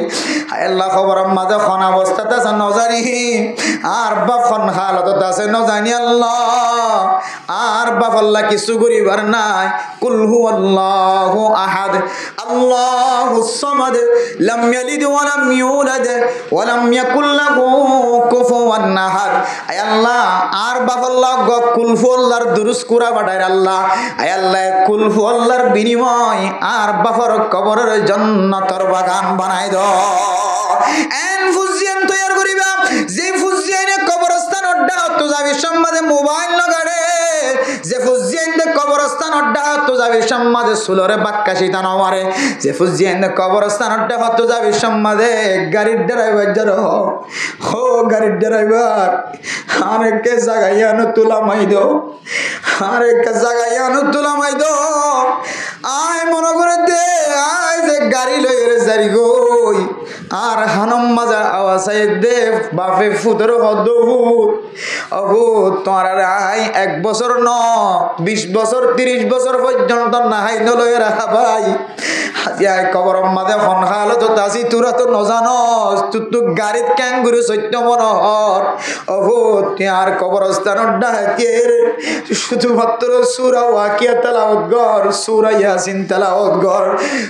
হায় আল্লাহ খবরের মাঝে খন অবস্থাতে আছে নজানি আর বাপ খন হালতত আছে নজানি আল্লাহ আর বাপ আল্লাহ কিছু করিবার নাই কুল হুয়াল্লাহু আহাদ আল্লাহুস সামাদ লাম ইয়ালিদ ওয়া লাম ইউলাদ ওয়া লাম ইয়াকুল লাহু কুফুওয়ান আহাদ আয় আল্লাহ আর বাপ আল্লাহ কুল হুয়াল্লাহর দুরুস কুরা বাটায় আল্লাহ আয় আল্লাহ কুল হুয়াল্লাহর বিনিময় আর বাপর কবরের জান্নাতের বাগান বানাই দাও এন ফুজিয়ান তৈয়ার করিবা যে ফুজিয়ানে কবরস্থান অড্ডা তো যাবে সম্মাদে মোবাইল লাগাড়ে যে ফুজিয়ান দে কবরস্থান অড্ডা তো যাবে সম্মাদে সুলরে বাক্কাশি তান আমারে যে ফুজিয়ান দে কবরস্থান অড্ডা তো যাবে সম্মাদে গাড়ির ড্রাইভার যার হো গাড়ির ড্রাইভার আরে কে জাগাইয়া ন তুলা মাই দো আরে কে জাগাইয়া ন তুলা মাই দো আয় মনে করে যারি গই আর হানম মাজা আওয়াজে দে বাপে ফুদর হদবু অবু তোমার রাই 1 বছর ন 20 বছর 30 বছর পর্যন্ত নাহাই নলয় রাখা ভাই হাজিয়ায় কবর মাঝে হন খালো তো তাসি তোরা তো নজানস তুই গাড়িত ক্যাঙ্গুরু সত্য মনোহর অবু আর কবরস্থান ডাকের শুধুমাত্র সূরা ওয়াকিয়া তেলাওয়াত কর সূরা ইয়াসিন তেলাওয়াত কর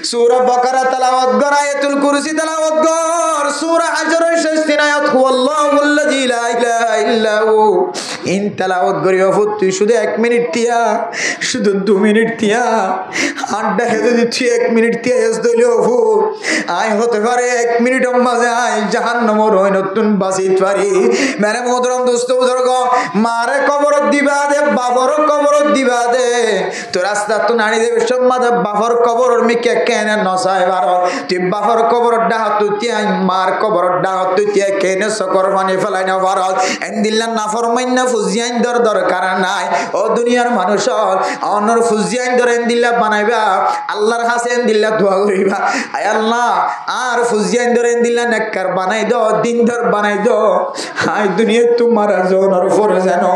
সূরা বাকারা তেলাওয়াত কর আয়াতুল কুরসি তেলাওয়াত কর সূরা হাজরের শেষ 3 আয়াত হুয়াল্লাহুল্লাযী লা ইলাহা ইল্লা হু ইন তেলাওয়াত করিও তুই শুধু 1 মিনিট তিয়া শুধু 2 মিনিট তিয়া আড্ডা হেদে দিচ্ছি 1 minute Tiya S দইলো who I হতে পারে 1 মিনিটের মাঝে আই জাহান্নামের ওই নতুন বাঁচিত পারি মেরে মোহতরম দোস্ত বুজুর্গ মারে কবর দিবা দে বাবর কবর দিবা দে তো রাস্তা তো নাড়ি দেবে সম্মাদে বাবর কবর মিকে কেনে নসাই বারো তুই বাবর কবর ডাহত তুই মার কবর ডাহত তুই কেনে সকর পানি ফেলাই না বারো এন্দিল্লা নাফরমাইন্না ফুজিয়াইন দরকার নাই ও দুনিয়ার মানুষ অনর ফুজিয়াইন দর এন্দিল্লা বানাইবা আল্লাহর কাছে এন্দিল্লা দোয়া করিবা আয় আল্লাহ আর ফুজিয়াইন দর এন্দিল্লা নেককার বানাই দাও দিন ধর বানাই দাও হাই দুনিয়া তোমার জনের উপরে জানো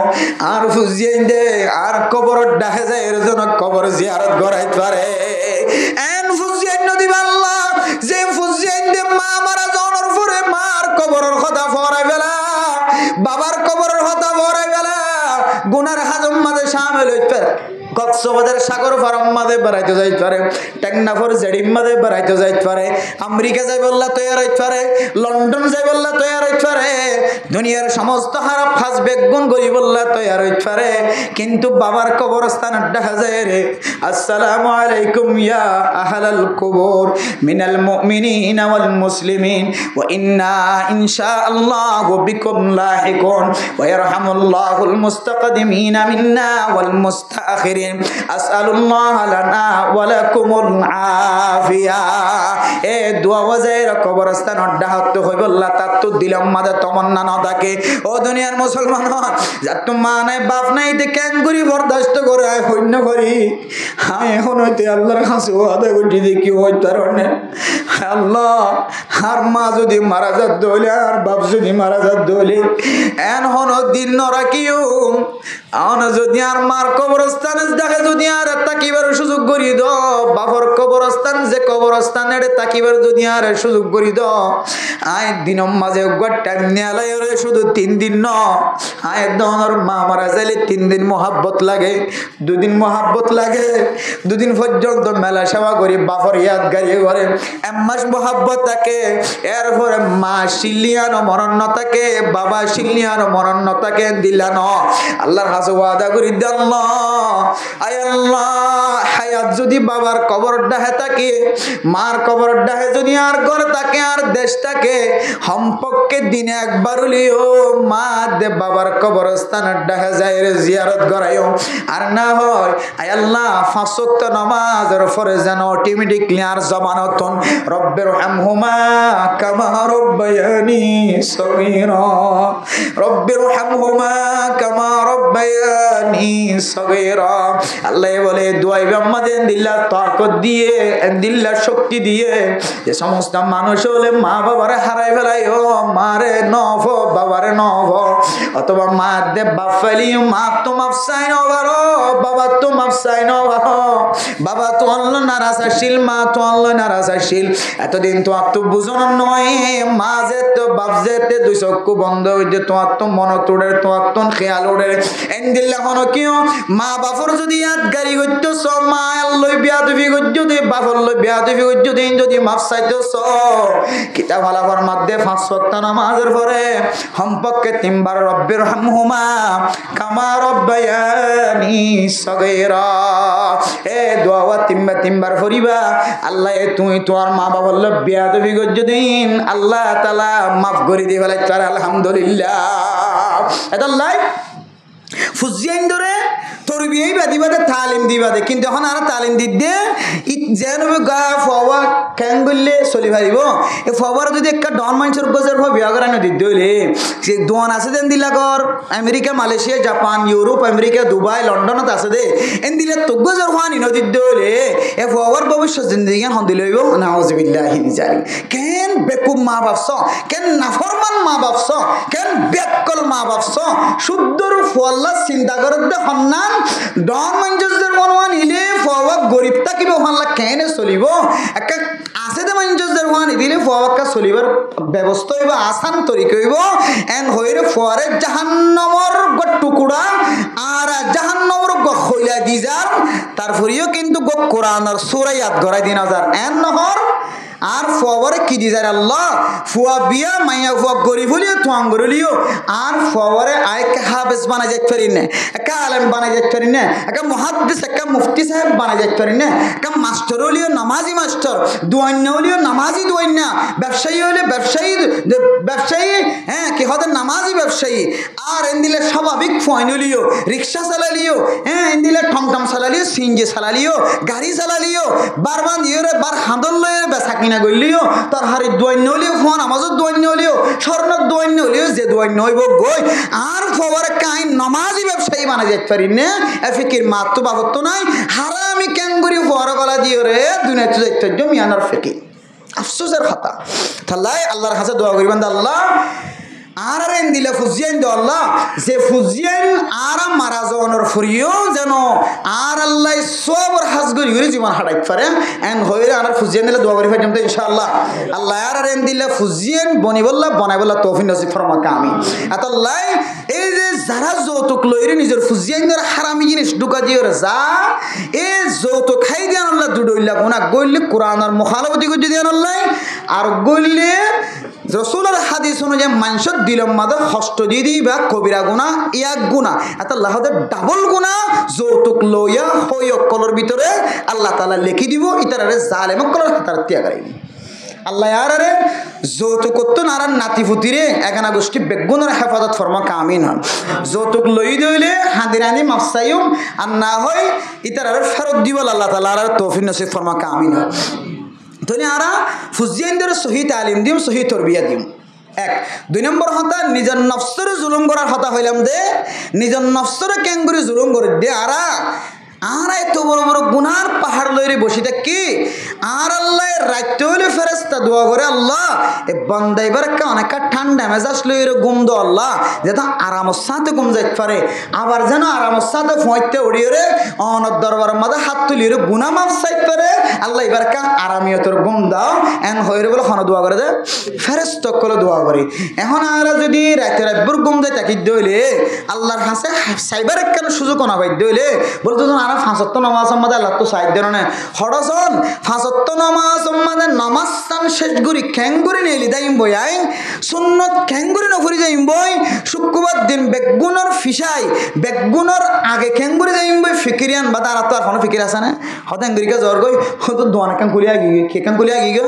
আর ফুজিয়াইন দে আর কবর ডাহে যায় এর জন্য কবর জিয়ারত করাইতে পারে এন ফুজিয়াইন দিবা আল্লাহ যে ফুজিয়াইন দে মা মারা জনের উপরে মার কবরের কথা ফরাই ফেলা বাবার কবরের কথা ফরাই ফেলা গুনার হাজম মাঝে শামিল হইতে পারে কক্সবাজার সাগর ফার্ম মাঝে বেড়াইতে যাইতে পারে টেকনাফর জেডিম মাঝে বেড়াইতে যাইতে পারে আমেরিকা যাই বললা তৈরি হইতে পারে লন্ডন যাই বললা তৈরি হইতে পারে দুনিয়ার সমস্ত হারাপ ফাঁস বেগুন গরি বললা তৈরি হইতে পারে কিন্তু বাবার কবরস্থান দেখা যায় রে আসসালামু আলাইকুম ইয়া আহলাল কুবুর মিনাল মুমিনিনা ওয়াল মুসলিমিন ওয়া ইন্না ইনশাআল্লাহু বিকুম লাহিকুন ওয়া ইয়ারহামুল্লাহুল মুস্তাকদিমিনা মিন্না ওয়াল মুস্তাখিরিন আসআলুল্লাহ লানা ওয়া লাকুমুল আফিয়া এ দোয়া ওয়াজাইর কবরস্থান ডাহত হইব আল্লাহ তাত দিলাম মাদা তমন্না না থাকে ও দুনিয়ার মুসলমান যা তো মা নাই বাপ নাই তে কেন করি বরদাস্ত করে হইন্য করি আমি এখন হইতে আল্লাহর কাছে ওয়াদা করি দেখি হই তার না আল্লাহ আর মা যদি মারা যাত দলে আর বাপ যদি মারা যাত দলে এন হন দিন ন রাখিও আনা যদি আর মার কবরস্থানে দেখে যদি আর তাকিবার সুযোগ করি দ বাবার কবরস্থান যে কবরস্থানের তাকিবার যদি আর সুযোগ করি দ আয় দিনম মাঝে গোটা ন্যায়ালয়ের শুধু 3 দিন ন আয় দনর মা মারা যাইলে 3 দিন মোহাব্বত লাগে 2 দিন মোহাব্বত লাগে 2 দিন পর্যন্ত মেলা সেবা করি বাবার ইয়াদগারি করে 1 মাস মোহাব্বত থাকে এরপরে মা শিলিয়ানো মরণ থাকে বাবা শিলিয়ানো মরণ থাকে দিলান আল্লাহর কাছে ওয়াদা করি দে আল্লাহ আয় আল্লাহ হায়াত যদি বাবার কবর ডাহে থাকে মার কবর ডাহে যদি আর ঘর থাকে আর দেশ থাকে সম্পর্কে দিনে একবার হলিও মা দে বাবার কবরস্থান ডাহে যায় জিয়ারত করাইও আর না হয় আয় আল্লাহ 5 ওয়াক্ত নামাজের পরে যেন অটোমেটিকলি আর জবানতন রব্বির হামহুমা কামা রব্বায়ানি সগীরা রব্বির হামহুমা কামা রব্বায়ানি সগীরা আল্লাহ বলে দোয়াই আমাদের দিল্লা তাকত দিয়ে দিল্লা শক্তি দিয়ে যে সমস্ত মানুষ হলে মা বাবারে হারাই ফেলাই ও মারে নভ বাবারে নভ অথবা মা দে বাপ ফেলি মা তো মাফসাই নবারো বাবা তো মাফসাই নবারো বাবা তো অন্য নারাসাশীল মা তো অন্য নারাসাশীল এতদিন তো আর তো বুঝন নয় মা যেতে বাপ যেতে 2 চক্ষু বন্ধ হইতে তোমার তো মন তোড়ে তোমার তো খেয়াল ওড়ে এন দিল্লা হনো কিও মা বাপর যদি ইয়াদ গাড়ি করতো সব মা আল্লাহ বিয়াদবি করতো দে বাপর লই বিয়াদবি করতো দিন যদি মাফ চাইতো সব কিতাব ভালাবার মধ্যে 5 ওয়াক্ত নামাজের পরে সম্পর্কে 3 বার রব্বির হামহুমা কামা রব্বায়ানি সগীরা এ দোয়া 3 বার পড়িবা আল্লাহ তুই তোর মা বাবার লই বিয়াদবি করতো দিন আল্লাহ তাআলা মাফ করে দি ফেলাই আলহামদুলিল্লাহ এটা লাইফ ফুজিয়াইন ধরে তোর তরবিয়াই বাদিবাদে তালিম দিবাদে কিন্তু এখন আর তালিম দিতে যেন গা ফওয়া কেন করলে চলি পারিব এই ফওয়ার যদি একটা ডন মানুষের গজের বিভাগের আনি দিতে হইলে সে দোয়ান আছে দেন দিলাগর America Malaysia Japan Europe America Dubai লন্ডনত আছে দে এন দিলে তো গজের হানি নদিতে হইলে এ ফওয়ার ভবিষ্যৎ জিন্দিগি হন দিলে হইব নাউজুবিল্লাহি মিন জালিক কেন বেকুব মা বাপস কেন নাফরমান মা বাপস কেন বেকল মা বাপস শুদ্ধর ফল্লা চিন্তা করে দে সন্নান ডন মানুষের মনোয়ান ইলে ফওয়া গরিব থাকিব হল্লা কেন চলিব একটা আছে দে মানুষের হানি দিলে ফওয়াক্কা চলিবার ব্যবস্থা হইব আসান তরিকা হইব এন হইরে ফওয়ারে জাহান্নামর টুকুরা আর জাহান্নামর খইলা দি যার তারপরেও কিন্তু কোরআনের সূরা ইয়াদ গড়াই দিন হাজার এন নহর আর ফওয়ারে কি দি যার আল্লাহ ফুয়া বিয়া মাইয়া ফুয়া গরিব হলিও তুয়াং গরিলিও আর ফওয়ারে আয়কে হাফেজ বানাই যাইতে পারি না একটা আলেম বানাই যাইতে পারি না একটা মুহাদ্দিস একটা মুফতি সাহেব বানাই যাইতে পারি না একটা মাস্টার হলিও নামাজি মাস্টার দুয়ান্য হলিও নামাজি দুয়ান্না ব্যবসায়ী হলে ব্যবসায়ী হ্যাঁ কি হতে নামাজি ব্যবসায়ী আর এন দিলে স্বাভাবিক ফয়েন হলিও রিক্সা চালালিও হ্যাঁ এন দিলে টমটম চালালিও সিনজি চালালিও গাড়ি চালালিও বারবার ইয়ে বার হাঁদল লয়ে বেচা কিনা গলিও তোর হারি দুয়ান্য হলিও ফোন আমাজত দুয়ান্য হলিও স্বর্ণত দুয়ান্য হলিও যে দুয়ান্য হইব গই আর ফওয়ার কাই নামাজি ব্যবসায়ী বানা যাইতে পারি না ফিকির মাত্র বাবত নাই হারামি ক্যাঙ্গুরি ফওয়ার গলা দিয়ে রে দুনিয়াতে যাইতে মিয়ানার ফিকির আফসোসের খাতা তাহলে আল্লাহর কাছে দোয়া করিবেন আল্লাহ আর এন দিলে ফুজিয়ান দো আল্লাহ যে ফুজিয়ান আর মারা যাওয়ানোর ফুরিও যেন আর আল্লাহ সবর হাজ গরি গরি জীবন হারাইতে পারে এন হইরে আর ফুজিয়ান দিলে দোয়া করি ফাইম তো ইনশাআল্লাহ আল্লাহ আর এন দিলে ফুজিয়ান বনিবল্লা বনাইবল্লা তৌফিক নসিব ফরমাকা আমিন আতাল্লাহ এই যে যারা যৌতুক লইরে নিজের ফুজিয়ানের হারামি জিনিস ঢুকা দিও যা এই যৌতুক খাই দিয়ান আল্লাহ দুডইলা গুনাহ গইলে কোরআনের মুখালাফতি করে দিয়ান আল্লাহ আর গইলে রসুলের হাদিস অনুযায়ী মানুষের দিলম মাদে হস্ত দিয়ে দিই বা কবিরা গুণা এক গুণা এত লাহদের ডাবল গুণা যৌতুক লইয়া হই অকলর ভিতরে আল্লাহ তাআলা লিখি দিব ইতারে জালেম অকলর হাতার ত্যাগাই আল্লাহ আরে যৌতুক তো নারান নাতি ফুতিরে একানা গোষ্ঠী বেগুনের হেফাজত ফরমা কামিন হন যৌতুক লই দইলে হাদিরানি মাফসাইম আর না হয় ইতারে ফেরত দিব আল্লাহ তাআলা আর তৌফিক নসিব ফরমা কামিন হন ধনী আরা ফুজিয়ানদের সহি তালিম দিম সহি তরবিয়া দিম এক দুই নম্বর হতা নিজের নফসের জুলুম করার হতা হইলাম দে নিজের নফসের ক্যাঙ্গুরি জুলুম করে দে আরা আর এত বড় বড় গুনার পাহাড় লইরে বসে থাকি আর আল্লাহ রাইতে হইলে ফেরেস্তা দোয়া করে আল্লাহ এ বান্দাইবার একটা অনেকটা ঠান্ডা মেজাজ লইরে গুম দো আল্লাহ যেটা আরামর সাথে গুম যাইতে পারে আবার যেন আরামর সাথে ফইতে উড়িয়ে রে অনর দরবার মাঝে হাত তুলিয়ে গুনা মাফ চাইতে পারে আল্লাহ এবার কা আরামিয়তর গুম দাও এন হইরে বলে হন দোয়া করে দে ফেরেস্তা করে দোয়া করি এখন আর যদি রাইতে রাইবর গুম যায় তাকি দইলে আল্লাহর কাছে সাইবার কেন সুযোগ না পাই দইলে বলতো ফাঁসত্ব নামাজ সম্মাদে আল্লাহ তো সাইড দেন হরসন ফাঁসত্ব নামাজ সম্মাদে নামাজ স্থান শেষ করি খ্যাঙ্গুরি নেলি যাইম বই আই সুন্নত খ্যাঙ্গুরি নফরি যাইম বই শুক্রবার দিন বেগুনের ফিসাই বেগুনের আগে খ্যাঙ্গুরি যাইম বই ফিকিরিয়ান বা তার তো আর কোনো ফিকির আছে না হতে এঙ্গুরিকে জ্বর গই হয়তো দোয়ান একান কুলিয়া গিয়ে কেকান কুলিয়া গিয়ে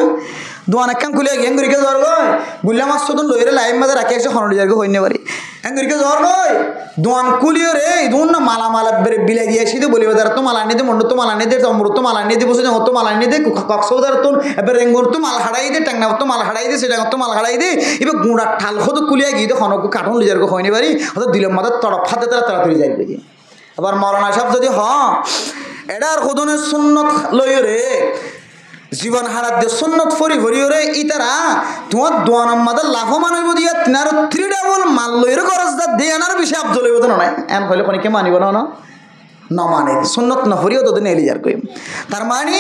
দোয়ান একান কুলিয়া গিয়ে এঙ্গুরিকে জ্বর গই গুল্লা মাছ তো লইরে লাইম মাঝে রাখি একশো হনড়ি যার হইনে পারি এঙ্গুরিকে জ্বর গই দোয়ান কুলিও রে দোন না মালা মালা বিলাই দিয়ে আসি তো বলিব তার তো মালা নিয়ে দে মন্ড তো মালা নিয়ে দে অমর তো মালা নিয়ে দে বসে তো মালা নিয়ে দে কক্সবাজার তো এবার রেঙ্গুর তো মাল হাড়াই দে টাঙ্গা তো মাল হাড়াই দে সেটা তো মাল হাড়াই দে এবার গুঁড়া ঠাল হতো কুলিয়া গিয়ে তো হনক কাঠন লিজার হয়নি পারি হয়তো দিলাম মাথা তড়প হাতে তারা তাড়াতাড়ি যাইবে আবার মরনা সাহেব যদি এটার সদনের সুন্নত লই রে জীবন হারাত দিয়ে সুন্নত ফরি ভরিও রে ইতারা তোমার দোয়ানার মাদার লাভবান হইব দিয়া তিনার থ্রি ডাবল মাল লইর খরচ দা দিয়ে আনার বেশি আফজল হইব না এন হইলে কোনকে মানিব না নমানে সুন্নত নফরিও তোদের এলিজার কইম তার মানে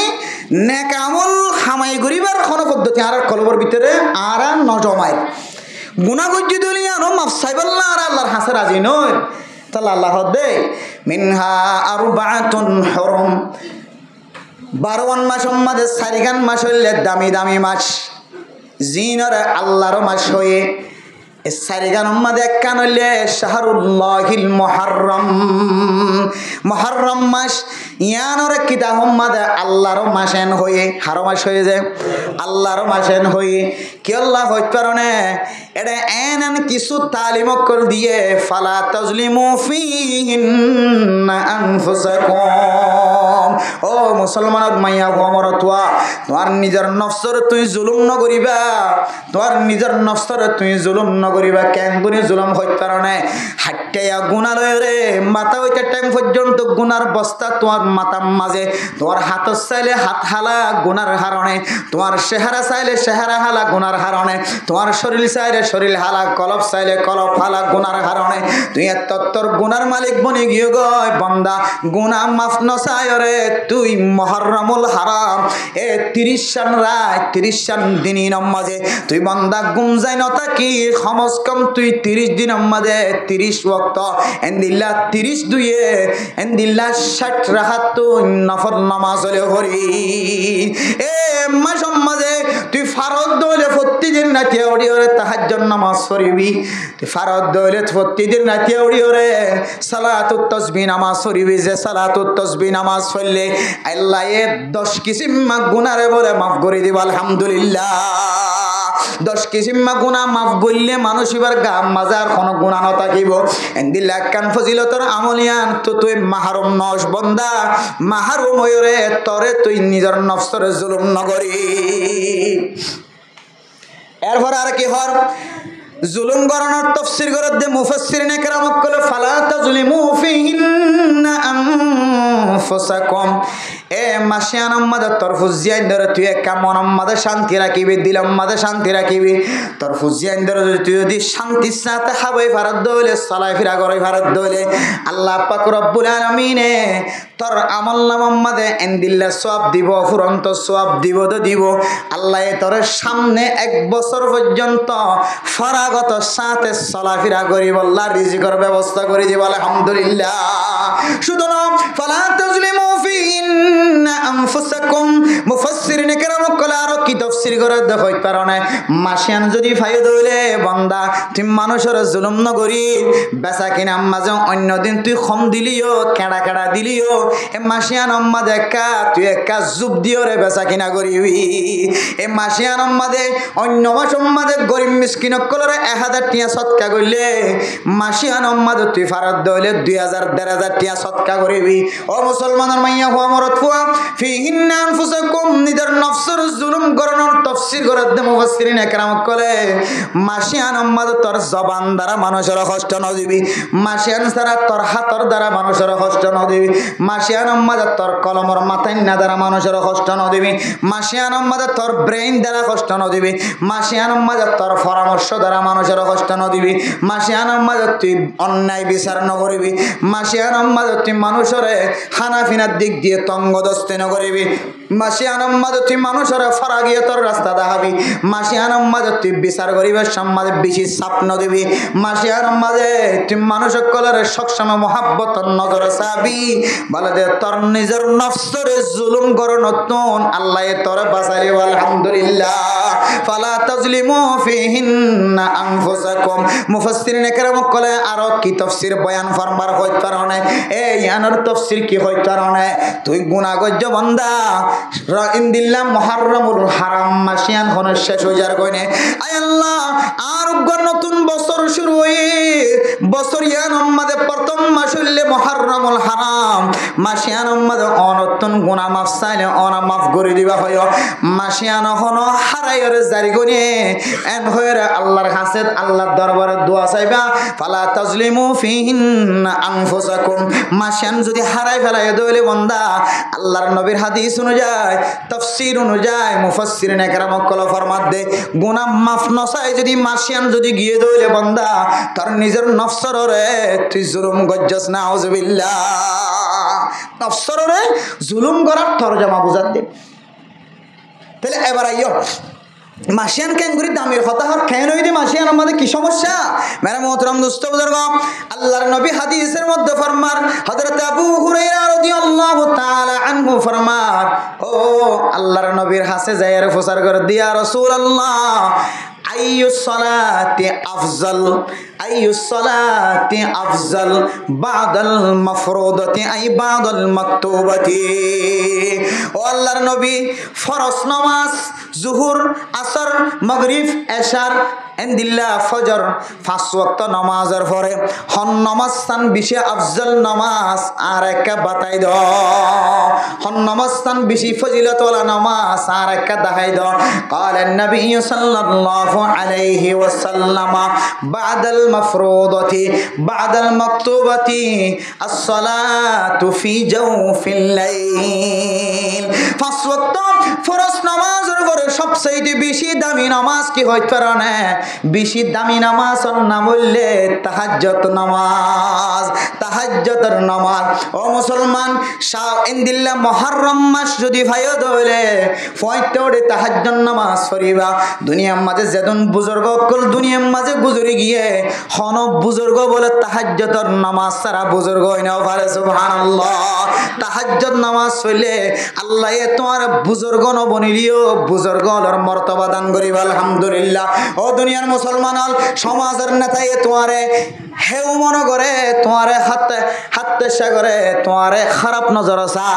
নেক আমল হামাই করিবার কোনো পদ্ধতি আর কলবর ভিতরে আর নজমায় গুনাহ গজ্জি দলিয়া নো মাফ সাইবাল্লাহ আর আল্লাহর হাসে রাজি নয় তাহলে আল্লাহ দে মিনহা আরবাতুন হুরুম 12 মাস মধ্যে 4 মাস হইলে দামি দামি মাস জিনর আল্লাহর মাস হয়ে এই 4 মধ্যে একখান হইলে শাহরুল্লাহিল মুহররম মুহররম মাস ইয়ানর কিতাব মধ্যে আল্লাহর মাসেন হয়ে হারো মাস হয়ে যায় আল্লাহর মাসেন হয়ে কি আল্লাহ হইতে পারে না এটা এন কিছু তালিম অক্কল দিয়ে ফালা তাজলিমু ফিহিন্না আনফুসাকুম। ও মুসলমানের মাইয়া গোমর তোয়া তোমার নিজের নফসরে তুই জুলুম ন করিবা, তোমার নিজের নফসরে তুই জুলুম ন করিবা। কেন তুমি জুলুম হইতে কারণে হাইটাইয়া গুণা লয় রে মাথা হইতে টাইম পর্যন্ত গুনার বস্তা তোমার মাথার মাঝে, তোমার হাত চাইলে হাত হালা গুনার হারণে, তোমার চেহারা চাইলে চেহারা হালা গুনার হারণে, তোমার শরীর চাইলে শরীর হালা, কলব চাইলে কলব হালা গুনার হারণে। তুই তোর গুনার মালিক বনি গিয়ে গয় বন্দা গুনা মাফ নসায় রে তুই মুহররমুল হারাম এ 30 শান রাত 30 শান দিনের মাঝে তুই বন্দা গুম যাই নতা কি কমস কম তুই 30 দিনের মাঝে 30 ওয়াক্ত এন্দিল্লা 30 দুইয়ে এন্দিল্লা 60 রাকাত তুই নফল নামাজ হলে হরি এ মাস মাঝে তুই ফারদ দইলে প্রতিদিন রাতে ওরে তাহাজ্জুদ নামাজ পড়িবি, তুই ফারদ দইলে প্রতিদিন রাতে ওরে সালাতুত তাসবিহ নামাজ পড়িবি। যে সালাতুত তাসবিহ নামাজ পড়লে আল্লাহ 10 কিসিম গুনাহরে বলে মাফ করে দিব আলহামদুলিল্লাহ। 10 কিসিম গুনাহ মাফ করলে মানুষ এবার গাম মাজার কোন গুনাহ না থাকিব। এন্দিল্লা কান ফজিলতর আমলিয়ান তো তুই মাহরুম নস বন্দা, মাহরুম হইরে তরে তুই নিজের নফসরে জুলুম নগরি। এরপর আর কি হর জুলুম করানোর তফসির করে দে মুফাসসিরিনে কেরাম কলে ফালা তাজলিমু ফিহিন্না আনফুসাকুম। এ মাসিয়ান মাদে তরফুজিয়ান ধরে তুই একা মনম মাদে শান্তি রাখিবি, দিলম মাদে শান্তি রাখিবি। তরফুজিয়ান ধরে তুই যদি শান্তির সাথে হাবাই ভারত দইলে চলাই ফিরা করে ভারত দইলে আল্লাহ পাক রব্বুল আলামিনে তোর আমল নামার মাদে এন্দিল্লা সওয়াব দিব, ফুরন্ত সওয়াব দিব তো দিব। আল্লাহ তোর সামনে 1 বছর পর্যন্ত ফরাগত সাথে চলাফেরা করিব, আল্লাহ রিজিকের ব্যবস্থা করে দিব আলহামদুলিল্লাহ। শুধু না ফালা তাজলিমু ফিহিন্না আনফুসাকুম। মুফাসসিরিনে কেরাম কলে আরো কি তাফসীর করে দেখাই কারণে মাসিয়ান যদি ফাইদ হইলে বান্দা তুই মানুষের জুলুম ন করি বেচা কিনা মাঝে অন্য দিন তুই কম দিলিও কেড়া কেড়া দিলিও এ মাসিয়ান মাঝে একা তুই একা জুব দিও রে বেচা কিনা করিবি। এ মাসিয়ান মাঝে অন্য মাস মাঝে গরিব মিসকিন কলরে 1000 টিয়া সৎকা করলে মাসিয়ান মাঝে তুই ফারত দইলে 2000 1500 টিয়া সৎকা করিবি। ও মুসলমানের মাইয়া হুয়া মরত ফুয়া ফিহিন্না আনফুসাকুম নিজের নফসের জুলুম করানোর তাফসীর করে দে মুফাসসিরিনে কেরাম কলে মাসিয়ান মাঝে তোর জবান দ্বারা মানুষের কষ্ট ন দিবি, মাসিয়ান ছাড়া তোর হাতর দ্বারা মানুষের কষ্ট ন দিবি, মাসিয়ান মাঝে তোর কলমর মাথায় না দ্বারা মানুষের কষ্ট ন দিবি, মাসিয়ান মাঝে তোর ব্রেইন দ্বারা কষ্ট ন দিবি, মাসিয়ান মাঝে তোর পরামর্শ দ্বারা মানুষের কষ্ট ন দিবি, মাসিয়ান মাঝে তুই অন্যায় বিচার ন করিবি, মাসিয়ান মাঝে তুই মানুষের খানাফিনার দিক দিয়ে তঙ্গদস্তি ন করিবি, মাসিয়ান মাঝে তুই মানুষের ফরাগিয়তর রাস্তা দেখাবি, মাসিয়ান মাঝে তুই বিচার করিবার সম্মাদে বেশি চাপ ন দিবি, মাসিয়ান মাঝে তুই মানুষ কলরে সবসময় মহাব্বত নজর চাবি। বলে দে তোর নিজের নফসরে জুলুম করো নতুন আল্লাহ তোর বাঁচাইলি আলহামদুলিল্লাহ। ফালা তাজলিমু ফিহিন্না আনফুসাকুম। মুফাসসিরিনে কেরাম কলে আরো কি তাফসীর বয়ান ফরমার হইত কারণে এই ইয়ানোর তাফসীর কি হইত কারণে তুই গুনাহ গজ্জ বান্দা ইনদিল্লাহ মুহররমুল হারাম মাসিয়ান হন শেষ হই যার কইনে আয় আল্লাহ আর নতুন বছর শুরু হয়ে বছর ইয়ান মাঝে প্রথম মাস হইলে মুহররমুল হারাম মাসিয়ান মাঝে অনতুন গুনাহ মাফ চাইলে অনা মাফ করে দিবা হয় মাসিয়ান হন হারাইরে জারি কইনে এন হইরে আল্লাহর কাছে আল্লাহর দরবারে দোয়া চাইবা ফালা তাজলিমু ফিহিন্না আনফুসাকুম। মাসিয়ান যদি হারাই ফেলাই দইলে বান্দা আল্লাহর নবীর হাদিস অনুযায়ী তাফসীর অনুযায়ী মুফাসসিরিনে কেরাম কলে ফরমাত দে গুনাহ মাফ নসাই যদি মাসিয়ান যদি গিয়ে দইলে বান্দা তার নিজের নফসরে তুই জুলুম গজ্জাস না আউযুবিল্লাহ। নফসরে জুলুম করার তরজমা বুঝাত দে। তাহলে এবার আইও মাসিয়ান কেন করি দামের কথা হর কেন হইতে মাসিয়ান আমাদের কি সমস্যা মেরা মোহতরম দোস্ত বুজুর্গ আল্লাহর নবী হাদিসের মধ্যে ফরমান হযরত আবু হুরায়রা রাদিয়াল্লাহু তাআলা আনহু ফরমান ও আল্লাহর নবীর কাছে যাইয়ার প্রচার করে দিয়া রাসূলুল্লাহ আইয়ুস সালাতি আফজাল আইয়ুস সালাতি আফজাল বাদাল মাফরুদাতি আই বাদাল মাকতুবাতি। ও আল্লাহর নবী ফরজ নামাজ জুহুর আসর মাগরিব এশার এন্দিল্লা ফজর 5 ওয়াক্ত নামাজের পরে হন নামাজ স্থান বেশি আফজল নামাজ আর একটা বাতাই দাও হন নামাজ স্থান বেশি ফজিলতওয়ালা নামাজ আর একটা দেখাই দাও قال النبي صلى الله عليه وسلم بعد المفروضة بعد المكتوبة الصلاة في جوف الليل 5 ওয়াক্ত ফরজ নামাজের পরে সবচেয়ে বেশি দামি নামাজ কি হইতে পারে না বেশি দামি নামাজের নাম হইলে তাহাজ্জুদ নামাজ তাহাজ্জুদের নামাজ ও মুসলমান শাহ ইন্দিল্লাহ মুহররম মাস যদি ভাইও দলে ফয়তোড়ে তাহাজ্জুদ নামাজ পড়িবা দুনিয়ার মাঝে যেদিন বুজুর্গ কল দুনিয়ার মাঝে গুজরি গিয়ে হন বুজুর্গ বলে তাহাজ্জুদের নামাজ সারা বুজুর্গ হইনাও পারে সুবহানাল্লাহ তাহাজ্জুদ নামাজ পড়লে আল্লাহ তোমার বুজুর্গ ন বনিলিও বুজুর্গর মর্তবা দান করিবা আলহামদুলিল্লাহ ও দুনিয়ার মুসলমান সমাজের নেতায় তোমারে হেউ মনে করে তোমারে হাতে সাগরে তোমারে খারাপ নজর আসা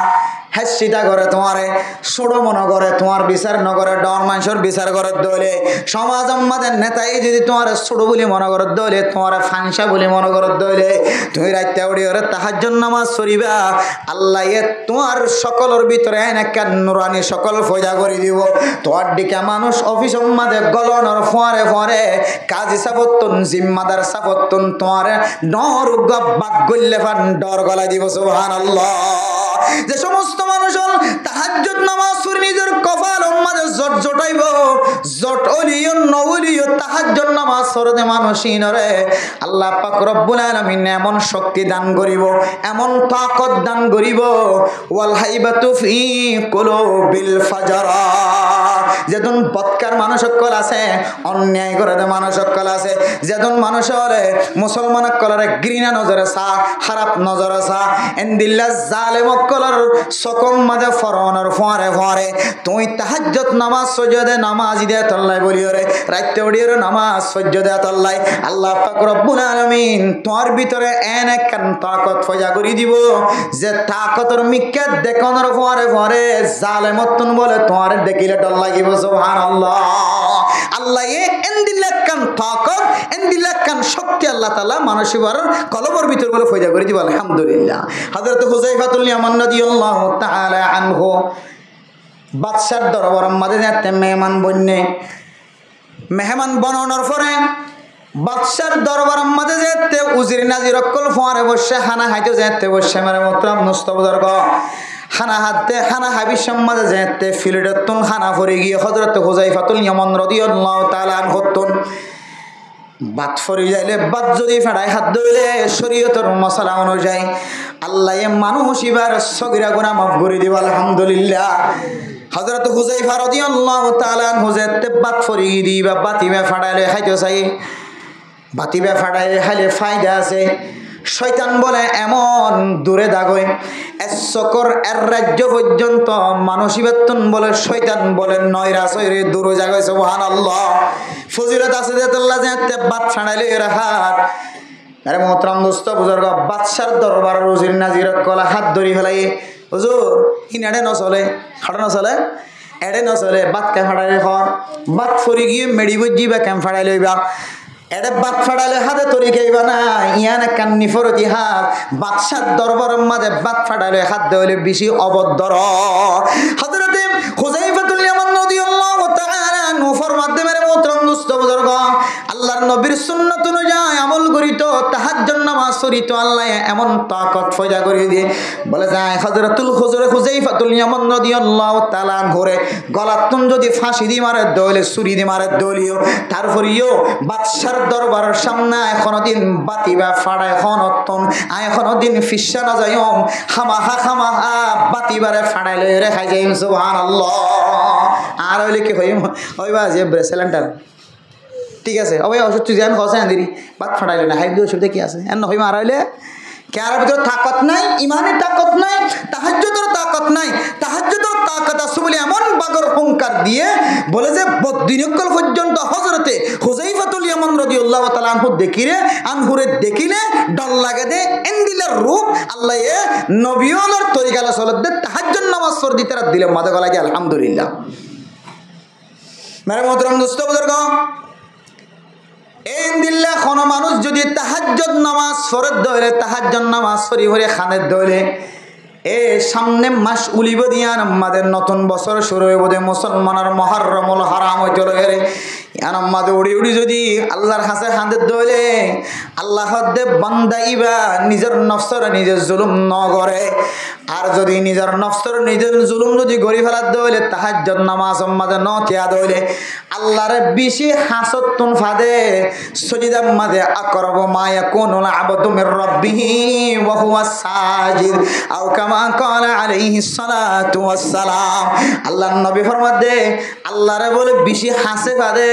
হাসিটা করে তোমারে ছোড়ো মনে করে তোমার বিচার নগরে ডর মানুষের বিচার করে দলে সমাজ আমাদের নেতাই যদি তোমার ছোট বলে মনে করে দলে তোমার ফাংসা বলে মনে করে দলে তুমি রাইতে উড়ি ওরে তাহাজ্জুদ নামাজ পড়িবা আল্লাহ তোমার সকলের ভিতরে একটা নুরানি সকল ফয়দা করে দিব তোমার দিকে মানুষ অফিস মাঝে গলনের ফোয়ারে ফোয়ারে কাজী সাবতুন জিম্মাদার সাবতুন তোমার ডর বাক গল্লে ফান ডর গলা দিব সুবহানাল্লাহ যে সমস্ত মানুষ তাহাজ্জুদ নামাজ পড়ে নিজের কপালের মাঝে জট জটাইব জট ওলিও নওলিও তাহাজ্জুদ নামাজ পড়ে মানুষিনরে আল্লাহ পাক রব্বুল আলামিন এমন শক্তি দান করিব এমন তাকত দান করিব ওয়াল হাইবাতু ফি কুলুবিল ফাজরা যেদিন বৎকার মানুষ সকল আছে অন্যায় করে মানুষ সকল আছে যেদিন মানুষ হলে মুসলমান সকলের ঘৃণা নজরে সা খারাপ নজরে সা এন্দিল্লা জালেম সকলের সকম মাঝে ফরনের ফোয়ারে ফোয়ারে তুই তাহাজ্জুদ নামাজ সজ্জদে নামাজ দে তল্লাই বলিও রে রাইতে উড়িয়ে নামাজ সজ্জদে তল্লাই আল্লাহ পাক রব্বুল আলামিন তোমার ভিতরে এন একখান তাকত ফজা করে দিব যে তাকতর মিক্কা দেখনের ফোয়ারে ফোয়ারে জালেমতন বলে তোমার দেখিলে ডর লাগিব সুবহানাল্লাহ আল্লাহ এন্দিল্লাকান তাকত এন্দিল্লাকান শক্তি আল্লাহ তাআলা মানসিবার কলবর ভিতর বলে ফয়দা করে দিব আলহামদুলিল্লাহ হযরত হুযায়ফাতুল ইয়ামান রাদিয়াল্লাহু তাআলা আনহু বাদশার দরবারের মাঝে যেতে মেহমান বনানোর পরে বাদশার দরবারের মাঝে যেতে উজির নাজির অকল ফোয়ারে বসে হানা হাইতে যেতে বসে মেরে মোহতারাম মুস্তাফাদর খানা হাতে খানা হাবির সম্মাদে যেতে ফিল্ডতুন খানা পড়ে গিয়ে হযরত হুযায়ফাতুল ইয়ামান রাদিয়াল্লাহু তাআলা আনহুতুন বাত ফরি যাইলে বাত যদি ফেড়ায় হাত ধরলে শরীয়তের মশলা অনুযায়ী আল্লাহ মানুষ এবার সগীরা গুনাহ মাফ করে দিব আলহামদুলিল্লাহ হযরত হুযায়ফা রাদিয়াল্লাহু তাআলা আনহু যেতে বাত ফরি দিবা বাতিবে ফাড়াইলে খাইতে চাই বাতিবে ফাড়াইলে খাইলে ফায়দা আছে শয়তান বলে এমন দূরে দাগয় এসকর এর রাজ্য পর্যন্ত মানসিবাতন বলে শয়তান বলে নয়রা সয়রে দূরে জায়গায় সুবহানাল্লাহ ফজিলত আছে যে আল্লাহ যে বাত ফাড়াইলে রাহাত আরে মোহতরম দোস্ত বুজুর্গ বাদশার দরবার রোজির নাজির কলা হাত ধরি ফেলাই হুজুর ইনাডে ন চলে খাড়া ন চলে এডে ন চলে বাত কে ফাড়াইলে খন বাত ফরি গিয়ে মেডি বুঝি বা কেম ফাড়াই লইবা এডে বাত ফাড়াইলে হাতে তরি খাইবা না ইয়ান কান্নি ফরতি হাত বাদশার দরবারের মাঝে বাত ফাড়াইলে হাত দেওয়ালে বেশি অবদ্ধর হযরতে হুযায়ফাতুল ইয়ামান রাদিয়াল্লাহু তাআলা আনহু ফরমাতে মেরে মোহতরম দোস্ত বুজুর্গ আল্লাহর নবীর সুন্নাত অনুযায়ী আমল করিত তাহাজ্জুদ নামাজ পড়িত আল্লাহ এমন তাকত ফয়দা করে দিয়ে বলে যায় হযরতুল হুযায়ফাতুল ইয়ামান রাদিয়াল্লাহু তাআলা আনহুরে গলাতুন যদি ফাঁসি দি মারে দলে ছুরি দি মারে দলিও তারপরেও বাদশার দরবারের সামনে এখনো দিন বাতিবা ফাড়া এখনতন এখনো দিন ফিসা না যাইম খামাহা বাতিবারে ফাড়াইলে রেখাই যাইম সুবহানাল্লাহ আর হইলে কি হইবা যে ব্রেসেলেন্টার ঠিক আছে ওই ওষুধ তুই যেন খসে আনদিরি বাত ফাটাইলে না হাইব ওষুধে কি আছে এন হইবা আর হইলে কেয়ার ভিতরে তাকত নাই ইমানের তাকত নাই তাহাজ্জুদের তাকত নাই তাহাজ্জুদের তাকত আছে বলে এমন বাগর হুঙ্কার দিয়ে বলে যে বদিনকল পর্যন্ত হযরতে হুযায়ফাতুল ইয়ামান রাদিয়াল্লাহু তাআলা আনহুরে দেখিলে ডর লাগে দে এন্দিলার রূপ আল্লাহ এ নবিয়র তরিকালা সলাত দে তাহাজ্জুদ নামাজ পড় দিতে রাত দিলে মাথা গলায় আলহামদুলিল্লাহ মেরে মোহতরম দোস্ত বুজুর্গ এই দিল্লা কোনো মানুষ যদি তাহাজ্জুদ নামাজ পড়ে দইলে তাহাজ্জুদ নামাজ পড়ি পড়ে খানের দইলে এ সামনে মাস উলিব দিয়া আমাদের নতুন বছর শুরু হইব দে মুসলমানের মুহররমুল হারাম হইতে রে আমাদের উড়ি উড়ি যদি আল্লাহর কাছে হাঁদের দইলে আল্লাহ দে বান্দাইবা নিজের নফসর নিজের জুলুম ন করে আর যদি নিজের নফসর নিজের জুলুম যদি গড়ি ফেলার দইলে তাহাজ্জুদ নামাজ আমাদের ন তিয়া দইলে আল্লাহর বেশি হাসতুন ফাদে সজিদার মাঝে আকরাবু মা ইয়াকুনুল আবদু মির রাব্বিহি ওয়া হুয়া সাজিদ আও কামা ক্বালা আলাইহিস সালাতু ওয়াস সালাম আল্লাহর নবী ফরমাতে আল্লাহরে বলে বেশি হাসে ফাদে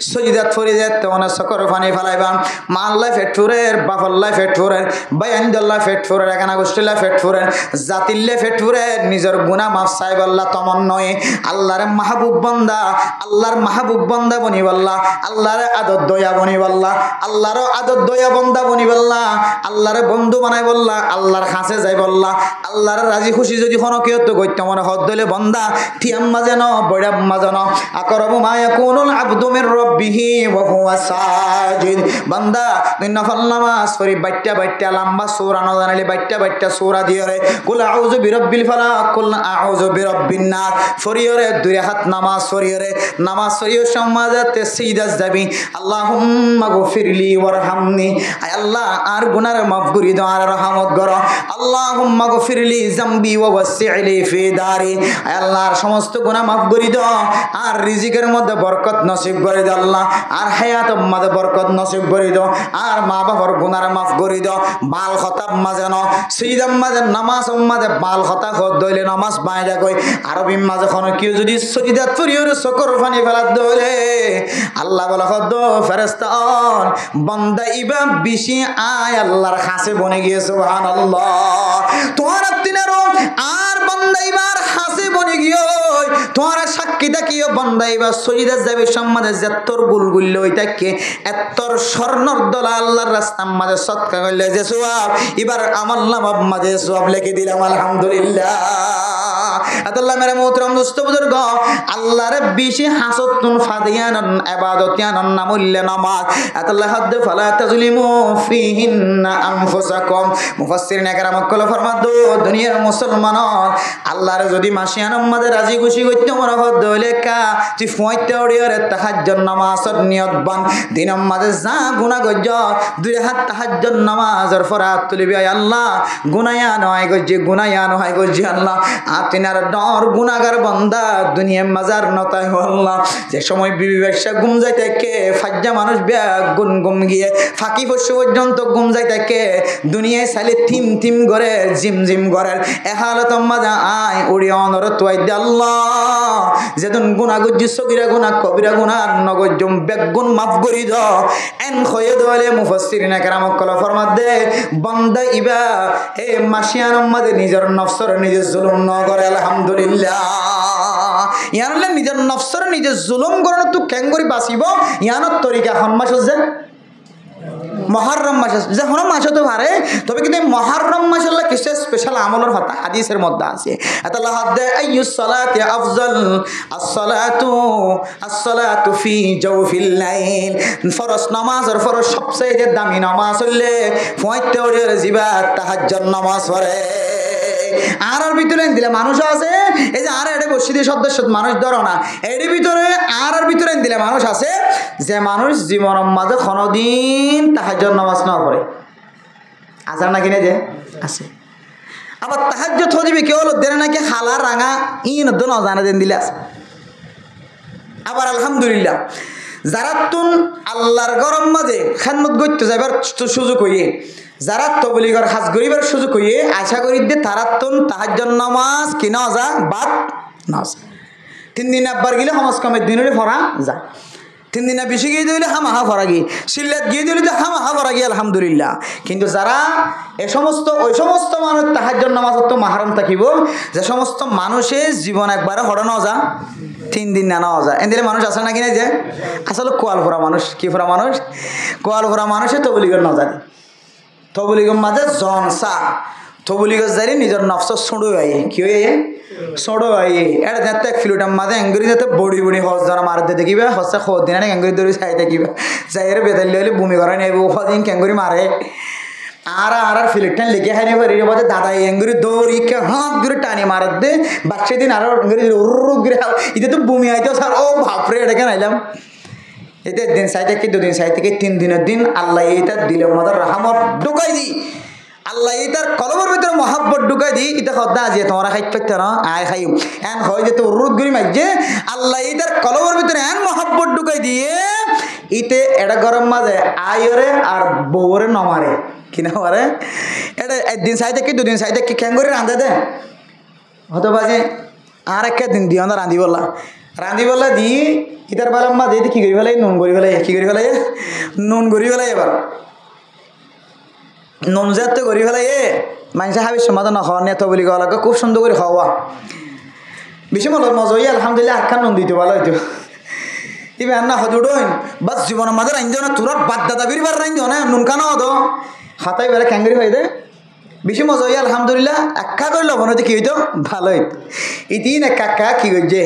সজিদাত ফরিজাত তোনা সকর ফানি ফলাইবা মা আল্লাহ ফেটুরের বাফাল্লাহ ফেটুরের বায়ানদাল্লাহ ফেটুরের একানা গোষ্ঠীলা ফেটুরের জাতিল্লে ফেটুরের নিজের গুনাহ মাফ চাইব আল্লাহ তমন নয় আল্লাহর মাহবুব বান্দা আল্লাহর মাহবুব বান্দা বনিবাল্লাহ আল্লাহর আদর দয়া বনিবাল্লাহ আল্লাহর আদর দয়া বান্দা বনিবাল্লাহ আল্লাহর বন্ধু বানাই বললা আল্লাহর কাছে যাই বললা আল্লাহর রাজি খুশি যদি কোনো কেউ তো গইতে মনে হদ দলে বান্দা থিয়াম মাঝে ন বৈরাব মাঝে ন আকরাবু মা ইয়াকুনুল আবদু মির রাব্বিহি ওয়া হুয়া সাজিদ বান্দা তুই নফল নামাজ পড়ি বাইটা বাইটা লম্বা সূরা ন জানালে বাইটা বাইটা সূরা দিয়ে রে কুল আউযু বিরাব্বিল ফালাক কুল আউযু বিরাব্বিন নাস ফরিয়রে দুই হাত নামাজ ফরিয়রে নামাজ ফরিয় সমাজতে সিজদা যাবি আল্লাহুম্মা গফিরলি ওয়ারহামনি আয় আল্লাহ আর গুনাহ মাফ করি দাও আর রহমত করো আল্লাহুম্মা গফিরলি যামবি ওয়া ওয়াসি'লি ফি দারি আয় আল্লাহর সমস্ত গুনাহ মাফ করি দাও আর রিজিকের মধ্যে বরকত নসিব করে দাও আল্লাহ আর হায়াতের মধ্যে বরকত নসিব করে দাও আর মা বাবার গুনাহ মাফ করে দাও বাল খতাব মাঝে ন সিজদার মাঝে নামাজ মাঝে বাল খতা হদ দইলে নামাজ বাইদা কই আরবি মাঝে কোন কেউ যদি সজিদাত ফরিয়রে সকর ফানি ফেলাত দইলে আল্লাহ বলে হদ ফেরেশতা বান্দা ইবা বেশি আয় আল্লাহর কাছে বনে গিয়ে সুবহানাল্লাহ তোমার তিনারো আর বান্দা ইবার কাছে বনে গিয়ে তোমার সাক্ষী দেখিও বান্দা ইবা সজিদা যাবে সম্মানে যতর গুলগুল ওইটাকে এতর স্বর্ণর দলা আল্লাহর রাস্তার মাঝে সদকা করলে যে সওয়াব এবার আমার নামার মাঝে সওয়াব লিখে দিলাম আলহামদুলিল্লাহ আল্লাহ মেরে মোহতরম দোস্ত বুজুর্গ আল্লাহর বেশি হাসতুন ফাদিয়ান ইবাদতিয়ান নামুল্য নামাজ আল্লাহ হাদ ফালা তাজলিমু ফিহিন্না আনফুসাকুম মুফাসসিরিন کرام কল ফরমাদু দুনিয়ার মুসলমান আল্লাহর যদি মাসিয়ান আমাদের রাজি খুশি করতে মনে হদ লেখা তুই ফয়তে ওড়িয়ারে তাহাজ্জুদ নামাজের নিয়ত বান দিনের মাঝে যা গুনাহ গজ্জ দুই হাত তাহাজ্জুদ নামাজের ফরাত তুলিবি আল্লাহ গুনায়া নয় গজ্জে গুনায়া নয় গজ্জে আল্লাহ আতিনার ডর গুনাহগার বান্দা দুনিয়ার মাজার নতাই আল্লাহ যে সময় বিবি ব্যবসা ঘুম যাইতে কে ফাজ্জা মানুষ ব্যাগ গুন গুম গিয়ে ফাঁকি পশু পর্যন্ত ঘুম যাইতে কে দুনিয়ায় সালে থিম থিম করে জিম জিম করে এ হালত মাজা আয় উড়ি অনর তুই আল্লাহ যেদিন গুনাহ গজ্জি সগিরা গুনাহ কবিরা গুনাহ নগজ্জম বেগুন মাফ করি দাও এন খয়ে দলে মুফাসসিরিন کرام কল ফরমাত দে বান্দা ইবা হে মাসিয়ান আমাদের নিজের নফসর নিজের জুলুম ন করে আলহামদুলিল্লাহ ইয়ানলে নিজের নফসর নিজের জুলুম করন তো কেন করি বাঁচিব ইয়ানত তরিকা হন মাস যে মুহররম মাস যে হন মাস তো পারে তবে কিন্তু মুহররম মাস আল্লাহ কিছু স্পেশাল আমলের কথা হাদিসের মধ্যে আছে আল্লাহ হাদ আইয়ুস সালাতি Afzal as-salatu fi jawfil layl ফরজ নামাজের ফরজ সবচেয়ে দামি নামাজ হলে ফয়তে ওরে জিবাত তাহাজ্জুদ নামাজ পড়ে আর ভিতরে দিলে মানুষ আছে এই যে আর এটা বসিদের সদস্য মানুষ ধরো না এর ভিতরে আর ভিতরে দিলে মানুষ আছে যে মানুষ জীবনের মাঝে কোনোদিন তাহাজ্জুদ নামাজ না পড়ে আজার না কিনে যে আছে আবার তাহাজ্জুদ হদিবে কেউ দেন নাকি হালা রাঙা ইন দন জানা দেন দিলে আছে আবার আলহামদুলিল্লাহ যারা তুন আল্লাহর গরম মাঝে খেদমত করতে যাবার সুযোগ হইয়ে যারা তবলিগর হাজ গরিবের সুযোগ হইয়ে আশা করি দে তারাতন তাহাজ্জুদ নামাজ কি না যা বাদ না 3 দিন আব্বার গেলে সমাজ কমের দিনের ফরা যা 3 দিন বেশি গিয়ে দিলে হামাহা ফরা গিয়ে সিল্লাত গিয়ে দিলে তো হামাহা ফরা গিয়ে আলহামদুলিল্লাহ কিন্তু যারা ওই সমস্ত মানুষ তাহাজ্জুদ নামাজ তো মাহারাম থাকিব যে সমস্ত মানুষের জীবন একবারে হড়ানো যা 3 দিন না নেওয়া যায় এদিকে মানুষ আসে না কিনা যে আসলে কোয়াল ভরা মানুষ কি ভরা মানুষ কোয়াল ভরা মানুষে তবলিগর না জানে তবলিগর মাঝে জনসা তবলি গছ যাই নিজের নফস ছোড়ো আইয়ে কি হয়ে ছোড়ো আইয়ে এটা যাতে এক ফিলুটার মাঝে অ্যাঙ্গুরি যাতে বড়ি বড়ি হস যারা মারতে দেখিবা হসে খোদ দিন অ্যাঙ্গুরি ধরে চাই দেখিবা যাইয়ের বেদালি হলে বমি করা নেব দিন ক্যাঙ্গুরি মারে আর ফিলিটটান লিখে খাই নেব রে বাদে দাদা অ্যাঙ্গুরি দৌড়ি কে হাত ঘুরে টানি মারত দে বাচ্চা দিন আরো অ্যাঙ্গুরি ঘুরে এটা তো বমি আইতো স্যার ও বাপরে এটা কেন আইলাম এতে দিন সাই থেকে দুদিন সাই থেকে 3 দিনের দিন আল্লাহ এইটা দিলের মধ্যে রাহমত ঢুকাই দি আল্লাহ এইটার কলমের ভিতরে মহাব্বত ঢুকাই দি এটা খদ্দা আজি তোমরা খাইতে পারতে না আয় খাই এন হয় যে তো রুদ গরি মাঝে আল্লাহ এইটার কলমের ভিতরে এন মহাব্বত ঢুকাই দিয়ে ইতে এটা গরম মাঝে আয়রে আর বউরে নমারে কিনা মারে এটা একদিন সাই থেকে দুদিন সাই থেকে কেন করে রাঁধে দে হয়তো বাজে আর একটা দিন দিও না রাঁধি বললা দি ইতার বেলা মা দিদি কি করি ফেলাই নুন করি ফেলাই কি করি ফেলাই নুন করি ফেলাই এবার নুন জাত করি ফেলাই মানুষের হাবির সমাধান খাওয়া নেত বলি খাওয়া লাগে খুব সুন্দর করে খাওয়া বেশি মনে মজা হইয়া আলহামদুলিল্লাহ আটখান নুন দিতে ভালো হইতো ইবে আন্না হদুডইন বাস জীবনের মাঝে রাইন না তোরা বাদ দাদা বিরিবার রাইন না নুন কানা হতো হাতাই বেলা ক্যাঙ্গরি হয়ে দে বেশি মজা হইয়া আলহামদুলিল্লাহ একা করে লবণ হইতে কি হইতো ভালো হইতো ইতিন একা কি করছে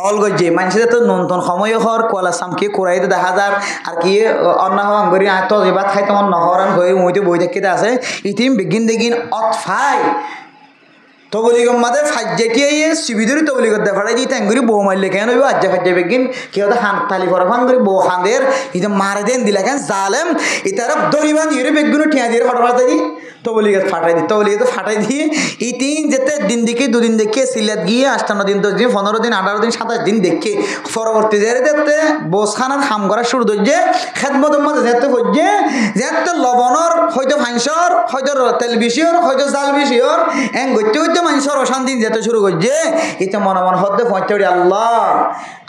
অল গজ্জে মানুষের তো নতুন সময় হর কলা সামকে কোরাইতে দেখা যার আর কি অন্য হরি তো এবার খাইতে মন নহরান হয়ে মুইতে বই থাকিতে আছে ইতিম বিগিন দেগিন অতফাই তবলিগম মাদে ফাজ্জাটি আইয়ে সিবিদুরি তবলিগত দেখাড়াই দিই ট্যাঙ্গুরি বউ মারলে কেন হইব আজ্জা ফাজ্জা বেগিন কেউ তো হান তালি ফরা ফান করে বউ হাঁদের ইতে মারে দেন দিলা কেন জালেম ইতারা দরিবান ইউরে বেগুনো ঠিয়া দিয়ে ফটা দিই তবলিগত ফাটাই দিই তবলিগত ফাটাই দিয়ে এই তিন যেতে দিন দেখে দুদিন দেখে সিলেট গিয়ে 58 দিন 10 দিন 15 দিন 18 দিন 27 দিন দেখে পরবর্তী জেরে দেখতে বোসখানার হাম করা শুরু ধরছে খেদমতের মধ্যে যেতে হচ্ছে যেতে লবণর হয়তো ফাইসর হয়তো তেল বিষয়র হয়তো জাল বিষয়র এং গইতে হইতে মানুষের অশান্তি যেতে শুরু করছে এতে মনে মনে হতে পৌঁছে আল্লাহ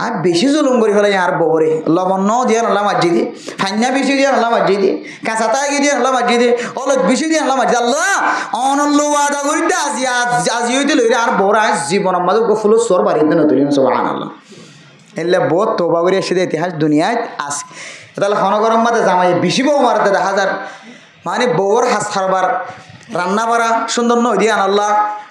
আর বেশি জুলুম করে ফেলাই আর ববরে লবণ ন দিয়ে আল্লাহ মার্জি দিয়ে ফাইনা বেশি দিয়ে আল্লাহ মার্জি দিয়ে কাঁচা তাগি দিয়ে আল্লাহ মার্জি দিয়ে অলক বেশি দিয়ে আল্লাহ মার্জি আল্লাহ অনল্ল আদা করিতে আজি হইতে লইরে আর বড় আজ জীবন আমাদের ফুল সর বাড়িতে নতুন সুবহানাল্লাহ এলে বহুত তোবা করে এসে ইতিহাস দুনিয়ায় আছে তাহলে হনগরম মাঝে জামাই বেশি বউ মারতে 1000 মানে বউর হাস হারবার রান্না বাড়া সুন্দর নয় দিয়ে আল্লাহ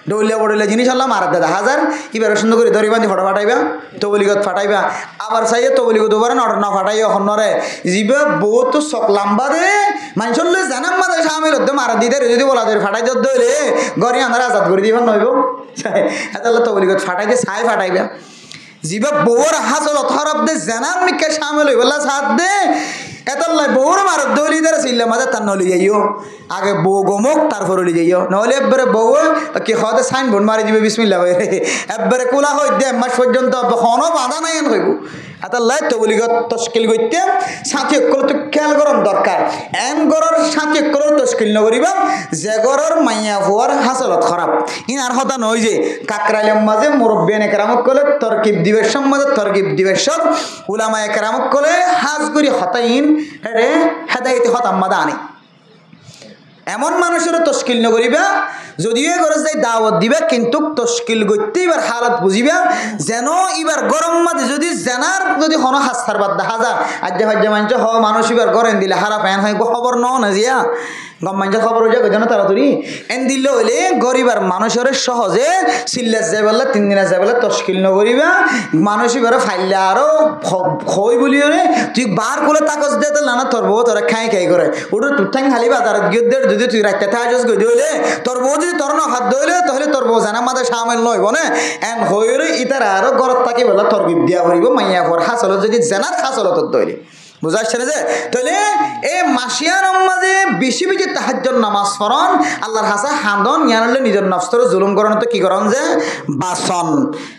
ডৌলিয়া বড়লিয়া জিনিস আল্লাহ মারাতে 1000 এবার সুন্দর করে ধরি বান্ধি ফটো ফাটাইবা তবলিগত ফাটাইবা আবার চাইয়ে তবলিগত ওবার না ফাটাইয়া হন্নরে জিবা বউ তো চক লাম্বা দে মানুষের জানাম মাঝে সামিল হতে মারা দিতে যদি বলা ধরে ফাটাই ধরে গড়ি আন্ধার আজাদ করে দিবার নইব তাহলে তবলিগত ফাটাই দিয়ে ছাই ফাটাইবা জিবা বউর হাসলত হরব দে জানাম নিকে সামিল হইবলা সাথ দে এতলাই বউর মারত দলি দ্বারা চিল্লা মাঝে তার নলি যাইও আগে বউ গমুক তারপর লি যাইও নহলে একবারে বউ কি হতে সাইন বোর্ড মারি দিবে বিসমিল্লা হয়ে একবারে কোলা হই দে মাস পর্যন্ত হনো বাধা নাই এন হইব এতলাই তবলিগত তশকিল করতে সাথী অকল তো খেয়াল করার দরকার এন গড়ের সাথী অকলের তশকিল নকরিবা যে গড়ের মাইয়া হওয়ার হাসলত খারাপ ইন আর হতা নয় যে কাকরাইলের মাঝে মুরব্বিয়ান একরামক কলে তরকিব দিবেশম মাঝে তরকিব দিবেশক উলামা একরামক কলে হাজ করি হতাইন রে হেদায়েতে হতাম মাদা আনে এমন মানুষের তশকিল নকরিবা যদিও গরজ যাই দাওয়াত দিবা কিন্তু তশকিল করতে এবার হালত বুঝিবা যেন এবার গরম মাঝে যদি জেনার যদি হন হাস্তার বাদ দেখা যা আজ্জা ফাজ্জা মানুষ মানুষ এবার গরেন দিলে হারা প্যান হয় খবর ন না জিয়া গম মানুষের খবর হয়ে যাবে যেন তাড়াতাড়ি এন দিলে হইলে গরিবার মানুষের সহজে সিল্লাস যাইবেলা 3 দিনে যাইবেলা তশকিল নকরিবা মানুষ এবার ফাইলে আরো খই বলি রে তুই বার কোলে তাকস দে তো না তোর বউ তোরা খাই করে ওটা তুই ঠাং খালি বাজারত গিয়ে যদি তুই রাখতে থাকস গই দিলে তোর বউ যদি তোর না হাত ধইলে তাহলে তোর বউ জানা মাঝে সামিল নইব না এন হইরে ইতার আরো গরত থাকি বলা তোর গিফট দিয়া করিব মাইয়া ফর হাসল যদি জেনার হাসলত দইলে বুঝাচ্ছে না যে তাহলে এই মাসিয়ার মাঝে বেশি বেশি তাহাজ্জুদ নামাজ পড়ন আল্লাহর হাসা হাঁদন ইয়ানলে নিজের নফসরে জুলুম করন তো কি করন যে বাসন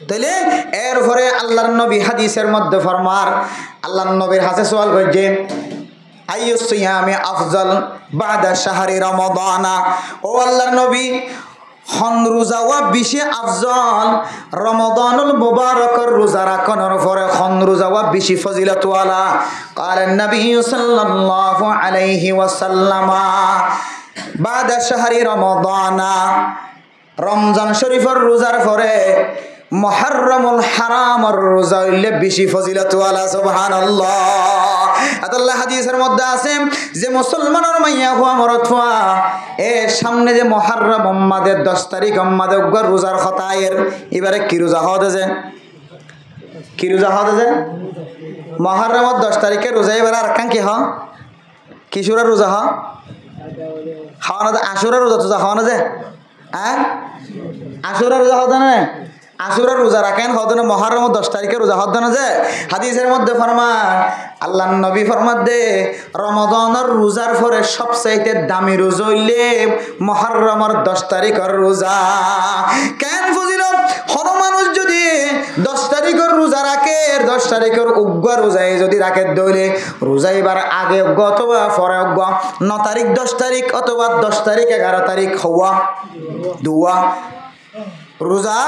তাহলে এরপরে আল্লাহর নবী হাদিসের মধ্যে ফরমার আল্লাহর নবীর হাসে সওয়াল করছে আইয়ু সিয়ামি আফজাল বাদা শাহরি রমাদানা ও আল্লাহর নবী হন রোজা ওয়া বেশি আফজল রমাদানুল মুবারকর রোজা রাখানোর পরে হন রোজা ওয়া বেশি ফজিলত ওয়ালা قال النبي صلى الله عليه وسلم بعد شهر رمضان রমজান শরীফের রোজার পরে মুহররমুল হারামর রোজা হইলে বেশি ফজিলত ওয়ালা সুবহানাল্লাহ। আল্লাহ হাদিসের মধ্যে আছে যে মুসলমানের মাইয়া হুয়া মরত হুয়া এ সামনে যে মুহররম উম্মাদের 10 তারিখ উম্মাদের রোজার খতায়ের এবারে কি রোজা হওয়া যায়, কি রোজা হওয়া যায় মুহররমের 10 তারিখে রোজা। এবারে আর কান কি হ কিশোরের রোজা হ খাওয়ানো যায়, আশুরার রোজা তোজা খাওয়ানো যায়, হ্যাঁ আশুরার রোজা হতো না, আশুরার রোজা রাখেন হতো না, মুহররমের 10 তারিখে রোজা হতো না। যে হাদিসের মধ্যে ফরমান আল্লাহর নবী ফরমাত দে রমাদানের রোজার পরে সবচাইতে দামি রোজা হইলে মুহররমের 10 তারিখের রোজা। কেন ফজিলত? কোন মানুষ যদি 10 তারিখের রোজা রাখে, 10 তারিখের উগ্র রোজায় যদি রাখে দইলে রোজা এবার আগে উগ্র অথবা পরে উগ্র, 9 তারিখ 10 তারিখ অথবা 10 তারিখ 11 তারিখ হওয়া দুয়া রোজা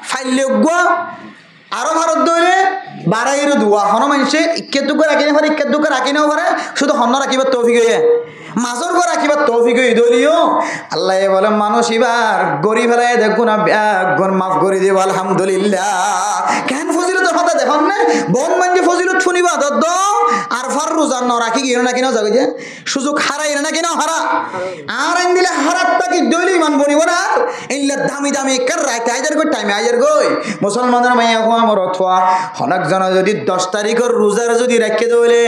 ফাইলে উগ্র আরো ভারত দইলে বারাইরো দুয়া। হন মানুষে ইক্কের দুঃখ রাখি না পারে, ইক্কের দুঃখ রাখি নাও পারে, শুধু হন্য রাখিবার তৌফিক হয়ে মাছর ঘর রাখিবার তৌফিক হয়ে দলিও আল্লাহ বলে মানুষ এবার গরিব ফেলায় দেখুন গুণ মাফ করে দিব আলহামদুলিল্লাহ। কেন ফজিলত কথা দেখুন না বন মানে ফজিলত শুনিবা দদ্দ আর ফার রোজা ন রাখি গিয়ে না কিনা যাবে যে সুযোগ হারাই না কিনা হারা আর আইন দিলে হারাতটা কি দলি মান বনিব না ইল্লা দামি দামি কার রাইতে আইজার গই টাইমে আইজার গই মুসলমানের মাইয়া হো আমার অথবা হনক জন যদি 10 তারিখের রোজার যদি রাখে দইলে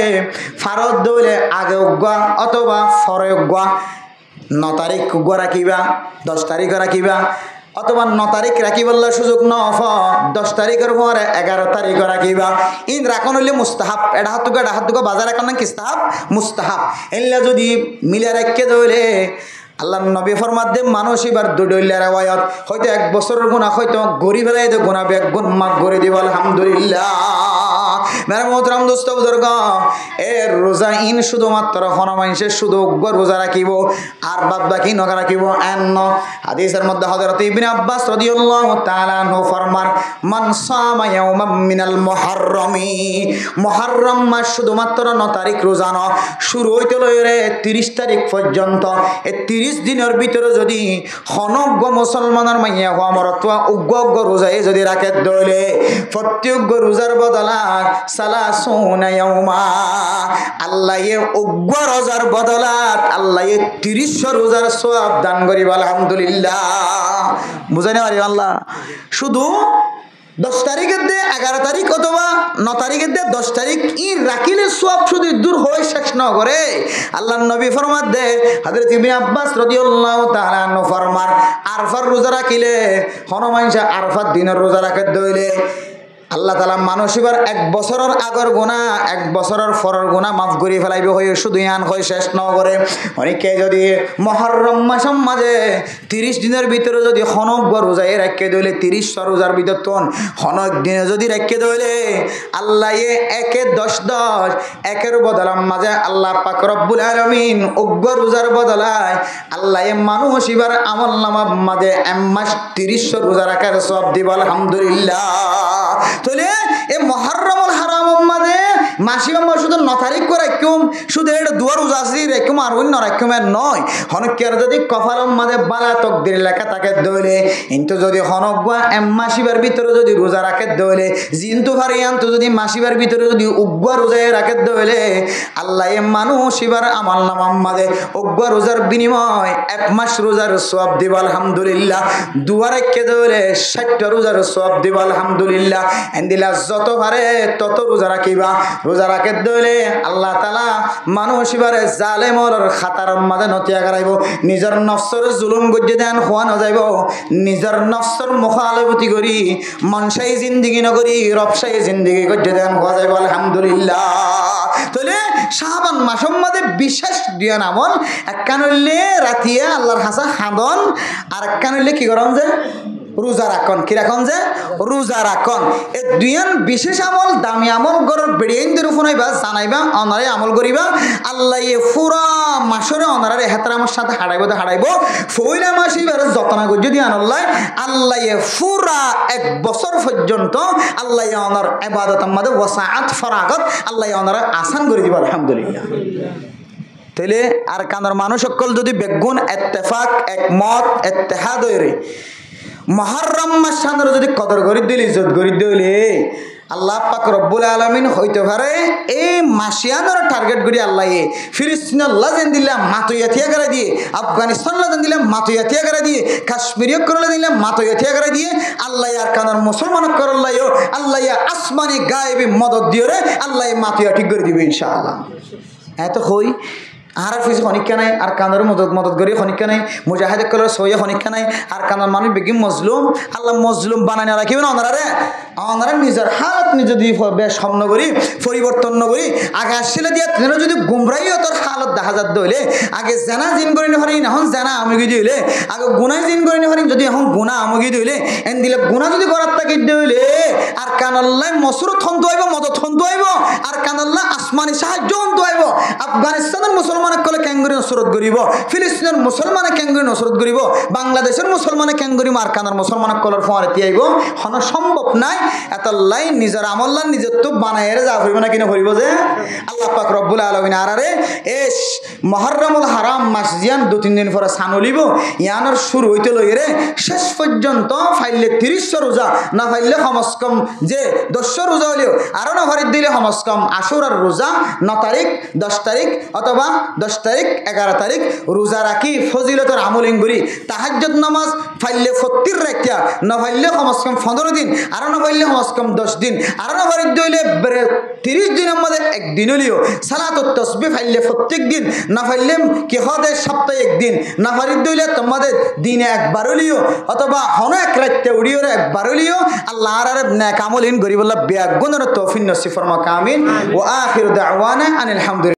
ফারত দইলে আগে উগ্গা অথবা পরে উগ্গা 9 তারিখ উগ্গা রাখিবা 10 তারিখ রাখিবা অথবা 9 তারিখ রাখিবার সুযোগ ন 10 তারিখের পরে 11 তারিখ রাখিবা। ইন রাখন হইলে মুস্তাহাব, এটা হাতুকা বাজার এখন না কিস্তাহাব মুস্তাহাব এল্লা যদি মিলে রাখে দইলে আল্লাহ নবী ফরমাত দে মানুষ এবার দুডইলা রেওয়ায়াত হয়তো 1 বছরের গুনাহ হয়তো গরিব বেলায় দে গুনাহ বেগ গুণ মাফ করে দিব আলহামদুলিল্লাহ। মেরে মোহতরম দোস্ত বুজুর্গ এ রোজা ইন শুধুমাত্র কোন মানুষের শুধু রোজা রাখিব আর বাদ বাকি নগা রাখিব এন হাদিসের মধ্যে হযরত ইবনে আব্বাস রাদিয়াল্লাহু তাআলা আনহু ফরমান মান সামা ইয়াওমান মিনাল মুহররমি মুহররম মাস শুধুমাত্র 9 তারিখ রোজা ন শুরু হইতে লইরে 30 তারিখ পর্যন্ত এই 30 দিনের ভিতরে যদি হনজ্ঞ মুসলমানের মাইয়া হওয়া মরতোয়া উগ্র রোজায় যদি রাখে দইলে প্রত্যেক রোজার বদলা সালাসুনা ইয়াউমা আল্লাহ এ উগ্র রোজার বদলাত আল্লাহ এ 30 রোজার সওয়াব দান করিব আলহামদুলিল্লাহ। বুঝাইনা পারি আল্লাহ শুধু 10 তারিখের দে 11 তারিখ অথবা 9 তারিখের দে 10 তারিখ ই রাখিলে সওয়াব শুধু দূর হয়ে শেষ না করে আল্লাহর নবী ফরমাত দে হযরত ইবনে আব্বাস রাদিয়াল্লাহু তাআলা আনহু ফরমান আরফার রোজা রাখিলে কোন মানুষ আরফার দিনের রোজা রাখে দইলে আল্লাহ তাআলা মানুষ এবার 1 বছরের আগর গুনাহ 1 বছরের পরের গুনাহ মাফ করে ফেলাইবে হয়ে শুধু ইয়ান হয়ে শেষ না করে অনেকে যদি মুহররম মাসের মাঝে 30 দিনের ভিতরে যদি হনক রোজায় রাখে দইলে 30 রোজার ভিতর তন হনক দিনে যদি রাখে দইলে আল্লাহ এ 1-10 একের বদলার মাঝে আল্লাহ পাক রব্বুল আলামিন উগ্র রোজার বদলায় আল্লাহ এ মানুষ এবার আমলনামার মাঝে এক মাস 30 রোজা রাখার সওয়াব দিব আলহামদুলিল্লাহ। তাহলে এই মুহররমুল হারামের মাঝে মাসিক মাস শুধু 9 তারিখ করে রাখুম শুধু এটা দুয়ার রোজা আছে রাখুম আর অন্য রাখুম নয় হনকের যদি কপালের মাঝে বালা তকদির লেখা থাকে দইলে কিন্তু যদি হনকবা এম মাসিবার ভিতরে যদি রোজা রাখে দইলে জিন্তু ভারিয়ান্ত যদি মাসিবার ভিতরে যদি উগ্র রোজায় রাখে দইলে আল্লাহ এ মানুষ এবার আমলনামার মাঝে উগ্র রোজার বিনিময় 1 মাস রোজার সওয়াব দিব আলহামদুলিল্লাহ। দুয়া রাখে দইলে 60টা রোজার সওয়াব দিব আলহামদুলিল্লাহ। এন্দিলা যত পারে তত রোজা রাখিবা রোজা রাখে দইলে আল্লাহ তাআলা মানুষ এবারে জালেমর খাতার মাঝে নতিয়া করাইব নিজের নফসের জুলুম গজ্জে দেন হওয়া না যাইব নিজের নফসের মুখালবতি করি মনসাই জিন্দেগি নগরী রবসাই জিন্দেগি গজ্জে দেন হওয়া যাইব আলহামদুলিল্লাহ। তাহলে শাবান মাসের মাঝে বিশেষ দিয়া আমল একখান হইলে রাতিয়া আল্লাহর হাসা হাদন আর একখান হইলে কি করন যে রোজা রাখন কি রাখন যে রোজা রাখন এই দুইয়ান বিশেষ আমল দামি আমল গরর বেড়িয়াইনদের উপর হইবা জানাইবা অনারে আমল করিবা আল্লাহ এ পুরা মাসরে অনারে হেতরামের সাথে হারাইব ফইলা মাস এবার যত্ন করে যদি আনল্লাহ আল্লাহ এ পুরা 1 বছর পর্যন্ত আল্লাহ অনার ইবাদতের মধ্যে ওয়াসাআত ফরাগত আল্লাহ অনারে আসান করে দিব আলহামদুলিল্লাহ। তাইলে আর কানার মানুষ সকল যদি বেগুন ইত্তেফাক একমত ইত্তেহাদ হইরে মুহররম মাসানের যদি কদর করি দিলে ইজ্জত করি দিলে আল্লাহ পাক রব্বুল আলামিন হইতে পারে এই মাসিয়ানোর টার্গেট করি আল্লাহ ফিলিস্তিনের লাজেন দিলাম মাতইয়াথিয়া করে দিয়ে আফগানিস্তান লাজেন দিলাম মাতইয়াথিয়া করে দিয়ে কাশ্মীরিয় করলে দিলাম মাতইয়াথিয়া করে দিয়ে আল্লাহ আর কানার মুসলমান করল্লাই আল্লাহ আসমানি গায়েবী মদত দিয়ে রে আল্লাহ মাতইয়া ঠিক করে দিবে ইনশাআল্লাহ এত হই আর ফিজ খনিকা নাই আর কানার মদত করি খনিকা নাই মুজাহিদ কলার সইয়া খনিকা নাই আর কানার মানুষ বেগিম মজলুম আল্লাহ মজলুম বানানি রাখিবেন ওনারা ওনারা নিজের হাত নিজে দিয়ে বেশ সামন করি পরিবর্তন করি আগে আসলে দিয়া তেনে যদি গুমরাইও তোর হালত দেখা যাত দইলে আগে জানা জিন করি নহারি এখন জানা আমগি দিলে আগে গুনাই জিন করি নহারি যদি এখন গুণা আমগি দিলে এন দিলে গুণা যদি করার তাকে দিলে আর কানাল্লাহ মসুরত হন্তু আইব মদত হন্তু আইব আর কানাল্লাহ আসমানি সাহায্য হন্তু আইব আফগানিস্তানের মুসলমান কলে ক্যাঙ্গুরি নসরত করিব ফিলিস্তিনের মুসলমানে ক্যাঙ্গুরি নসরত করিব বাংলাদেশের মুসলমানে ক্যাঙ্গুরি মারকানার মুসলমান কলর ফোয়ারে তিয়াইব হন সম্ভব নাই এত লাই নিজের আমল্লাহ নিজের তো বানাইরে যা করিব না কিনা করিব যে আল্লাহ পাক রব্বুল আলামিন আরারে এস মুহররমুল হারাম মাস জিয়ান 2-3 দিন পরে সানলিব ইয়ানোর শুরু হইতে লইরে শেষ পর্যন্ত ফাইলে 30 রোজা না ফাইলে কমসকম যে 10 রোজা হইলেও আরো না ভরি দিলে কমসকম আশুরার রোজা 9 তারিখ 10 তারিখ অথবা 10 তারিখ 11 তারিখ রোজা রাখি ফজিলতের আমলিং করি তাহাজ্জুদ নামাজ ফাইলে 70 রাখিয়া না ফাইলে কমসকম 15 দিন আর না ফাইলে কমসকম 10 দিন আর না ভরি দিলে 30 দিনের মধ্যে একদিন হলিও সালাতুত তাসবিহ ফাইলে প্রত্যেক দিন না ফাইলে কি হবে সপ্তাহে একদিন না ফারি দিলে তোমাদের দিনে একবার হলিও অথবা হন এক রাতে উড়িও একবার হলিও আল্লাহ আর নেক আমলিন করি বল্লা বেগুনের তৌফিক নসিব ফরমা কামিন ওয়া আখিরু দাওয়ানা আনিল হামদুলিল্লাহ।